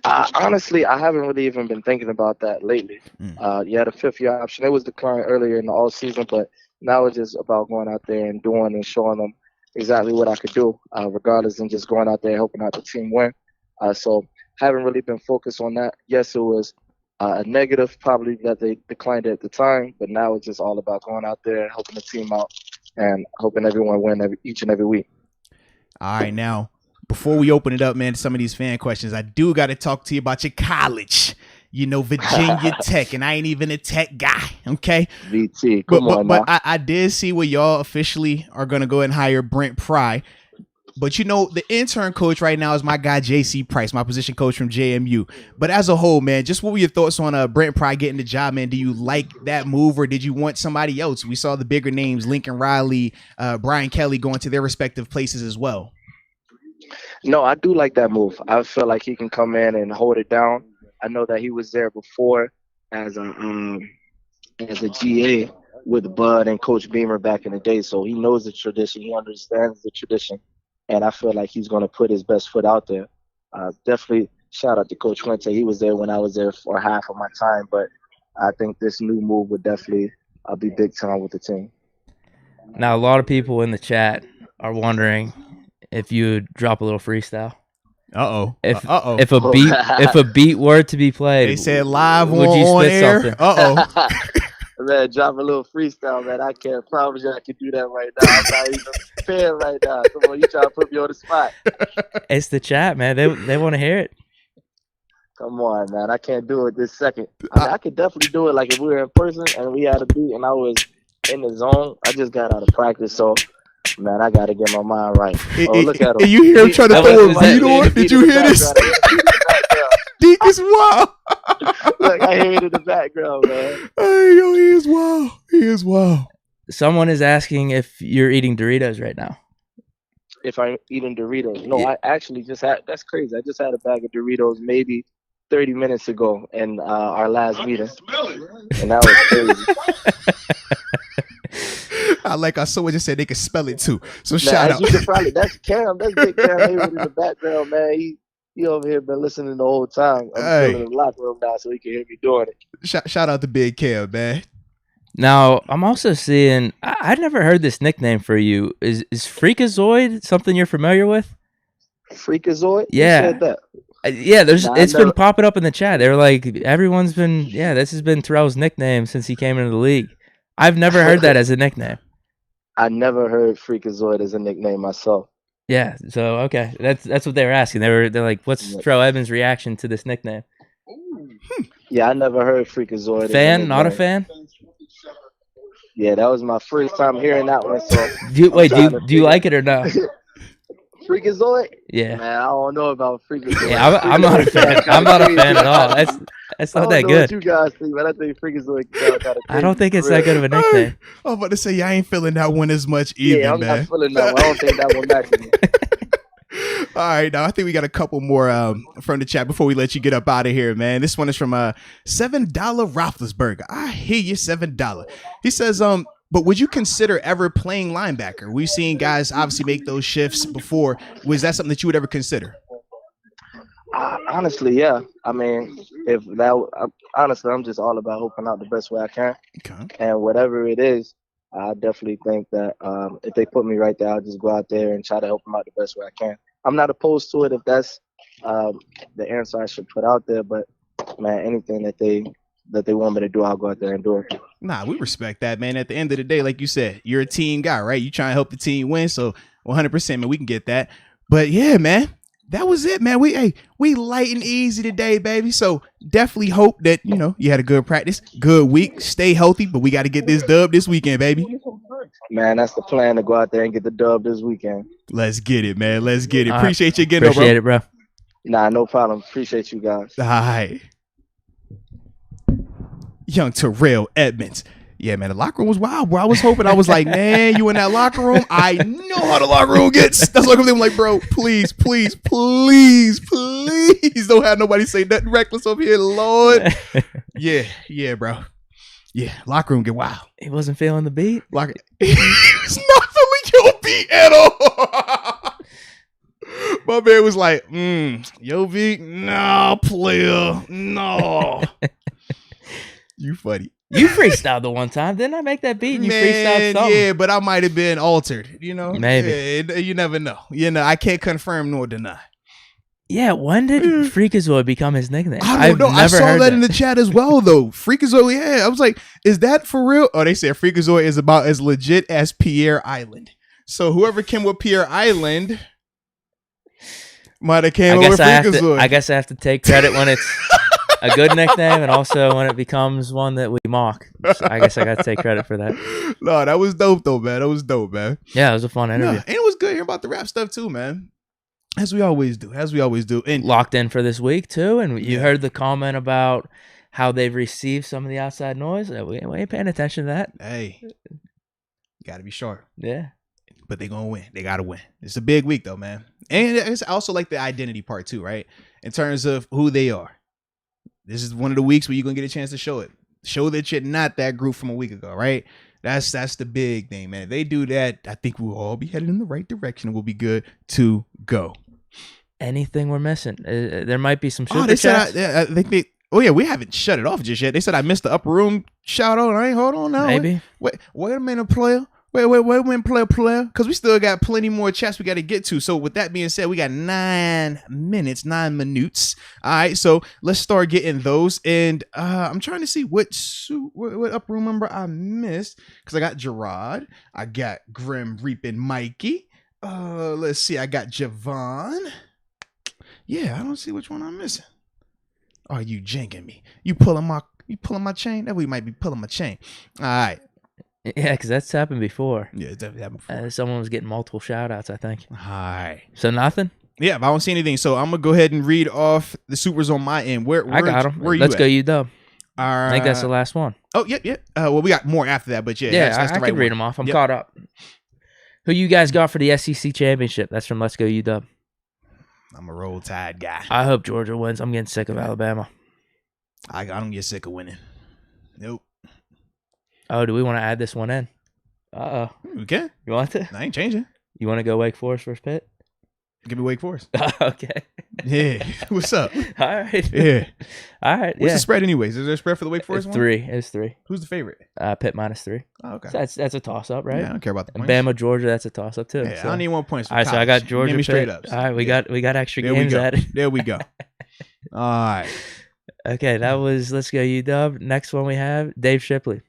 Honestly, I haven't really even been thinking about that lately. The 5th-year option, it was declined earlier in the all season, but now it's just about going out there and doing and showing them exactly what I could do, regardless, and just going out there helping out the team win. So haven't really been focused on that. Yes, it was a negative probably that they declined it at the time, but now it's just all about going out there and helping the team out and hoping everyone win each and every week. All right, now, before we open it up, man, to some of these fan questions, I do got to talk to you about your college. Virginia Tech, and I ain't even a Tech guy, okay? VT, but I did see where y'all officially are going to go and hire Brent Pry. But, the intern coach right now is my guy, J.C. Price, my position coach from JMU. But as a whole, man, just what were your thoughts on Brent Pry getting the job, man? Do you like that move, or did you want somebody else? We saw the bigger names, Lincoln Riley, Brian Kelly, going to their respective places as well. No, I do like that move. I feel like he can come in and hold it down. I know that he was there before as a GA with Bud and Coach Beamer back in the day, so he knows the tradition. He understands the tradition, and I feel like he's going to put his best foot out there. Definitely shout out to Coach Fuente. He was there when I was there for half of my time, but I think this new move would definitely be big time with the team. Now, a lot of people in the chat are wondering if you would drop a little freestyle. If a beat were to be played, they said live would you on spit air. Something? Man, drop a little freestyle, man. I can't promise you I can do that right now. I'm not even prepared right now. Come on, you trying to put me on the spot. It's the chat, man. They want to hear it. Come on, man. I can't do it this second. I could definitely do it like if we were in person and we had a beat and I was in the zone. I just got out of practice, so man, I got to get my mind right. Look at him. You hear him trying to throw a beat on? Did you hear this? Deke is wild. Look, I hear it in the background, man. Hey, yo, he is wild. He is wild. Someone is asking if you're eating Doritos right now. If I'm eating Doritos. No, I actually just had, that's crazy. I just had a bag of Doritos maybe 30 minutes ago in our last meeting. And that was crazy. I like how someone just said they could spell it too. So shout out. You can probably, that's Cam. That's Big Cam Hayward in the background, man. He over here been listening the whole time. I'm still in the locker room now so he can hear me doing it. Shout out to Big Cam, man. Now, I'm also seeing, I've never heard this nickname for you. Is Freakazoid something you're familiar with? Freakazoid? Yeah. Who said that? Yeah, it's been popping up in the chat. They're like, everyone's been, this has been Terrell's nickname since he came into the league. I've never heard that as a nickname. I never heard Freakazoid as a nickname myself. Yeah, so okay, that's what they were asking. They're like, what's Terrell Edmunds' reaction to this nickname? Yeah, I never heard Freakazoid. Fan? Not a fan? Yeah, that was my first time hearing that one. So do you like it or not? Freakazoid? Yeah. Man, I don't know about Freakazoid. Yeah, I'm not a fan. I'm not a fan at all. That's not that good. What you guys think, but I think Freakazoid kind of crazy. I don't think it's that good of a nickname. I'm about to say I ain't feeling that one as much either, yeah, I'm man. not feeling that one. I don't think that one matches me. All right, now I think we got a couple more from the chat before we let you get up out of here, man. This one is from $7 Roethlisberger. I hear you, $7. He says, but would you consider ever playing linebacker? We've seen guys obviously make those shifts before. Was that something that you would ever consider? Honestly, yeah. I mean, honestly, I'm just all about hoping out the best way I can. Okay. And whatever it is, I definitely think that if they put me right there, I'll just go out there and try to help them out the best way I can. I'm not opposed to it if that's the answer I should put out there, but man, anything that they want me to do, I'll go out there and do it. Nah, we respect that, man. At the end of the day, like you said, you're a team guy, right? You trying to help the team win, so 100%, man, we can get that. But yeah, man, that was it, man. We light and easy today, baby. So definitely hope that you had a good practice, good week, stay healthy. But we got to get this dub this weekend, baby. Man, that's the plan, to go out there and get the dub this weekend. Let's get it, man. Let's get it. All Appreciate you again, Appreciate it, bro. Nah, no problem. Appreciate you guys. All right. Young Terrell Edmunds. Yeah, man, the locker room was wild, bro. I was hoping, I was like, man, you in that locker room? I know how the locker room gets. That's like I'm like, bro, please don't have nobody say nothing reckless over here, Lord. Yeah, bro. Yeah, locker room get wild. He wasn't feeling the beat. He's not feeling your beat at all. My man was like, yo, beat? No, player. No. You funny. You freestyled the one time. Didn't I make that beat and you freestyled something? Yeah, but I might have been altered, Maybe. Yeah, you never know. I can't confirm nor deny. Yeah, when did Freakazoid become his nickname? I don't know. I saw that in the chat as well, though. Freakazoid, yeah. I was like, is that for real? Oh, they said Freakazoid is about as legit as Pierre Island. So whoever came with Pierre Island might have came up with Freakazoid. I guess I have to take credit when it's a good nickname and also when it becomes one that we mock. So I guess I got to take credit for that. No, that was dope, though, man. That was dope, man. Yeah, it was a fun interview. And it was good hearing about the rap stuff, too, man. As we always do. And locked in for this week, too. And you heard the comment about how they've received some of the outside noise. We ain't paying attention to that. Hey, got to be sharp. Yeah. But they're going to win. They got to win. It's a big week, though, man. And it's also like the identity part, too, right? In terms of who they are. This is one of the weeks where you're going to get a chance to show it. Show that you're not that group from a week ago, right? That's the big thing, man. If they do that, I think we'll all be headed in the right direction. We'll be good to go. Anything we're missing? There might be some super they chats. said I think they. Oh yeah, we haven't shut it off just yet. They said I missed the upper room shout out. Hold on now. Maybe. Wait a minute, player. Wait a minute, player. Because we still got plenty more chats we got to get to. So with that being said, we got 9 minutes. All right, so let's start getting those. And I'm trying to see what upper room member I missed. Because I got Gerard. I got Grim Reaping Mikey. Let's see. I got Javon. Yeah, I don't see which one I'm missing. Oh, you jinking me. You pulling my chain? That we might be pulling my chain. All right. Yeah, because that's happened before. Yeah, it's definitely happened before. Someone was getting multiple shout outs, I think. Hi. So nothing? Yeah, but I don't see anything. So I'm going to go ahead and read off the supers on my end. I got them. Where Let's you go, UW. I think that's the last. last one. Oh, yep. Well, we got more after that, but yeah. That's I the right can read them off. I'm caught up. Who you guys got for the SEC championship? That's from Let's Go UW. I'm a Roll Tide guy. I hope Georgia wins. I'm getting sick of Alabama. I don't get sick of winning. Nope. Oh, do we want to add this one in? Uh-oh. We can. You want to? I ain't changing. You want to go Wake Forest versus Pitt? Give me Wake Forest. Okay. Yeah. What's up? All right. Yeah. All right. What's the spread anyways? Is there a spread for the Wake Forest It's one? 3. It's 3. Who's the favorite? Pitt -3. Oh, okay. So that's a toss-up, right? Yeah, I don't care about the And points. Bama, Georgia, that's a toss-up, too. Yeah, I don't need 1 point for all right, so I got Georgia, Give me straight Pitt. ups. All right, we got extra there games we go. added. There we go. All right. Okay, that was Let's Go UW. Next one we have, Dave Shipley.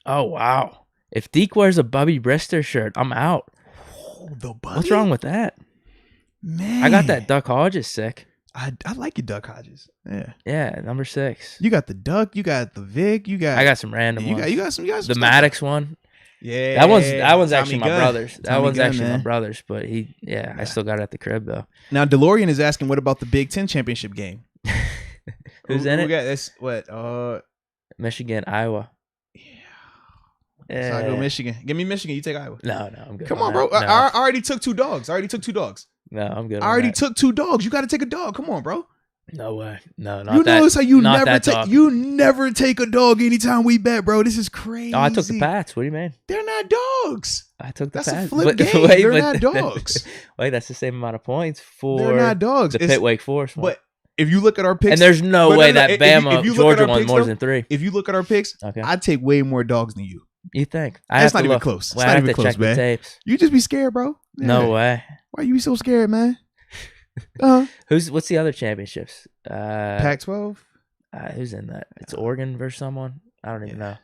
Oh, wow. If Deke wears a Bubby Brister shirt, I'm out. Oh, the Bubby? What's wrong with that? Man. I got that Duck Hodges sick. I like your Duck Hodges. Yeah. Yeah, number 6. You got the Duck. You got the Vic. You got. I got some random ones. You got some. The stuff. Maddox one. Yeah. That one's Tommy actually my Gunn. brother's. That Tommy one's Gunn, actually my man. brother's, but I still got it at the crib though. Now DeLorean is asking, what about the Big Ten championship game? Who's in it? We got this. What? Michigan, Iowa. So I go Michigan. Give me Michigan. You take Iowa. No, I'm good. Come on, bro. No. I already took 2 dogs. No, I'm good. I already took 2 dogs. You got to take a dog. Come on, bro. No way. No, not You that. notice how you not never that take dog. you never take a dog anytime we bet, bro. This is crazy. Oh, I took the Pats. What do you mean? They're not dogs. I took the That's Pats. a flip game. They're not dogs. Wait, that's the same amount of points for They're not dogs. the Pitt Wake Forest one. But if you look at our picks, and there's no but way no, that if Bama you look at Georgia our won picks, more though, than 3. if you look at our picks, Okay. I'd take way more dogs than you. You think? That's not even close. Well, It's I not have even to close, check man. the tapes. You just be scared, bro. Yeah. No way. Why you be so scared, man? What's the other championships? Pac-12. Who's in that? It's Oregon versus someone. I don't even know.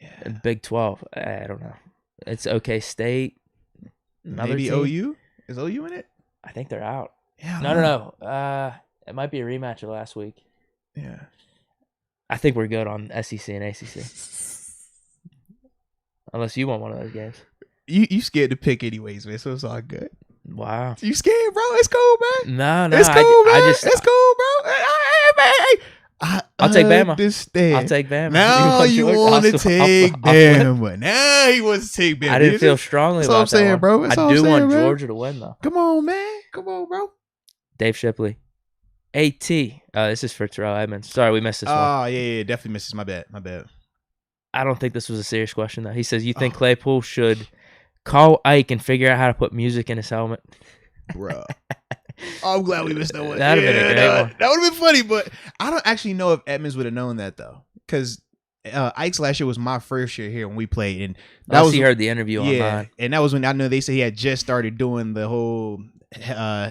Yeah. Big 12. I don't know. It's OK State. Another Maybe team? OU. Is OU in it? I think they're out. Yeah. No. It might be a rematch of last week. Yeah. I think we're good on SEC and ACC. Unless you want one of those games. You scared to pick anyways, man, so it's all good. Wow. You scared, bro? It's cool, man. No. It's cool, man. It's cool, bro. I'll take Bama. Understand. I'll take Bama. Now you want to take Bama. Now he wants to take Bama. I didn't feel strongly about that one. Bro. I do want Georgia to win, though. Come on, man. Come on, bro. Dave Shipley. AT. This is for Terrell Edmunds. Sorry, we missed this one. Oh, yeah. Definitely missed this. My bad. I don't think this was a serious question, though. He says, you think Claypool should call Ike and figure out how to put music in his helmet? Bro. I'm glad we missed that one. That'd have been a great one. That would have been funny, but I don't actually know if Edmonds would have known that, though. Because Ike's last year was my first year here when we played. And that was, he heard the interview online. And that was when I know they said he had just started doing the whole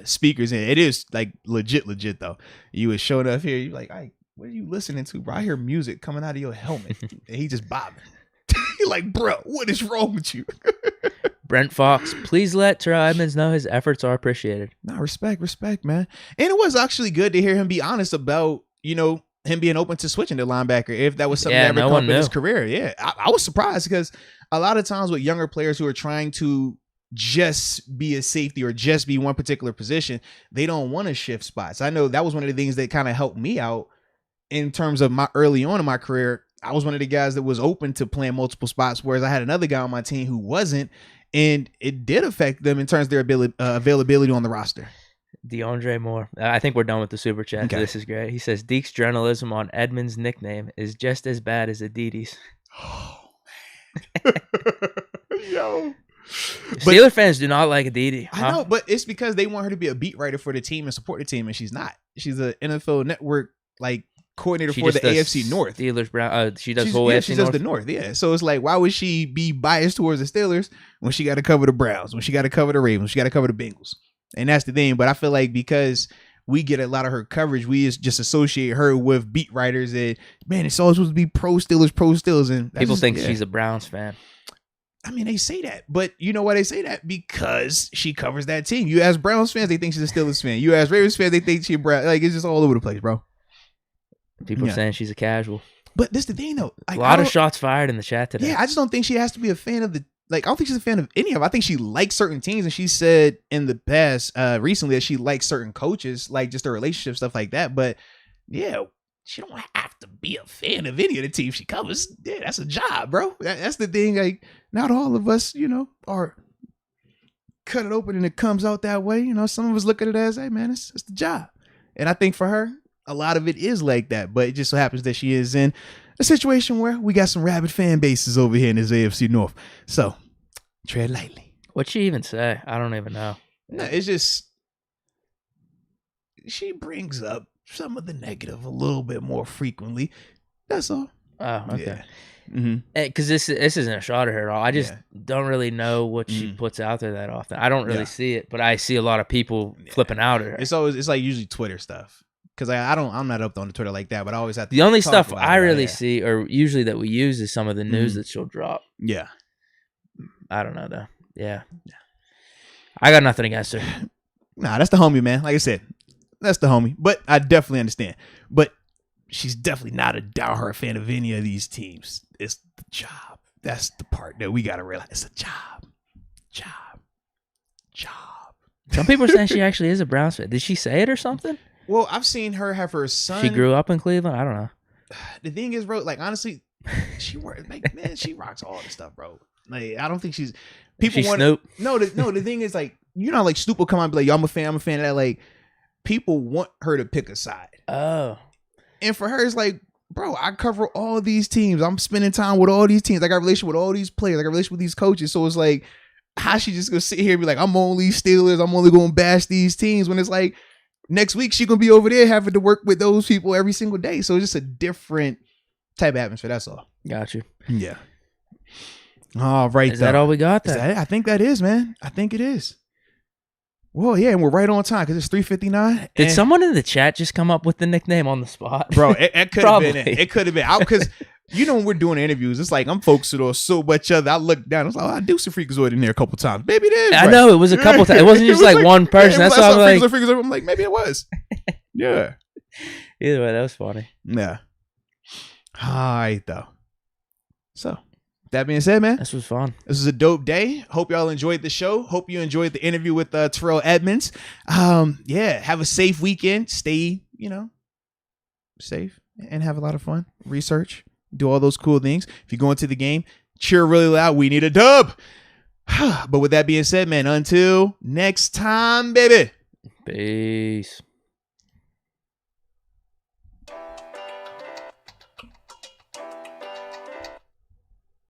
speakers. And it is like legit, though. You was showing up here, you like, Ike, what are you listening to, bro? I hear music coming out of your helmet. And he just bobbing. You're like, bro, what is wrong with you? Brent Fox, please let Terrell Edmunds know his efforts are appreciated. No, respect, man. And it was actually good to hear him be honest about, him being open to switching to linebacker if that was something that ever come up in his career. Yeah, I was surprised because a lot of times with younger players who are trying to just be a safety or just be one particular position, they don't want to shift spots. I know that was one of the things that kind of helped me out in terms of my early on in my career. I was one of the guys that was open to playing multiple spots, whereas I had another guy on my team who wasn't. And it did affect them in terms of their availability on the roster. DeAndre Moore. I think we're done with the super chat. Okay. This is great. He says, Deke's journalism on Edmunds' nickname is just as bad as Aditi's. Oh, man. Yo. Steelers fans do not like Aditi. Huh? I know, but it's because they want her to be a beat writer for the team and support the team, and she's not. She's an NFL Network, coordinator for the AFC North. Steelers, Brown. She does whole AFC North. She does the North, yeah. So it's like, why would she be biased towards the Steelers when she got to cover the Browns, when she got to cover the Ravens, when she got to cover the Bengals? And that's the thing. But I feel like because we get a lot of her coverage, we just associate her with beat writers and, man, it's always supposed to be pro Steelers. And people think she's a Browns fan. I mean, they say that, but you know why they say that? Because she covers that team. You ask Browns fans, they think she's a Steelers fan. You ask Ravens fans, they think she's a Brown. It's just all over the place, bro. People saying she's a casual. But this is the thing, though. A lot of shots fired in the chat today. Yeah, I just don't think she has to be a fan of I don't think she's a fan of any of them. I think she likes certain teams, and she said in the past, recently, that she likes certain coaches, like just their relationship, stuff like that. But, yeah, she don't have to be a fan of any of the teams she covers. Yeah, that's a job, bro. That's the thing. Not all of us, are cut it open and it comes out that way. Some of us look at it as, hey, man, it's the job. And I think for her, a lot of it is like that, but it just so happens that she is in a situation where we got some rabid fan bases over here in this AFC North. So tread lightly. What'd she even say? I don't even know. No, it's just she brings up some of the negative a little bit more frequently. That's all. Oh, okay. Yeah. Because this isn't a shot at her at all. I just don't really know what she puts out there that often. I don't really see it, but I see a lot of people flipping out at her. It's usually Twitter stuff. Because I'm not up on the Twitter like that, but I always have to. The only stuff I really see, or usually that we use, is some of the news that she'll drop. Yeah. I don't know, though. Yeah. I got nothing against her. Nah, that's the homie, man. Like I said, that's the homie. But I definitely understand. But she's definitely not a diehard fan of any of these teams. It's the job. That's the part that we got to realize. It's a job. Some people are saying she actually is a Browns fan. Did she say it or something? Well, I've seen her have her son. She grew up in Cleveland. I don't know. The thing is, bro, honestly, she rocks all the stuff, bro. I don't think she's people want Snoop. No, the thing is, Snoop will come out and be like, yo, I'm a fan of that. People want her to pick a side. Oh. And for her, it's like, bro, I cover all these teams. I'm spending time with all these teams. I got a relationship with all these players. I got a relationship with these coaches. So it's like, how she just gonna sit here and be like, I'm only Steelers. I'm only gonna bash these teams, when it's like, next week, she's going to be over there having to work with those people every single day. So it's just a different type of atmosphere. That's all. Got you. Yeah. All right. Is that all we got then? I think that is, man. I think it is. Well, yeah, and we're right on time because it's 3:59. Did someone in the chat just come up with the nickname on the spot? Bro, it could have been it. It could have been. Because You know, when we're doing interviews, it's like I'm focusing on so much other. I look down. I was like, oh, I do see Freakazoid in there a couple times. Maybe it is. I right. know it was a couple times. It wasn't just like one person. That's why I'm like, Freakazoid. I'm like, maybe it was. Yeah. Either way, that was funny. Yeah. All right, though. So, that being said, man, This was fun. this was a dope day. Hope y'all enjoyed the show. Hope you enjoyed the interview with Terrell Edmunds. Yeah, have a safe weekend. Stay, safe and have a lot of fun. Research, do all those cool things. If you go into the game, cheer really loud. We need a dub. But with that being said, man, until next time, baby. Peace.